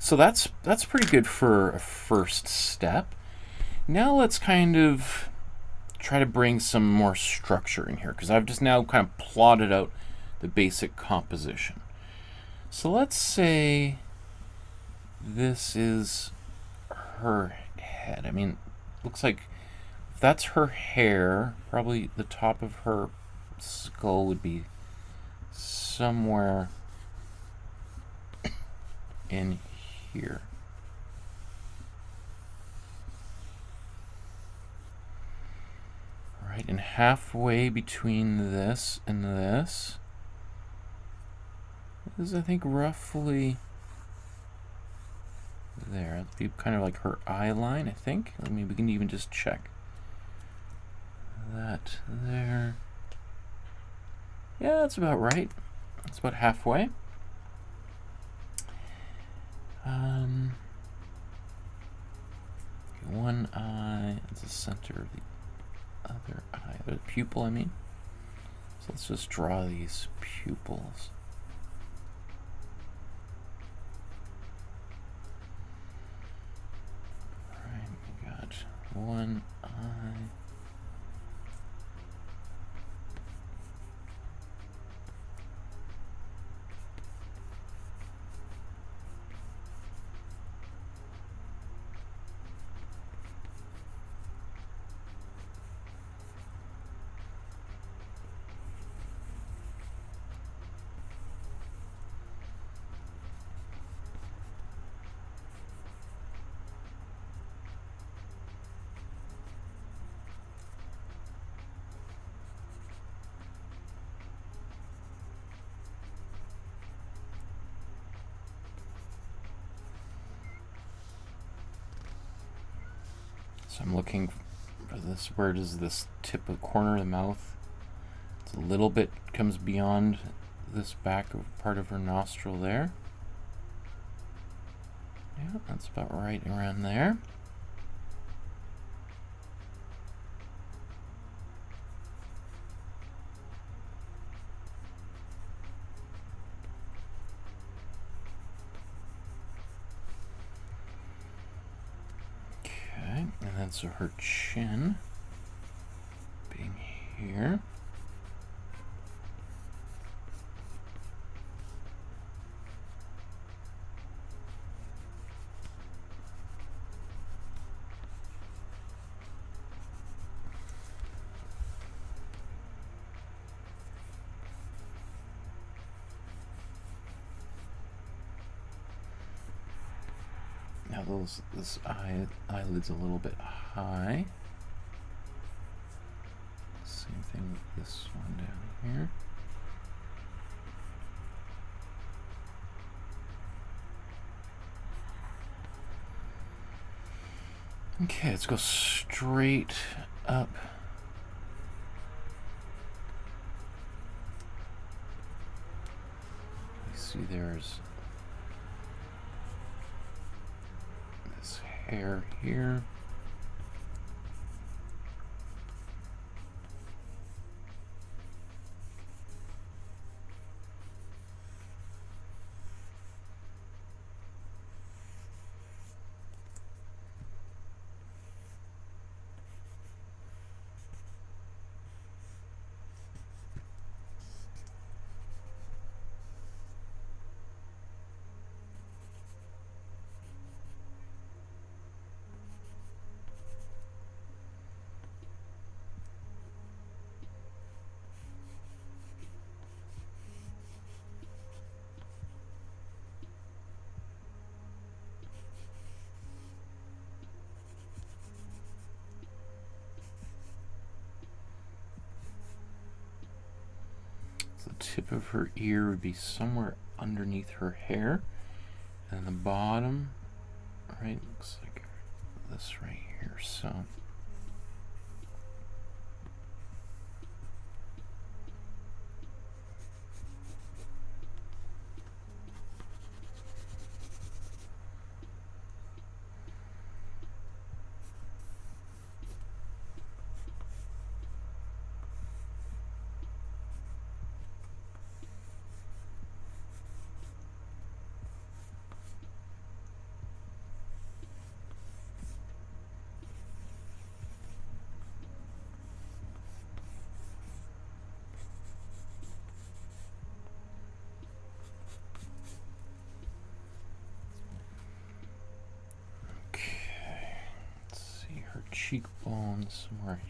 So that's pretty good for a first step. Now let's kind of try to bring some more structure in here, because I've just now kind of plotted out the basic composition. So let's say this is her head. I mean, looks like if that's her hair, probably the top of her skull would be somewhere in here. Right, and halfway between this and this is, I think, roughly there. That'd be kind of like her eye line, I think. I mean, we can even just check that there. Yeah, that's about right. That's about halfway. One eye at the center of the other eye, the pupil, I mean. So let's just draw these pupils. Alright, we got one eye. So I'm looking for this. Where does this tip of corner of the mouth? It's a little bit comes beyond this back of part of her nostril there. Yeah, that's about right around there. And then so her chin being here. Now this eyelid's a little bit high. Same thing with this one down here. Okay, let's go straight up. You see there's this hair here. The tip of her ear would be somewhere underneath her hair, and the bottom, right, looks like this right here. So cheekbone somewhere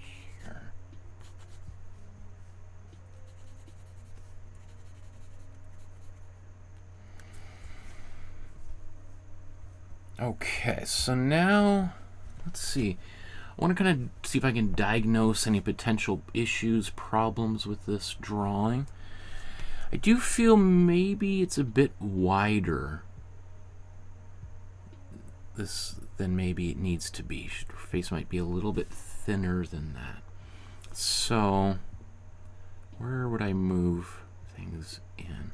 here. Okay, so now let's see. I want to kind of see if I can diagnose any potential issues, problems with this drawing. I do feel maybe it's a bit wider than maybe it needs to be. Her face might be a little bit thinner than that. So where would I move things in?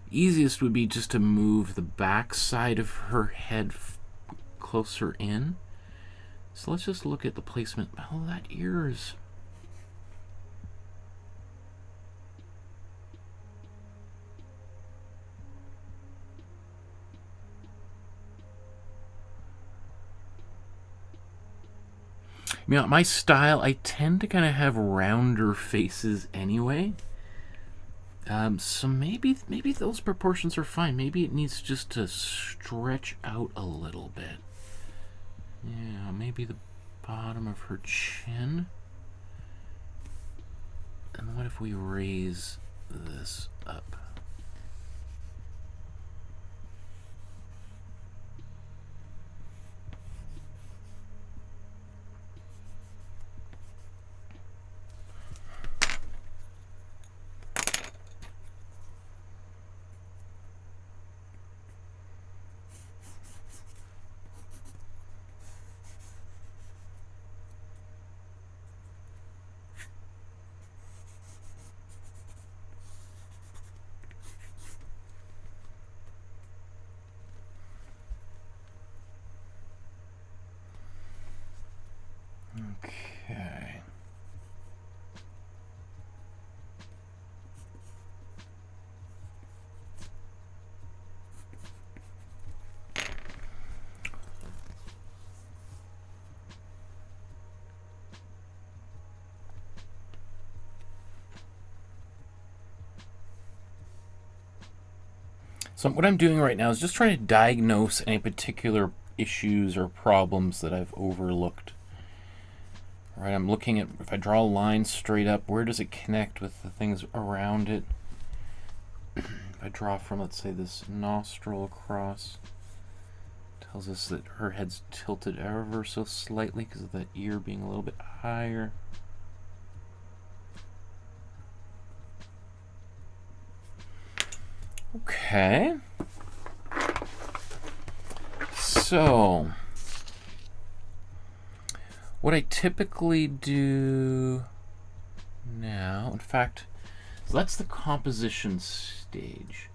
Easiest would be just to move the back side of her head closer in. So let's just look at the placement. Oh, that ear is... You know, my style, I tend to kind of have rounder faces anyway. So maybe those proportions are fine. Maybe it needs just to stretch out a little bit. Yeah, maybe the bottom of her chin. And what if we raise this up? Okay. So what I'm doing right now is just trying to diagnose any particular issues or problems that I've overlooked. All right, I'm looking at, if I draw a line straight up, where does it connect with the things around it? If I draw from, let's say, this nostril across to tells us that her head's tilted ever so slightly because of that ear being a little bit higher. Okay. So, what I typically do now, in fact, so that's the composition stage.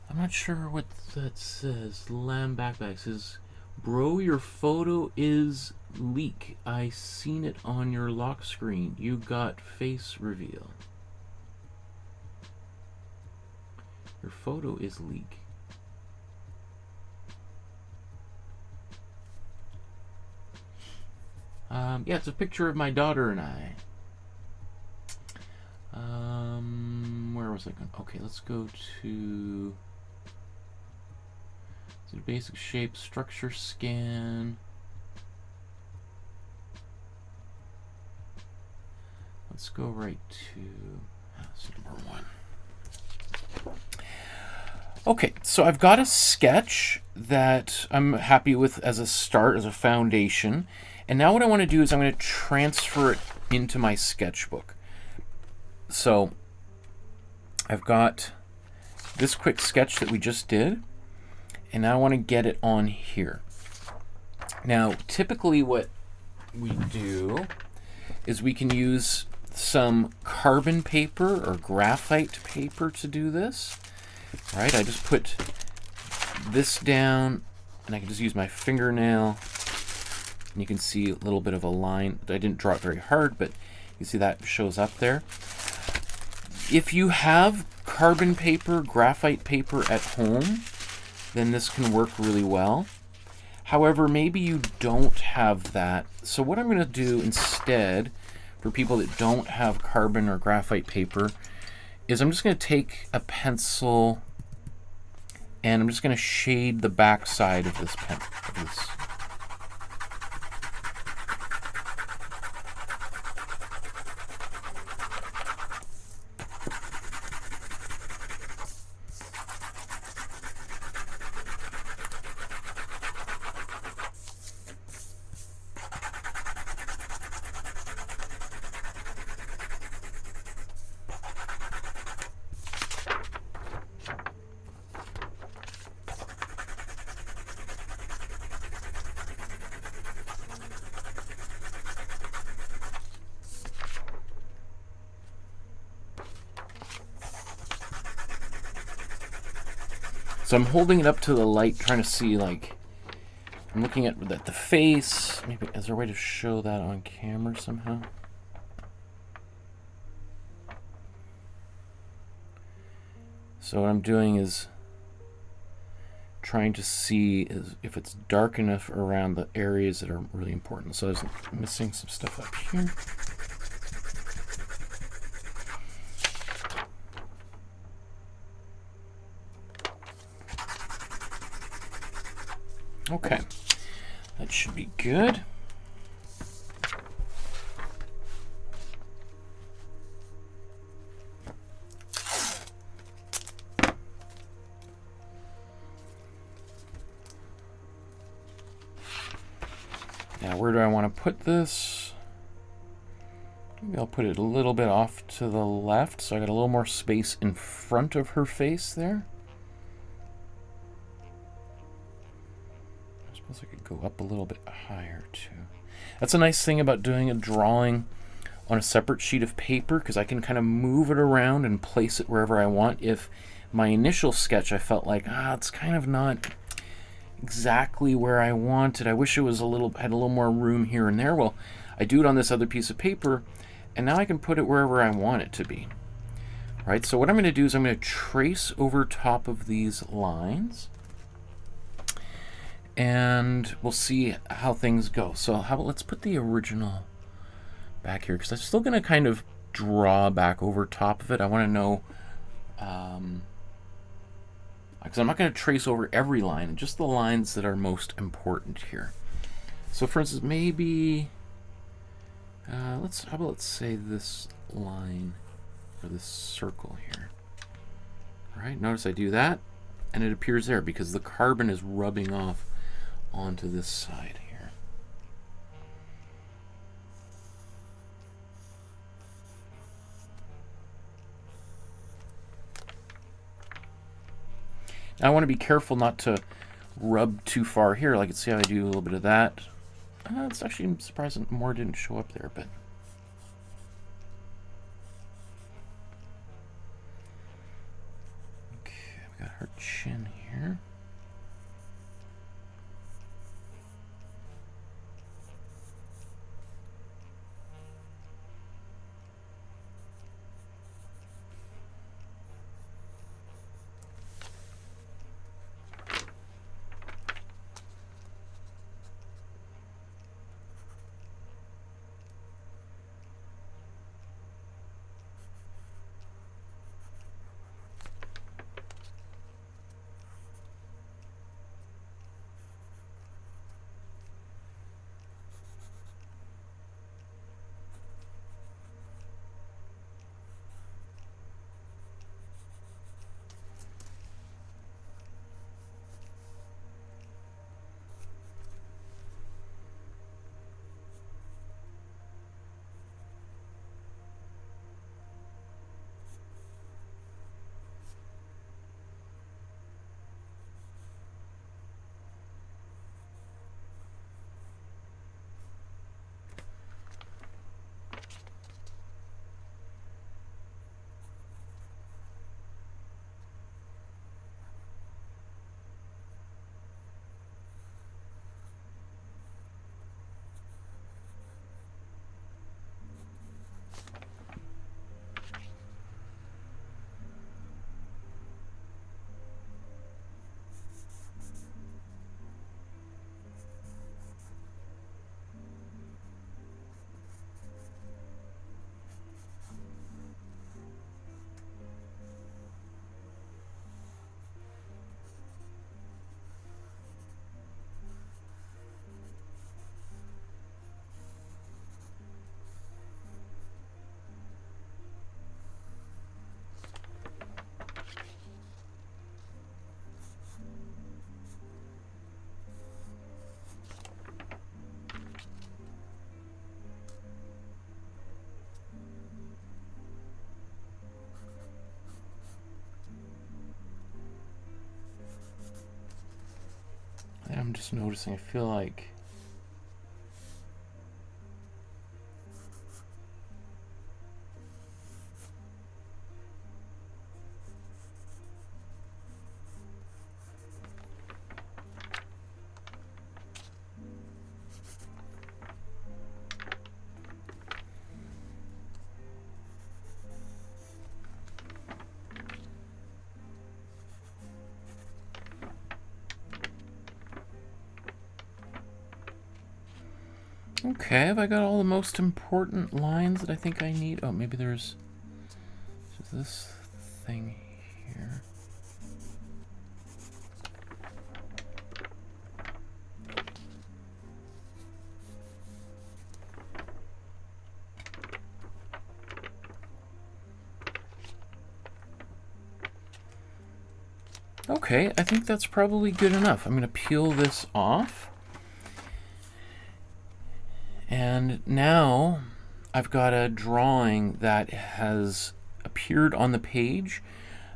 I'm not sure what that says. Lamb Backpack says, "Bro, your photo is leak. I seen it on your lock screen. You got face reveal. Your photo is leak." Yeah, it's a picture of my daughter and I. Where was I going? Okay, let's go to basic shape, structure scan. Let's go right to number 1. Okay, so I've got a sketch that I'm happy with as a start, as a foundation. And now what I want to do is I'm going to transfer it into my sketchbook. So I've got this quick sketch that we just did, and now I want to get it on here. Now, typically what we do is we can use some carbon paper or graphite paper to do this. All right, I just put this down, and I can just use my fingernail, and you can see a little bit of a line. I didn't draw it very hard, but you see that shows up there. If you have carbon paper, graphite paper at home, then this can work really well. However, maybe you don't have that. So what I'm going to do instead, for people that don't have carbon or graphite paper, is I'm just going to take a pencil and I'm just going to shade the back side of this pen. So I'm holding it up to the light, trying to see, like, I'm looking at the face. Maybe, is there a way to show that on camera somehow? So what I'm doing is trying to see if it's dark enough around the areas that are really important. So I'm missing some stuff up here. Okay, that should be good. Now, where do I want to put this? Maybe I'll put it a little bit off to the left, so I got a little more space in front of her face there. I could go up a little bit higher too. That's a nice thing about doing a drawing on a separate sheet of paper, because I can kind of move it around and place it wherever I want. If my initial sketch I felt like, it's kind of not exactly where I wanted. I wish it was had a little more room here and there. Well, I do it on this other piece of paper, and now I can put it wherever I want it to be. Right? So what I'm going to do is I'm going to trace over top of these lines, and we'll see how things go. So how about let's put the original back here, because I'm still going to kind of draw back over top of it. I want to know because I'm not going to trace over every line, just the lines that are most important here. So for instance, maybe let's say this line or this circle here. All right, notice I do that and it appears there because the carbon is rubbing off onto this side here. Now I want to be careful not to rub too far here. Like, see how I do a little bit of that. It's actually surprising more didn't show up there, but okay, we got her chin here. I'm just noticing, I feel like okay, have I got all the most important lines that I think I need? Oh, maybe there's this thing here. Okay, I think that's probably good enough. I'm going to peel this off. And now I've got a drawing that has appeared on the page.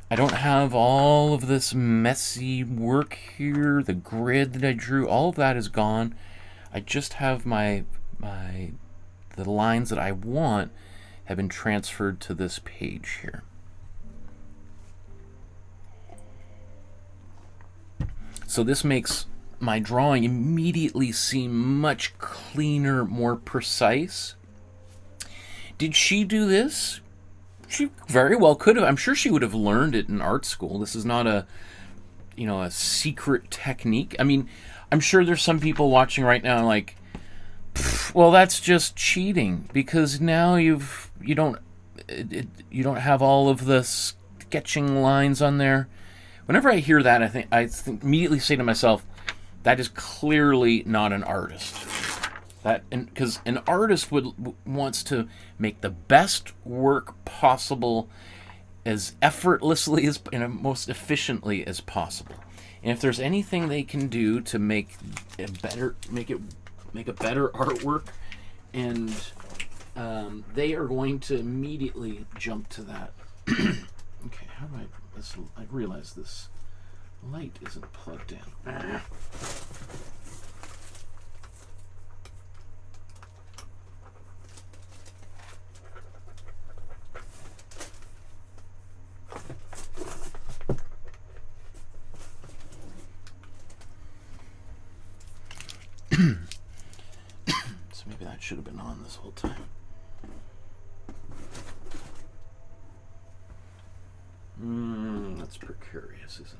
I don't have all of this messy work here, the grid that I drew, all of that is gone. I just have the lines that I want have been transferred to this page here. So this makes my drawing immediately seem much cleaner, more precise. Did she do this? She very well could have. I'm sure she would have learned it in art school. This is not a, you know, a secret technique. I mean, I'm sure there's some people watching right now like, well, that's just cheating because now you don't have all of the sketching lines on there. Whenever I hear that, I immediately say to myself, that is clearly not an artist. Because an artist wants to make the best work possible as effortlessly as and most efficiently as possible. And if there's anything they can do to make a better artwork, and they are going to immediately jump to that. Okay, how do I realize this light isn't plugged in. So maybe that should have been on this whole time. That's precarious, isn't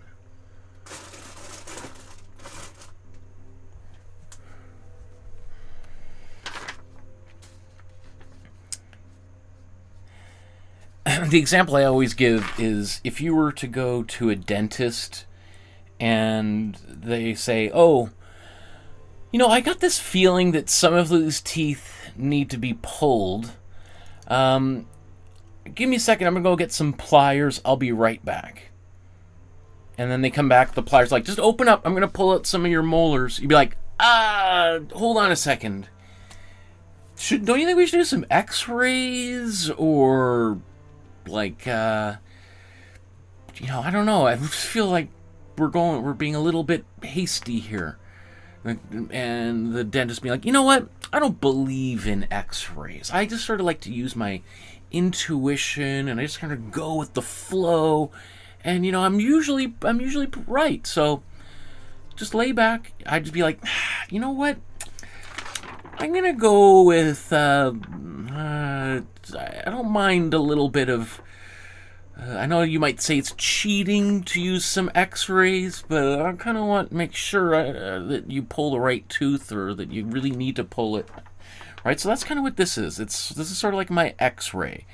it? The example I always give is if you were to go to a dentist and they say, oh, you know, I got this feeling that some of those teeth need to be pulled. Give me a second, I'm going to go get some pliers. I'll be right back. And then they come back, the pliers like, just open up. I'm going to pull out some of your molars. You'd be like, hold on a second. Don't you think we should do some x-rays? Or, like, you know, I don't know. I feel like we're being a little bit hasty here. And the dentist being like, you know what? I don't believe in x-rays. I just sort of like to use my intuition, and I just kind of go with the flow. And, you know, I'm usually right. So just lay back. I'd just be like, you know what? I'm going to go with, I don't mind a little bit of, I know you might say it's cheating to use some x-rays, but I kind of want to make sure that you pull the right tooth, or that you really need to pull it. Right? So that's kind of what this is. This is sort of like my x-ray.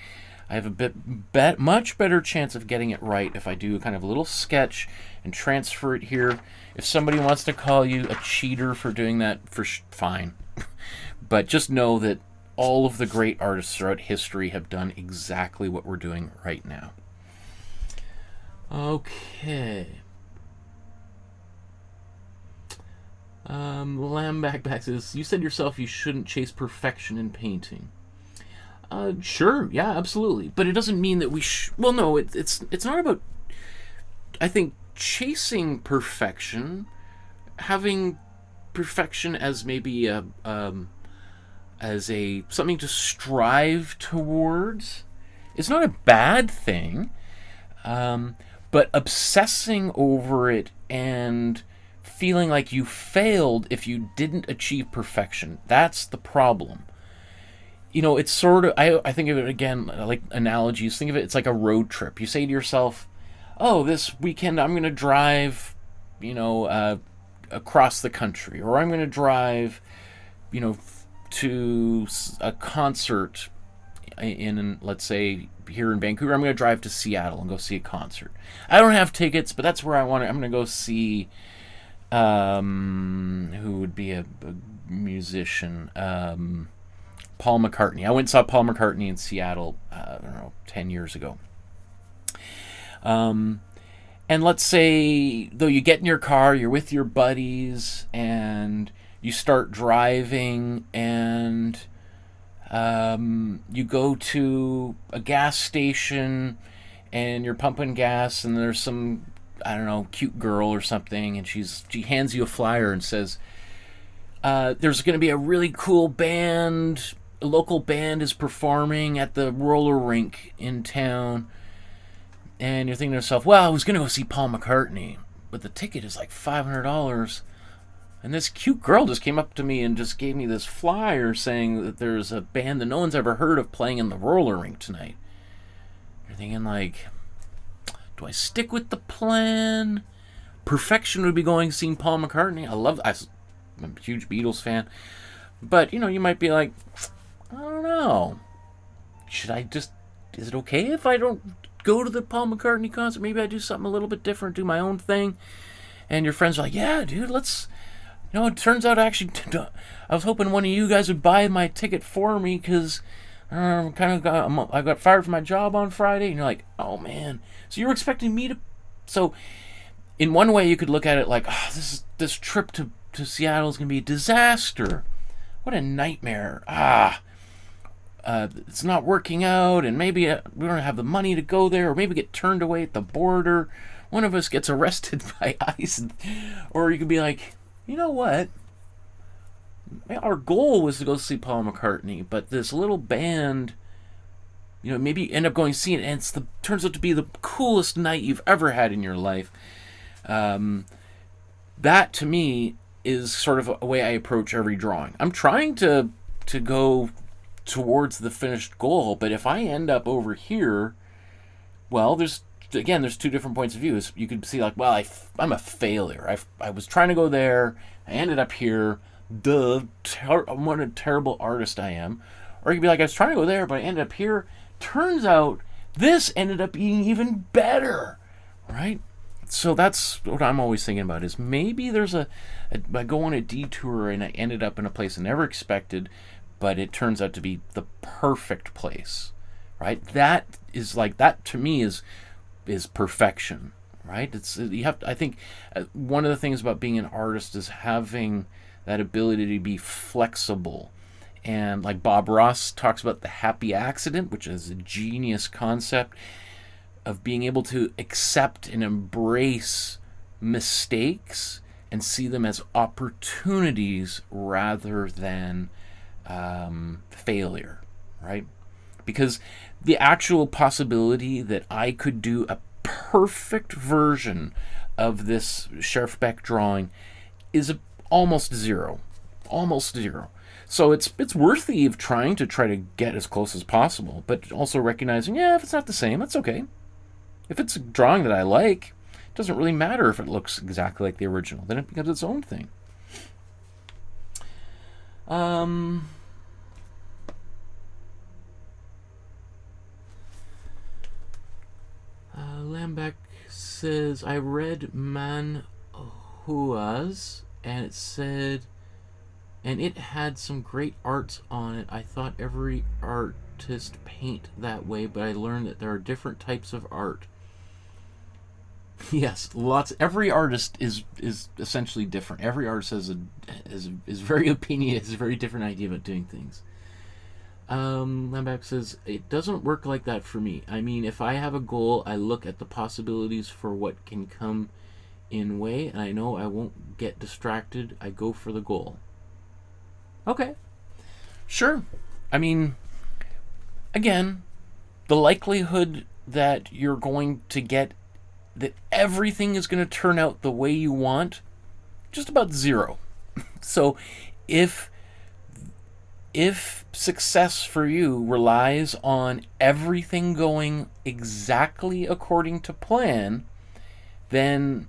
I have a much better chance of getting it right if I do kind of a little sketch and transfer it here. If somebody wants to call you a cheater for doing that, fine. But just know that all of the great artists throughout history have done exactly what we're doing right now. Okay. Lamb Backpack says, you said yourself you shouldn't chase perfection in painting. Sure, yeah, absolutely. But it doesn't mean that we well, no, it's not about, I think, chasing perfection, having perfection as maybe something to strive towards. It's not a bad thing, but obsessing over it and feeling like you failed if you didn't achieve perfection, that's the problem. You know, it's sort of, I think of it again, like analogies. Think of it, it's like a road trip. You say to yourself, oh, this weekend I'm going to drive, you know, across the country. Or I'm going to drive, you know, to a concert in, let's say, here in Vancouver. I'm going to drive to Seattle and go see a concert. I don't have tickets, but that's where I want to, I'm going to go see, who would be a musician, Paul McCartney. I went and saw Paul McCartney in Seattle, I don't know, 10 years ago. And let's say, though, you get in your car, you're with your buddies, and you start driving, and you go to a gas station, and you're pumping gas, and there's some, I don't know, cute girl or something, and she hands you a flyer and says, there's going to be a really cool band. A local band is performing at the roller rink in town. And you're thinking to yourself, well, I was going to go see Paul McCartney, but the ticket is like $500. And this cute girl just came up to me and just gave me this flyer saying that there's a band that no one's ever heard of playing in the roller rink tonight. You're thinking, like, do I stick with the plan? Perfection would be going seeing Paul McCartney. I'm a huge Beatles fan. But, you know, you might be like, I don't know. Is it okay if I don't go to the Paul McCartney concert. Maybe I do something a little bit different, do my own thing. And your friends are like, yeah, dude, let's... it turns out actually, I was hoping one of you guys would buy my ticket for me because I got fired from my job on Friday. And you're like, oh, man. So you're expecting me to... So in one way, you could look at it like, oh, this trip to Seattle is going to be a disaster. What a nightmare. It's not working out, and maybe we don't have the money to go there, or maybe get turned away at the border. One of us gets arrested by ICE. Or you could be like, you know what? Our goal was to go see Paul McCartney, but this little band, maybe you end up going to see it, and turns out to be the coolest night you've ever had in your life. That, to me, is sort of a way I approach every drawing. I'm trying to go towards the finished goal, but if I end up over here, well, there's two different points of view. You could see like, well, I'm a failure. I was trying to go there. I ended up here. What a terrible artist I am. Or you could be like, I was trying to go there, but I ended up here. Turns out this ended up being even better, right? So that's what I'm always thinking about, is maybe there's I go on a detour and I ended up in a place I never expected, but it turns out to be the perfect place, right? That to me is perfection, right? I think one of the things about being an artist is having that ability to be flexible. And like Bob Ross talks about the happy accident, which is a genius concept of being able to accept and embrace mistakes and see them as opportunities rather than failure, right? Because the actual possibility that I could do a perfect version of this Schjerfbeck drawing is almost zero. So it's worthy of trying to get as close as possible, but also recognizing, if it's not the same, that's okay. If it's a drawing that I like, it doesn't really matter if it looks exactly like the original. Then it becomes its own thing. Lambeck says, I read Manhua's, and it had some great arts on it. I thought every artist paint that way, but I learned that there are different types of art. Yes, lots. Every artist is essentially different. Every artist is very opinionated, has a very different idea about doing things. Lambeck says, it doesn't work like that for me. I mean, if I have a goal, I look at the possibilities for what can come in way, and I know I won't get distracted. I go for the goal. Okay. Sure. I mean, again, the likelihood that you're going to get, that everything is going to turn out the way you want, just about zero. So if success for you relies on everything going exactly according to plan, then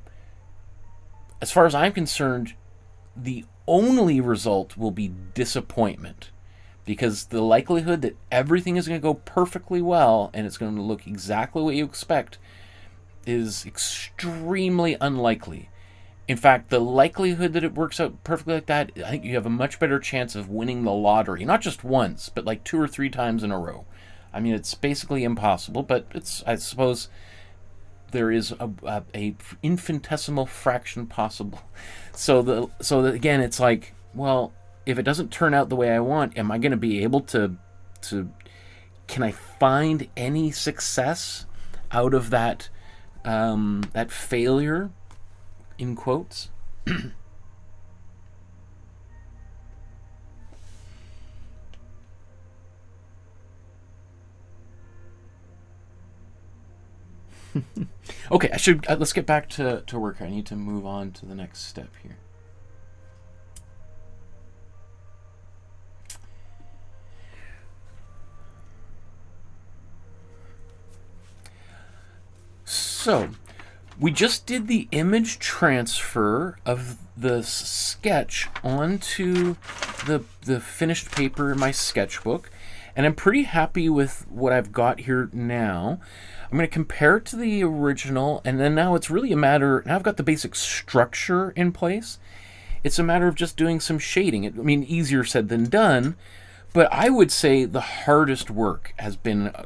as far as I'm concerned, the only result will be disappointment, because the likelihood that everything is going to go perfectly well and it's going to look exactly what you expect is extremely unlikely. In fact, the likelihood that it works out perfectly like that, I think you have a much better chance of winning the lottery, not just once, but like 2 or 3 times in a row. I mean, it's basically impossible, but I suppose there is a infinitesimal fraction possible. So again, it's like, well, if it doesn't turn out the way I want, am I going to be able to can I find any success out of that failure, in quotes? Okay, let's get back to work. I need to move on to the next step here. So, we just did the image transfer of the sketch onto the finished paper in my sketchbook, And I'm pretty happy with what I've got here now. I'm going to compare it to the original, and then now it's really a matter, now I've got the basic structure in place. It's a matter of just doing some shading. I mean, easier said than done, but I would say the hardest work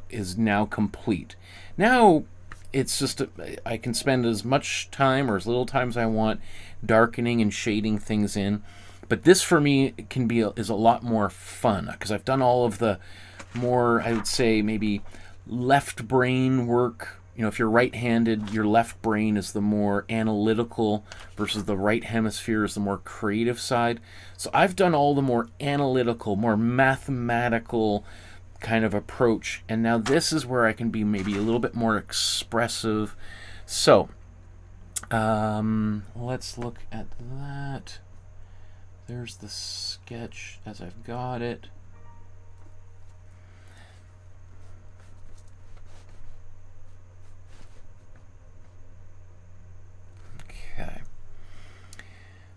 is now complete. Now it's just, I can spend as much time or as little time as I want darkening and shading things in. But this for me is a lot more fun because I've done all of the more, I would say, maybe left brain work. You know, if you're right-handed, your left brain is the more analytical versus the right hemisphere is the more creative side. So I've done all the more analytical, more mathematical kind of approach. And now this is where I can be maybe a little bit more expressive. So let's look at that. There's the sketch as I've got it. Okay.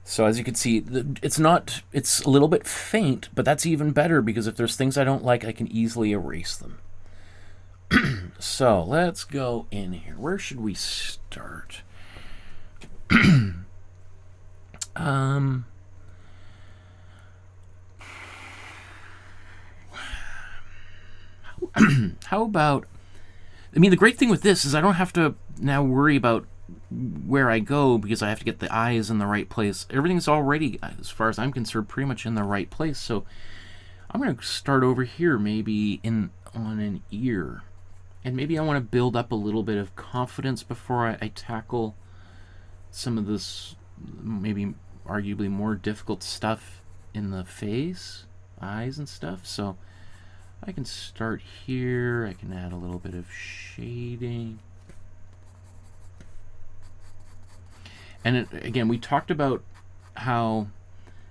So as you can see, it's a little bit faint, but that's even better because if there's things I don't like, I can easily erase them. So let's go in here. Where should we start? How about, I mean, the great thing with this is I don't have to now worry about where I go because I have to get the eyes in the right place. Everything's already, as far as I'm concerned, pretty much in the right place. So I'm going to start over here, maybe on an ear. And maybe I want to build up a little bit of confidence before I tackle some of this maybe arguably more difficult stuff in the face, eyes and stuff. So I can start here. I can add a little bit of shading. And again, we talked about how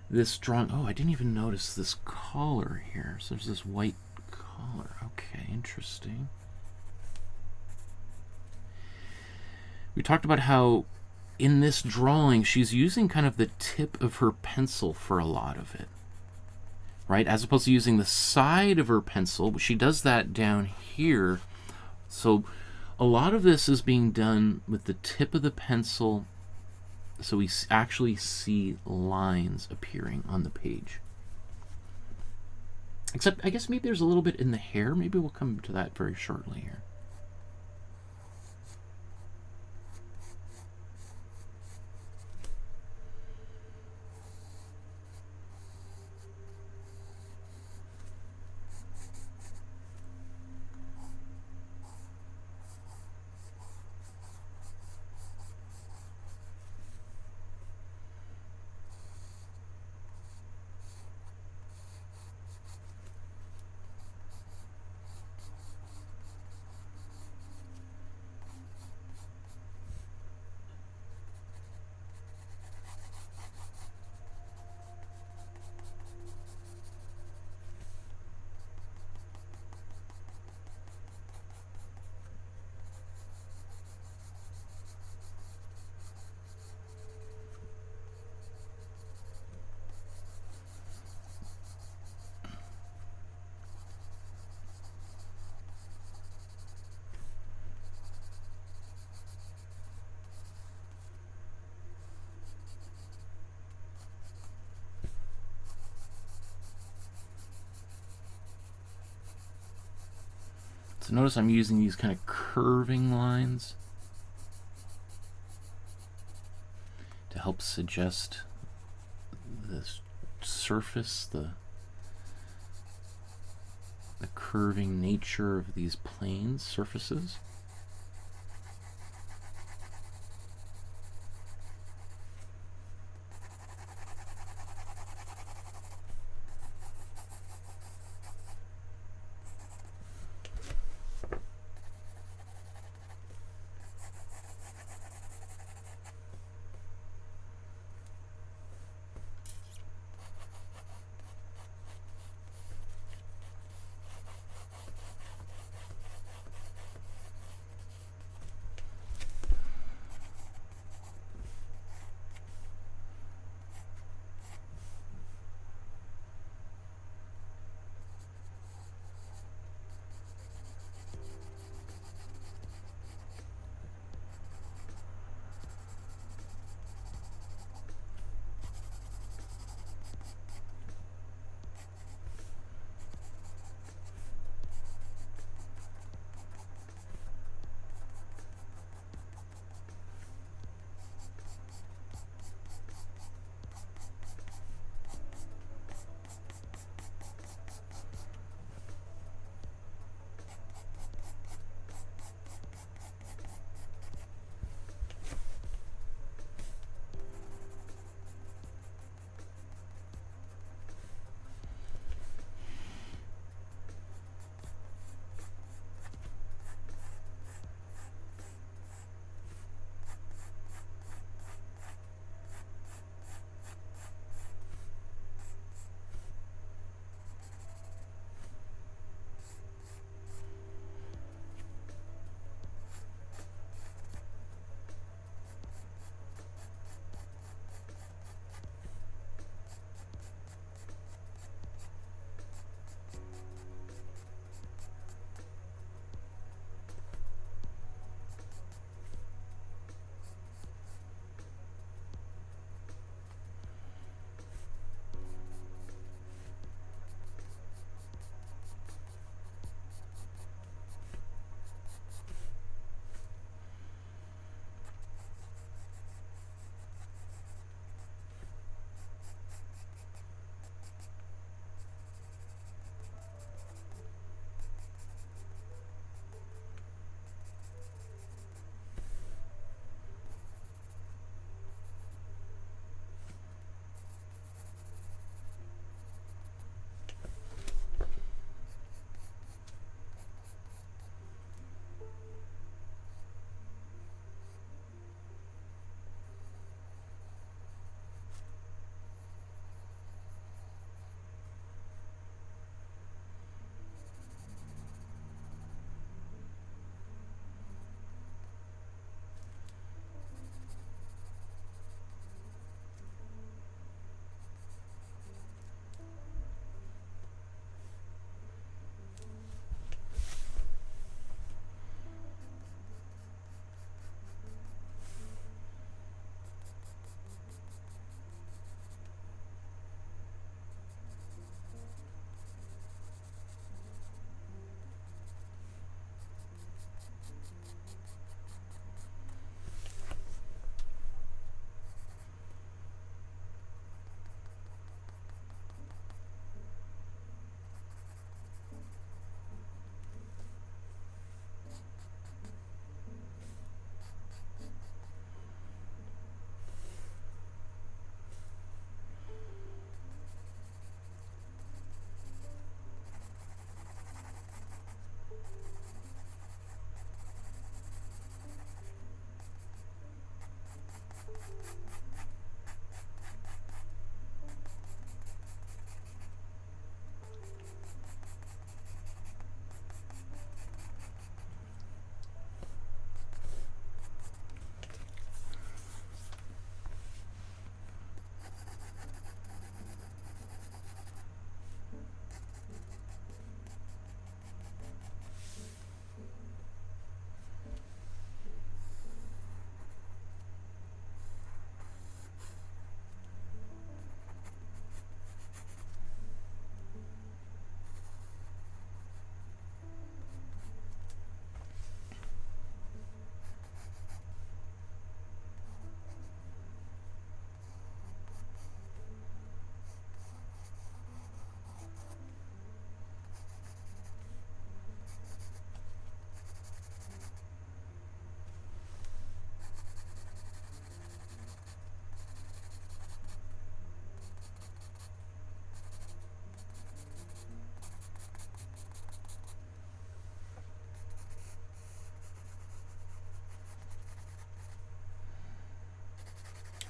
this drawing... Oh, I didn't even notice this collar here. So there's this white collar. Okay, interesting. We talked about how in this drawing, she's using kind of the tip of her pencil for a lot of it. Right? As opposed to using the side of her pencil. She does that down here. So a lot of this is being done with the tip of the pencil, so we actually see lines appearing on the page. Except, I guess maybe there's a little bit in the hair. Maybe we'll come to that very shortly here. So notice I'm using these kind of curving lines to help suggest this surface, the curving nature of these planes, surfaces.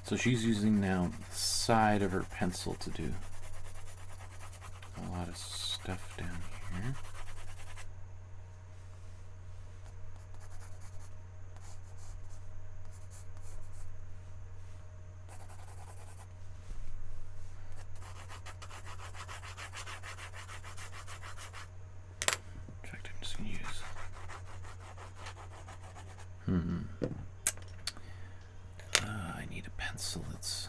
So she's using now the side of her pencil to do a lot of stuff down here. In fact, I'm just going to use... I need a pencil that's...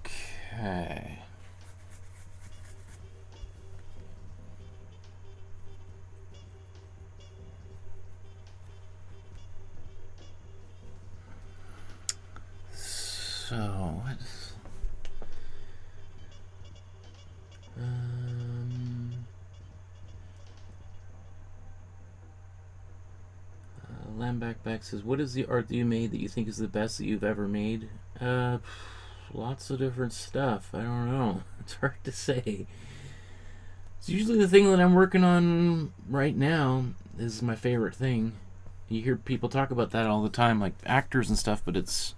Okay. So, what's... Lamback says, what is the art that you made that you think is the best that you've ever made? Lots of different stuff. I don't know. It's hard to say. It's usually the thing that I'm working on right now is my favorite thing. You hear people talk about that all the time, like actors and stuff, but it's...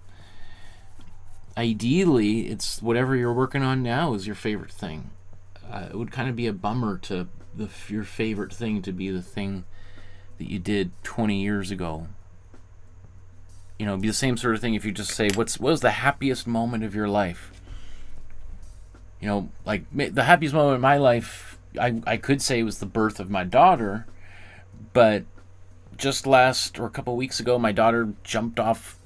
Ideally, it's whatever you're working on now is your favorite thing. It would kind of be a bummer to your favorite thing to be the thing that you did 20 years ago. You know, it'd be the same sort of thing if you just say, what was the happiest moment of your life? You know, like, the happiest moment of my life, I could say was the birth of my daughter, but just a couple weeks ago, my daughter jumped off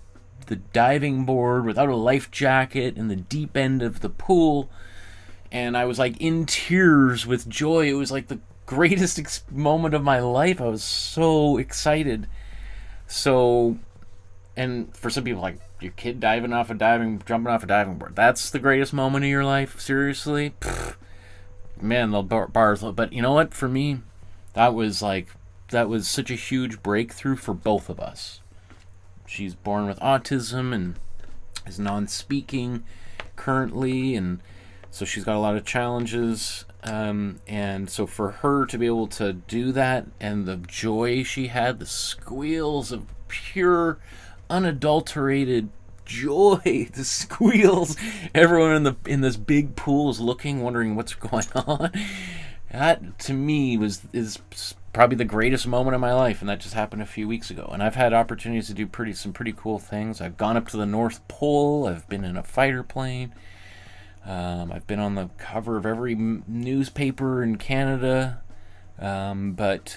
the diving board without a life jacket in the deep end of the pool, and I was like in tears with joy. It was like the greatest moment of my life. I was so excited. So, and for some people, like, your kid jumping off a diving board, that's the greatest moment of your life? Seriously? Pfft. Man, they'll bars. But you know what? For me, that was such a huge breakthrough for both of us. She's born with autism and is non-speaking currently, and so she's got a lot of challenges. And so for her to be able to do that, and the joy she had, the squeals of pure, unadulterated joy, the squeals, everyone in this big pool is looking, wondering what's going on. That to me is probably the greatest moment of my life, and that just happened a few weeks ago. And I've had opportunities to do some pretty cool things. I've gone up to the North Pole. I've been in a fighter plane. I've been on the cover of every newspaper in Canada. But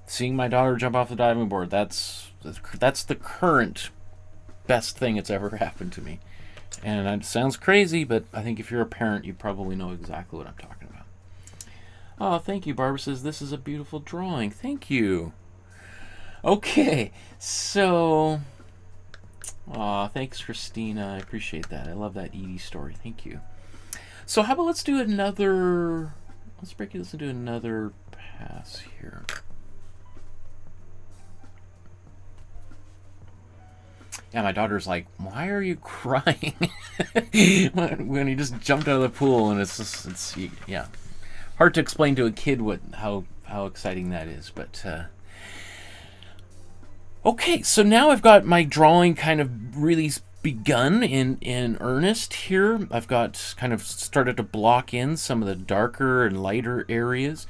seeing my daughter jump off the diving board, that's the current best thing that's ever happened to me. And it sounds crazy, but I think if you're a parent, you probably know exactly what I'm talking about. Oh, thank you. Barbara says, this is a beautiful drawing. Thank you. Okay, so... Aw, thanks, Christina. I appreciate that. I love that Edie story. Thank you. So how about let's do another... Let's break this into another pass here. Yeah, my daughter's like, why are you crying? when you just jumped out of the pool, and it's yeah. Hard to explain to a kid how exciting that is, but okay, so now I've got my drawing kind of really begun in earnest here. I've got kind of started to block in some of the darker and lighter areas,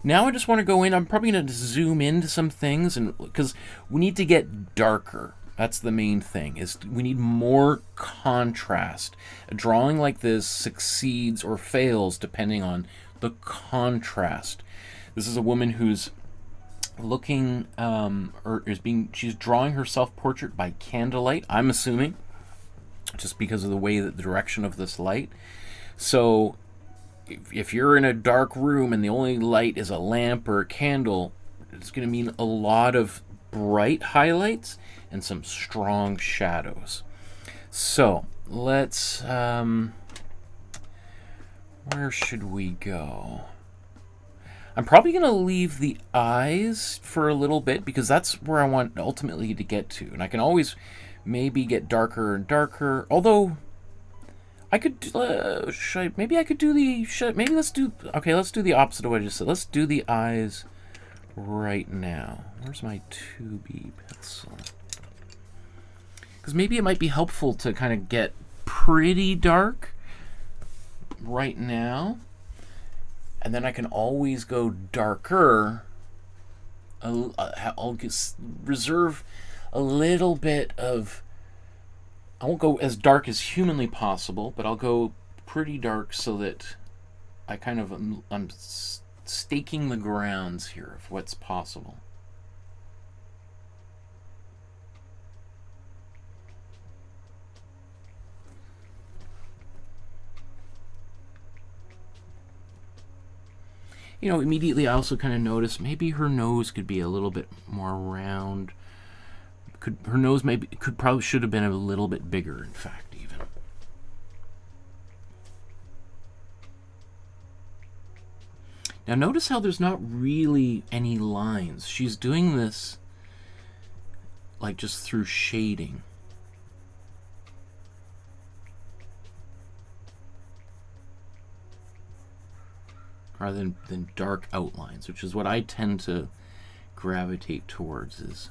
Now I just want to go in. I'm probably going to zoom into some things, and because we need to get darker. That's the main thing, is we need more contrast. A drawing like this succeeds or fails depending on the contrast. This is a woman who's looking, she's drawing her self-portrait by candlelight, I'm assuming, just because of the way that the direction of this light. So if you're in a dark room and the only light is a lamp or a candle, it's going to mean a lot of bright highlights and some strong shadows. So let's, where should we go? I'm probably going to leave the eyes for a little bit because that's where I want ultimately to get to. And I can always maybe get darker and darker, although I could, maybe I could do the, maybe let's do the opposite of what I just said. Let's do the eyes right now. Where's my 2B pencil? Because maybe it might be helpful to kind of get pretty dark right now, and then I can always go darker. I'll reserve a little bit of, I won't go as dark as humanly possible, but I'll go pretty dark so that I kind of, I'm staking the grounds here of what's possible. You know, immediately I also kind of noticed maybe her nose could be a little bit more round. Her nose probably should have been a little bit bigger, in fact, even. Now notice how there's not really any lines. She's doing this like just through shading. Rather than dark outlines, which is what I tend to gravitate towards. Is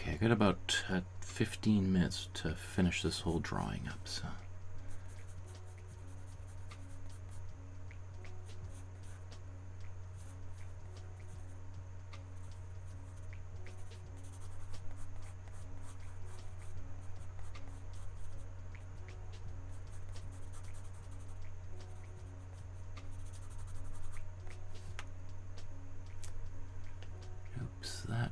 I got about 15 minutes to finish this whole drawing up, so. Oops, that.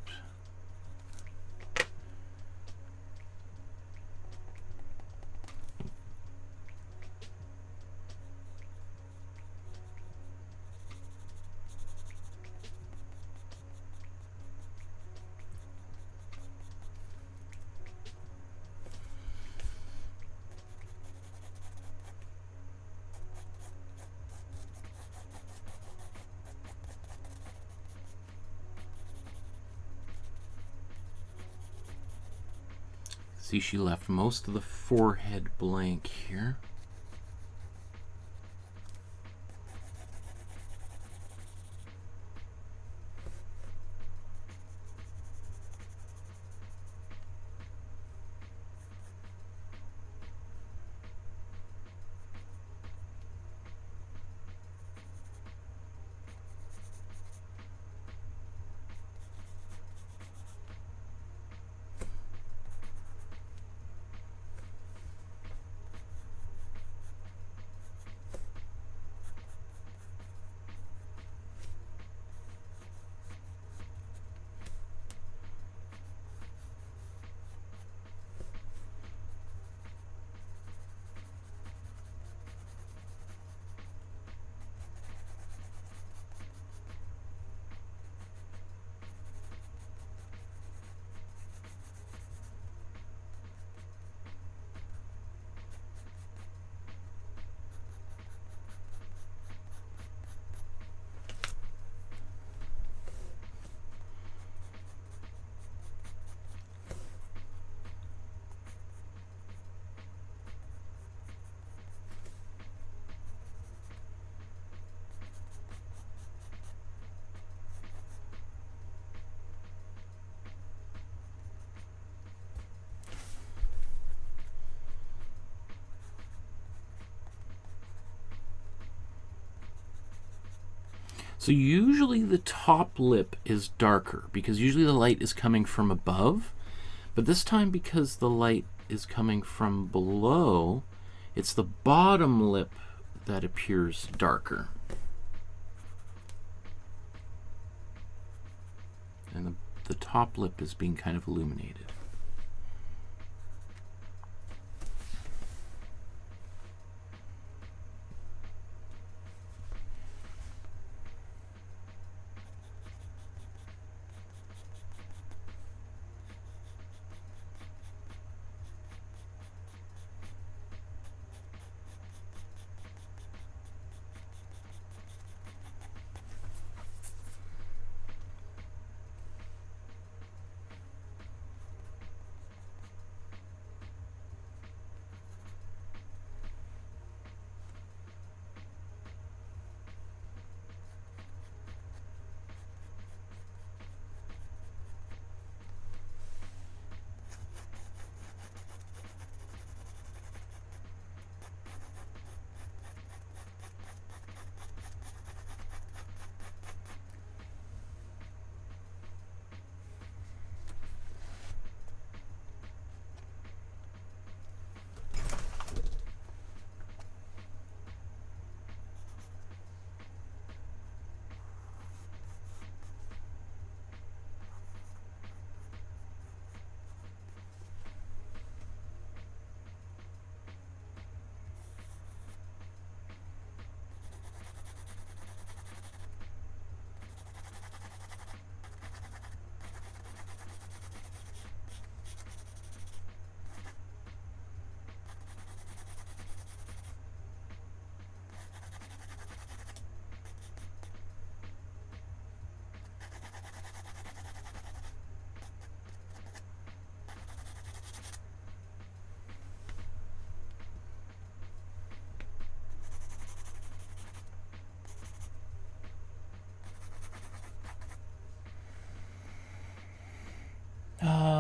See, she left most of the forehead blank here. So usually the top lip is darker because usually the light is coming from above, but this time because the light is coming from below, it's the bottom lip that appears darker. And the top lip is being kind of illuminated.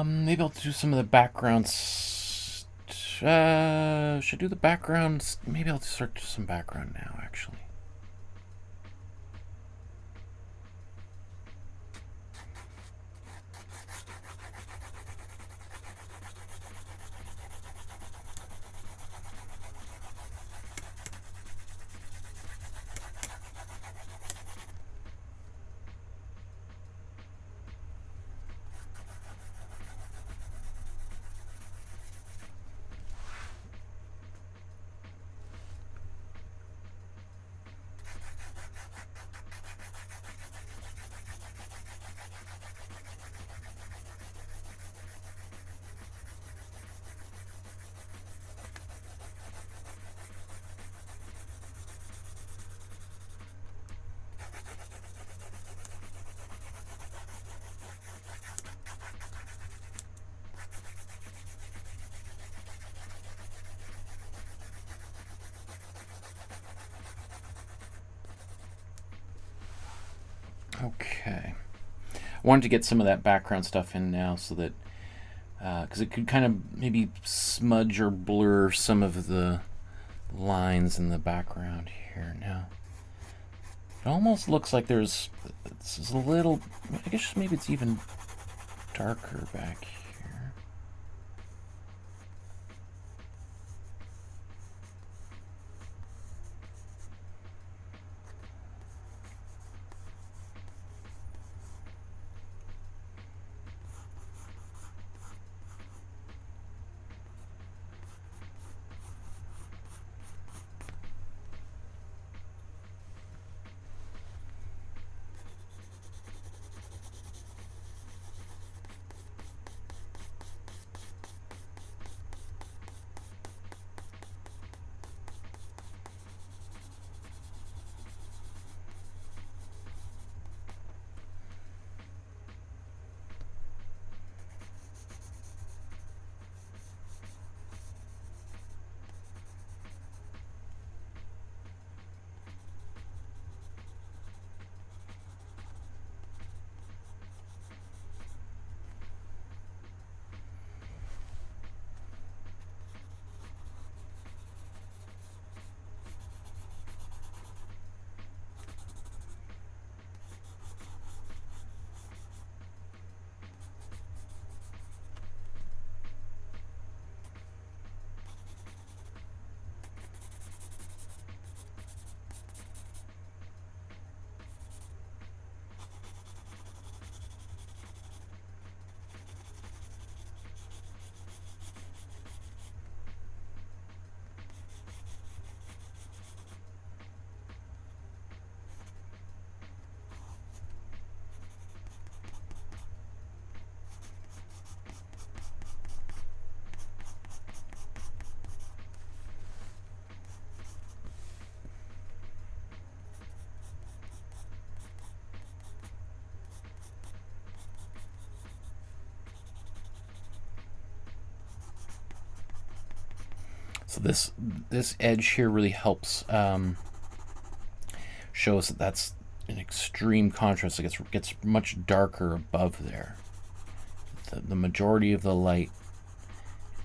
Maybe I'll do some of the backgrounds. Should I do the backgrounds? Maybe I'll start some background now, actually. Okay. I wanted to get some of that background stuff in now so that, because it could kind of maybe smudge or blur some of the lines in the background here now. It almost looks like there's a little, I guess maybe it's even darker back here. So this edge here really helps show us that that's an extreme contrast. It gets much darker above there. The majority of the light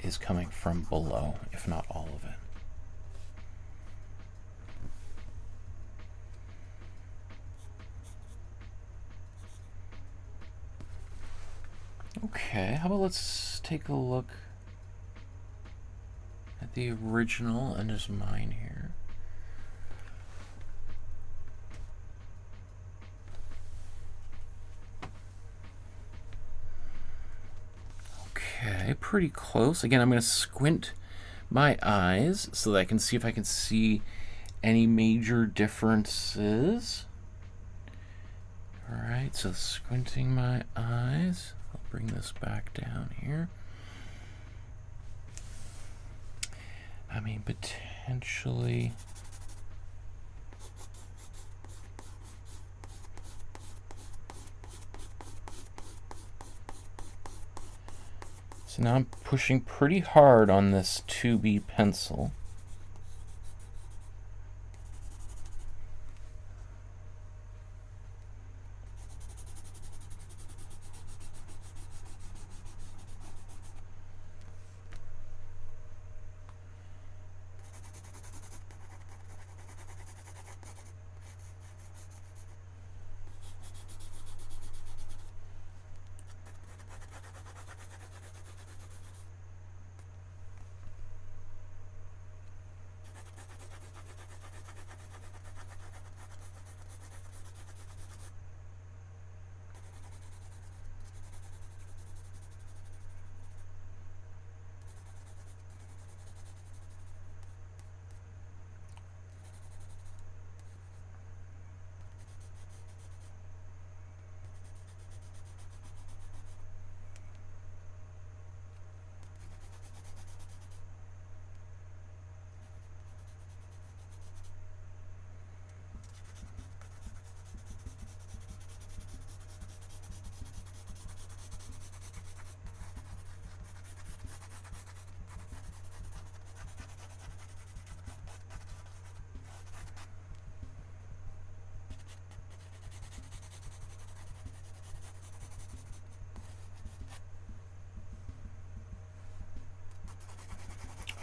is coming from below, if not all of it. Okay, how about let's take a look at the original and just mine here. Okay, pretty close. Again, I'm going to squint my eyes so that I can see if I can see any major differences. All right, so squinting my eyes. I'll bring this back down here. I mean, potentially... So now I'm pushing pretty hard on this 2B pencil.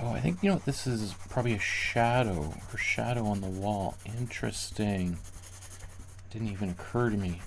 Oh, I think, you know, this is probably a shadow or shadow on the wall. Interesting. Didn't even occur to me.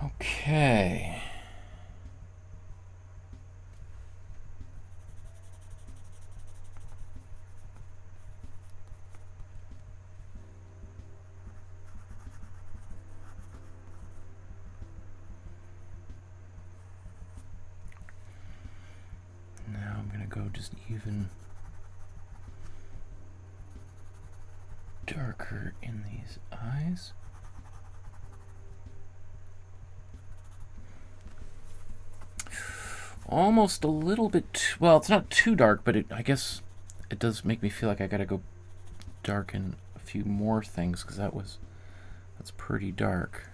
Okay. Now I'm going to go just even darker in these eyes. Almost a little bit, well, it's not too dark, but I guess it does make me feel like I gotta go darken a few more things, because that's pretty dark.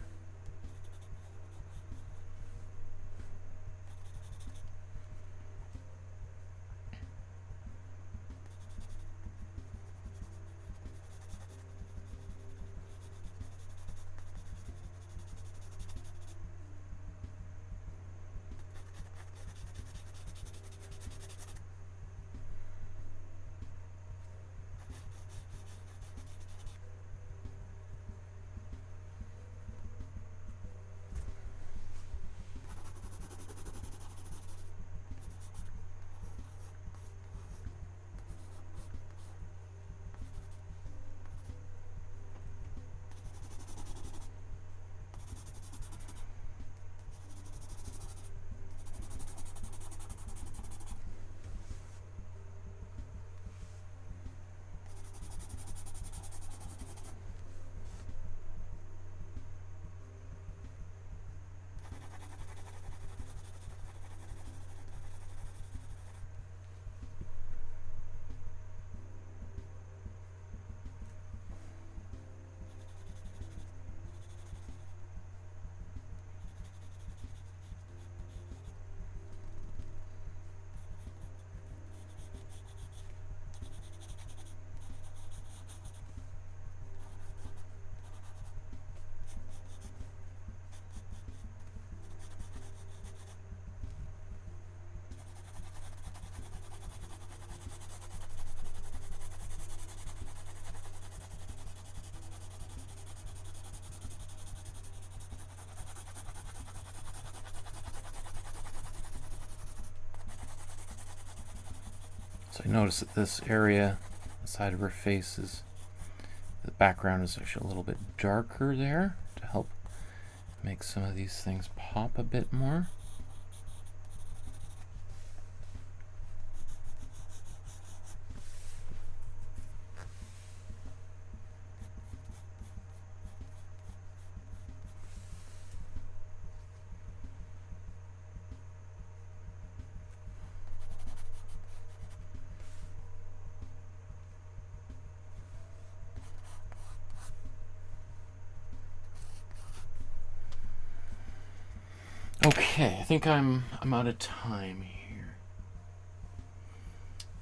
So I notice that this area, the side of her face, is, the background is actually a little bit darker there to help make some of these things pop a bit more. Okay, I think I'm out of time here.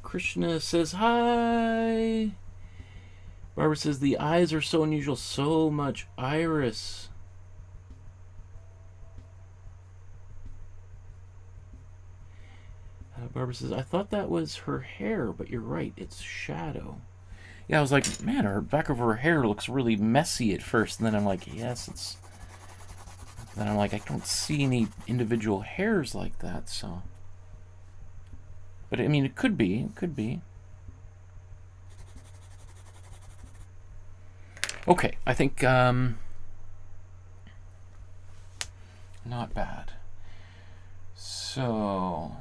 Krishna says hi. Barbara says the eyes are so unusual, so much iris. Barbara says, I thought that was her hair, but you're right, it's shadow. Yeah, I was like, man, her back of her hair looks really messy at first, and then I'm like, yes, it's... Then I'm like, I don't see any individual hairs like that, so... But, I mean, it could be, it could be. Okay, I think, not bad. So...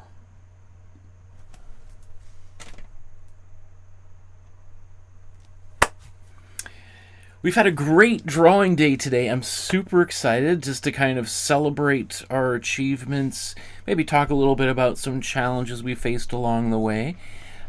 We've had a great drawing day today. I'm super excited just to kind of celebrate our achievements, maybe talk a little bit about some challenges we faced along the way.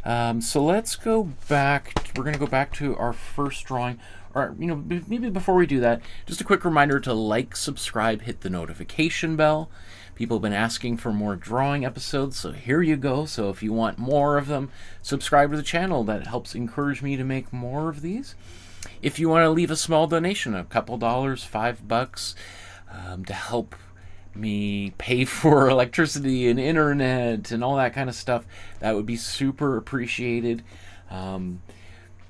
So let's go back. We're going to go back to our first drawing. Or, you know, maybe before we do that, just a quick reminder to like, subscribe, hit the notification bell. People have been asking for more drawing episodes, so here you go. So if you want more of them, subscribe to the channel. That helps encourage me to make more of these. If you want to leave a small donation, a couple dollars, $5, to help me pay for electricity and internet and all that kind of stuff, that would be super appreciated.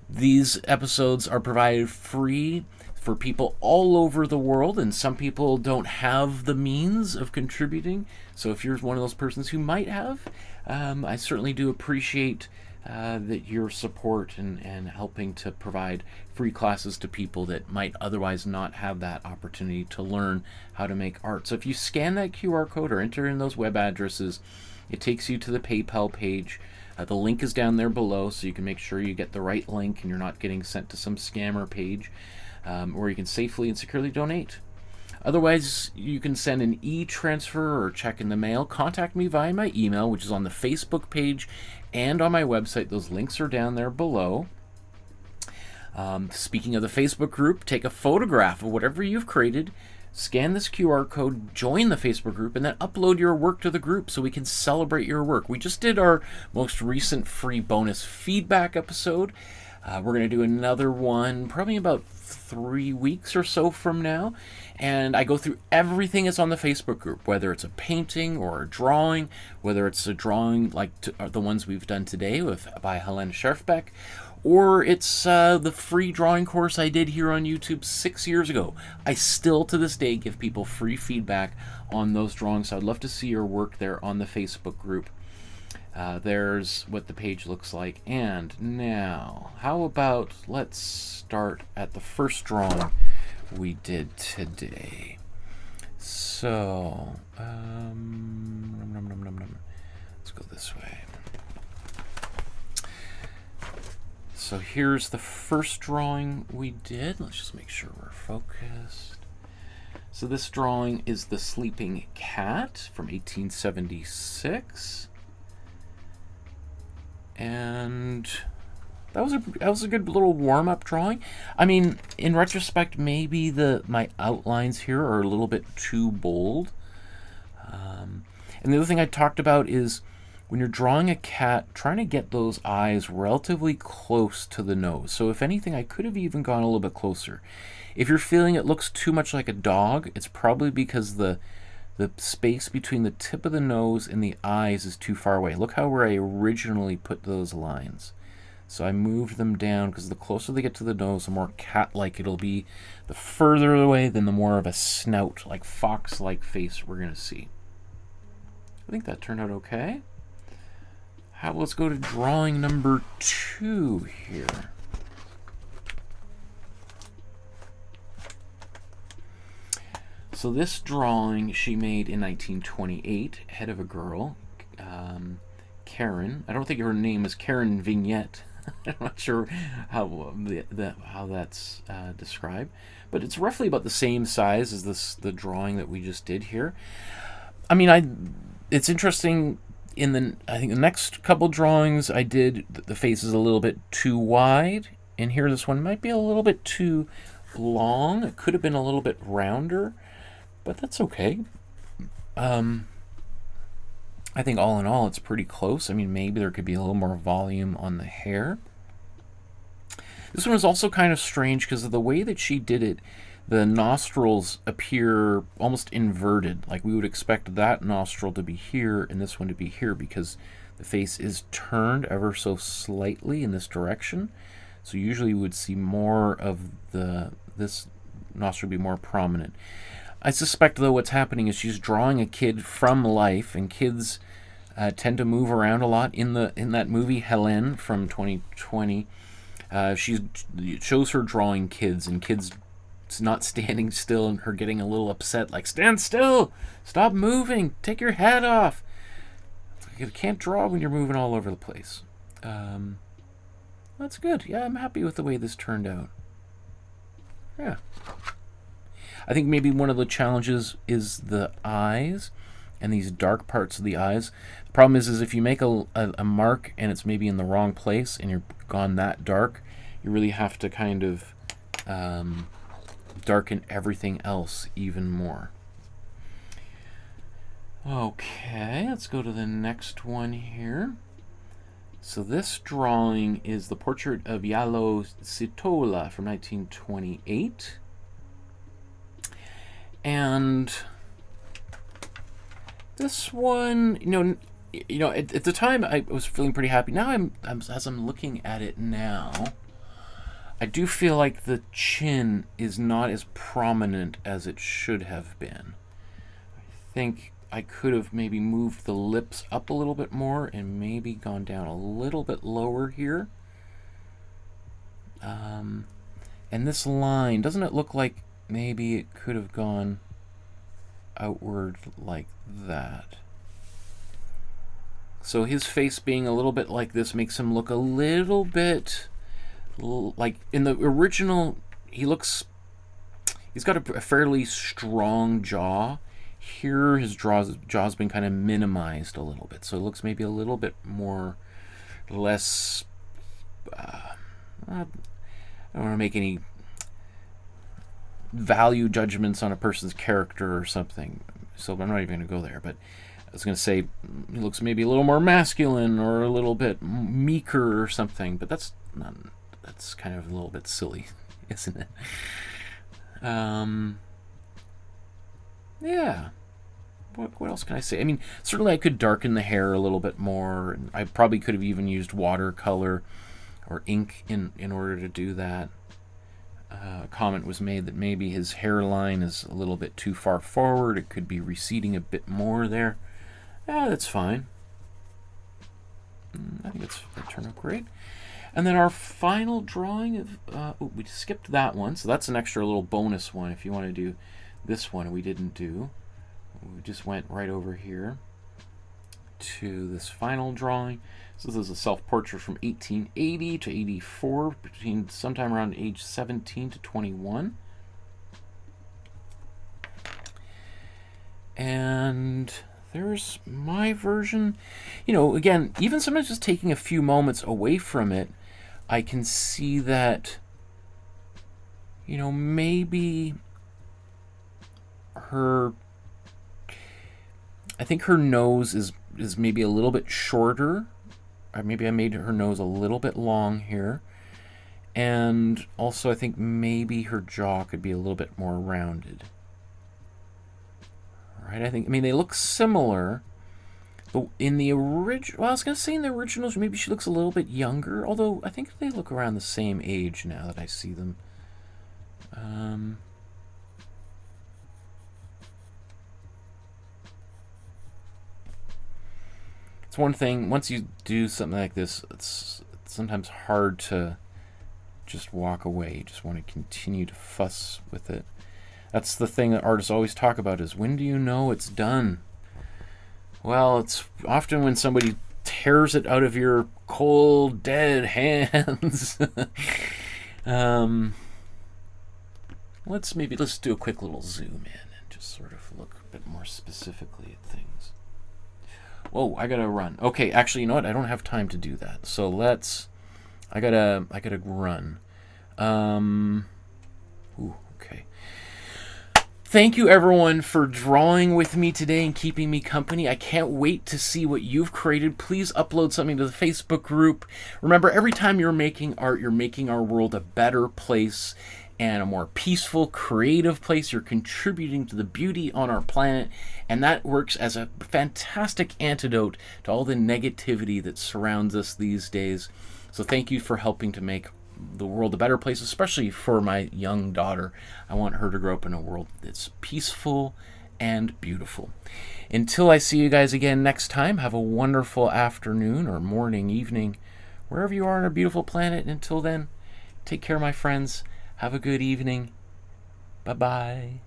These episodes are provided free for people all over the world, and some people don't have the means of contributing. So if you're one of those persons who might have, I certainly do appreciate that your support and helping to provide free classes to people that might otherwise not have that opportunity to learn how to make art. So if you scan that QR code or enter in those web addresses, it takes you to the PayPal page. The link is down there below, so you can make sure you get the right link and you're not getting sent to some scammer page, where you can safely and securely donate. Otherwise, you can send an e-transfer or check in the mail. Contact me via my email, which is on the Facebook page and on my website. Those links are down there below. Speaking of the Facebook group, take a photograph of whatever you've created, scan this QR code, join the Facebook group, and then upload your work to the group so we can celebrate your work. We just did our most recent free bonus feedback episode. We're going to do another one probably about 3 weeks or so from now, and I go through everything that's on the Facebook group, whether it's a painting or a drawing, whether it's a drawing like the ones we've done today by Helene Schjerfbeck, or it's the free drawing course I did here on YouTube 6 years ago. I still to this day give people free feedback on those drawings, so I'd love to see your work there on the Facebook group. There's what the page looks like. And now, how about let's start at the first drawing we did today. So, let's go this way. So here's the first drawing we did. Let's just make sure we're focused. So this drawing is The Sleeping Cat from 1876. And that was a good little warm-up drawing. I mean, in retrospect, maybe my outlines here are a little bit too bold. And the other thing I talked about is when you're drawing a cat, trying to get those eyes relatively close to the nose. So if anything, I could have even gone a little bit closer. If you're feeling it looks too much like a dog, it's probably because the space between the tip of the nose and the eyes is too far away. Look how where I originally put those lines. So I moved them down because the closer they get to the nose, the more cat-like it'll be. The further away, then the more of a snout, like fox-like face we're going to see. I think that turned out okay. let's go to drawing number 2 here. So this drawing she made in 1928, head of a girl, Karen. I don't think her name is Karen Vignette. I'm not sure how that's described, but it's roughly about the same size as the drawing that we just did here. I mean, it's interesting. I think the next couple drawings I did, the face is a little bit too wide, and here this one might be a little bit too long. It could have been a little bit rounder, but that's okay. I think all in all, it's pretty close. I mean, maybe there could be a little more volume on the hair. This one is also kind of strange because of the way that she did it. The nostrils appear almost inverted. Like we would expect that nostril to be here and this one to be here because the face is turned ever so slightly in this direction. So usually you would see more of this nostril be more prominent. I suspect, though, what's happening is she's drawing a kid from life, and kids tend to move around a lot. In that movie Helene from 2020, it shows her drawing kids, and kids not standing still, and her getting a little upset, like, stand still, stop moving, take your hat off. It's like, you can't draw when you're moving all over the place. That's good. Yeah, I'm happy with the way this turned out. Yeah. I think maybe one of the challenges is the eyes and these dark parts of the eyes. The problem is if you make a mark and it's maybe in the wrong place and you're gone that dark, you really have to kind of darken everything else even more. Okay, let's go to the next one here. So this drawing is the portrait of Jalo Sihtola from 1928. And this one, you know, at the time I was feeling pretty happy. Now as I'm looking at it now, I do feel like the chin is not as prominent as it should have been. I think I could have maybe moved the lips up a little bit more and maybe gone down a little bit lower here. And this line, doesn't it look like maybe it could have gone outward like that? So his face being a little bit like this makes him look a little bit like in the original. He's got a fairly strong jaw. Here his jaw's been kind of minimized a little bit, so it looks maybe a little bit less I don't want to make any value judgments on a person's character or something, so I'm not even going to go there, but I was going to say he looks maybe a little more masculine or a little bit meeker or something, but that's kind of a little bit silly, isn't it? Yeah. What else can I say? I mean, certainly I could darken the hair a little bit more, and I probably could have even used watercolor or ink in order to do that. A comment was made that maybe his hairline is a little bit too far forward. It could be receding a bit more there. Yeah, that's fine. I think that turned out great. And then our final drawing of... we skipped that one, so that's an extra little bonus one if you want to do this one we didn't do. We just went right over here to this final drawing. So this is a self-portrait from 1880 to 84, between sometime around age 17 to 21. And there's my version. You know, again, even sometimes just taking a few moments away from it, I can see that, you know, maybe I think her nose is maybe a little bit shorter. Or maybe I made her nose a little bit long here. And also I think maybe her jaw could be a little bit more rounded. Right? I mean, they look similar. But in the original, well, I was going to say in the originals, maybe she looks a little bit younger. Although I think they look around the same age now that I see them. It's It's one thing, once you do something like this, it's sometimes hard to just walk away. You just want to continue to fuss with it. That's the thing that artists always talk about, is when do you know it's done? Well, it's often when somebody tears it out of your cold, dead hands. Let's do a quick little zoom in and just sort of look a bit more specifically at things. Whoa, I gotta run. Okay, actually, you know what? I don't have time to do that. So I gotta run. Okay. Thank you, everyone, for drawing with me today and keeping me company. I can't wait to see what you've created. Please upload something to the Facebook group. Remember, every time you're making art, you're making our world a better place and a more peaceful, creative place. You're contributing to the beauty on our planet, and that works as a fantastic antidote to all the negativity that surrounds us these days. So thank you for helping to make the world a better place, especially for my young daughter. I want her to grow up in a world that's peaceful and beautiful. Until I see you guys again next time, have a wonderful afternoon or morning, evening, wherever you are on our beautiful planet. And until then, take care, my friends. Have a good evening. Bye-bye.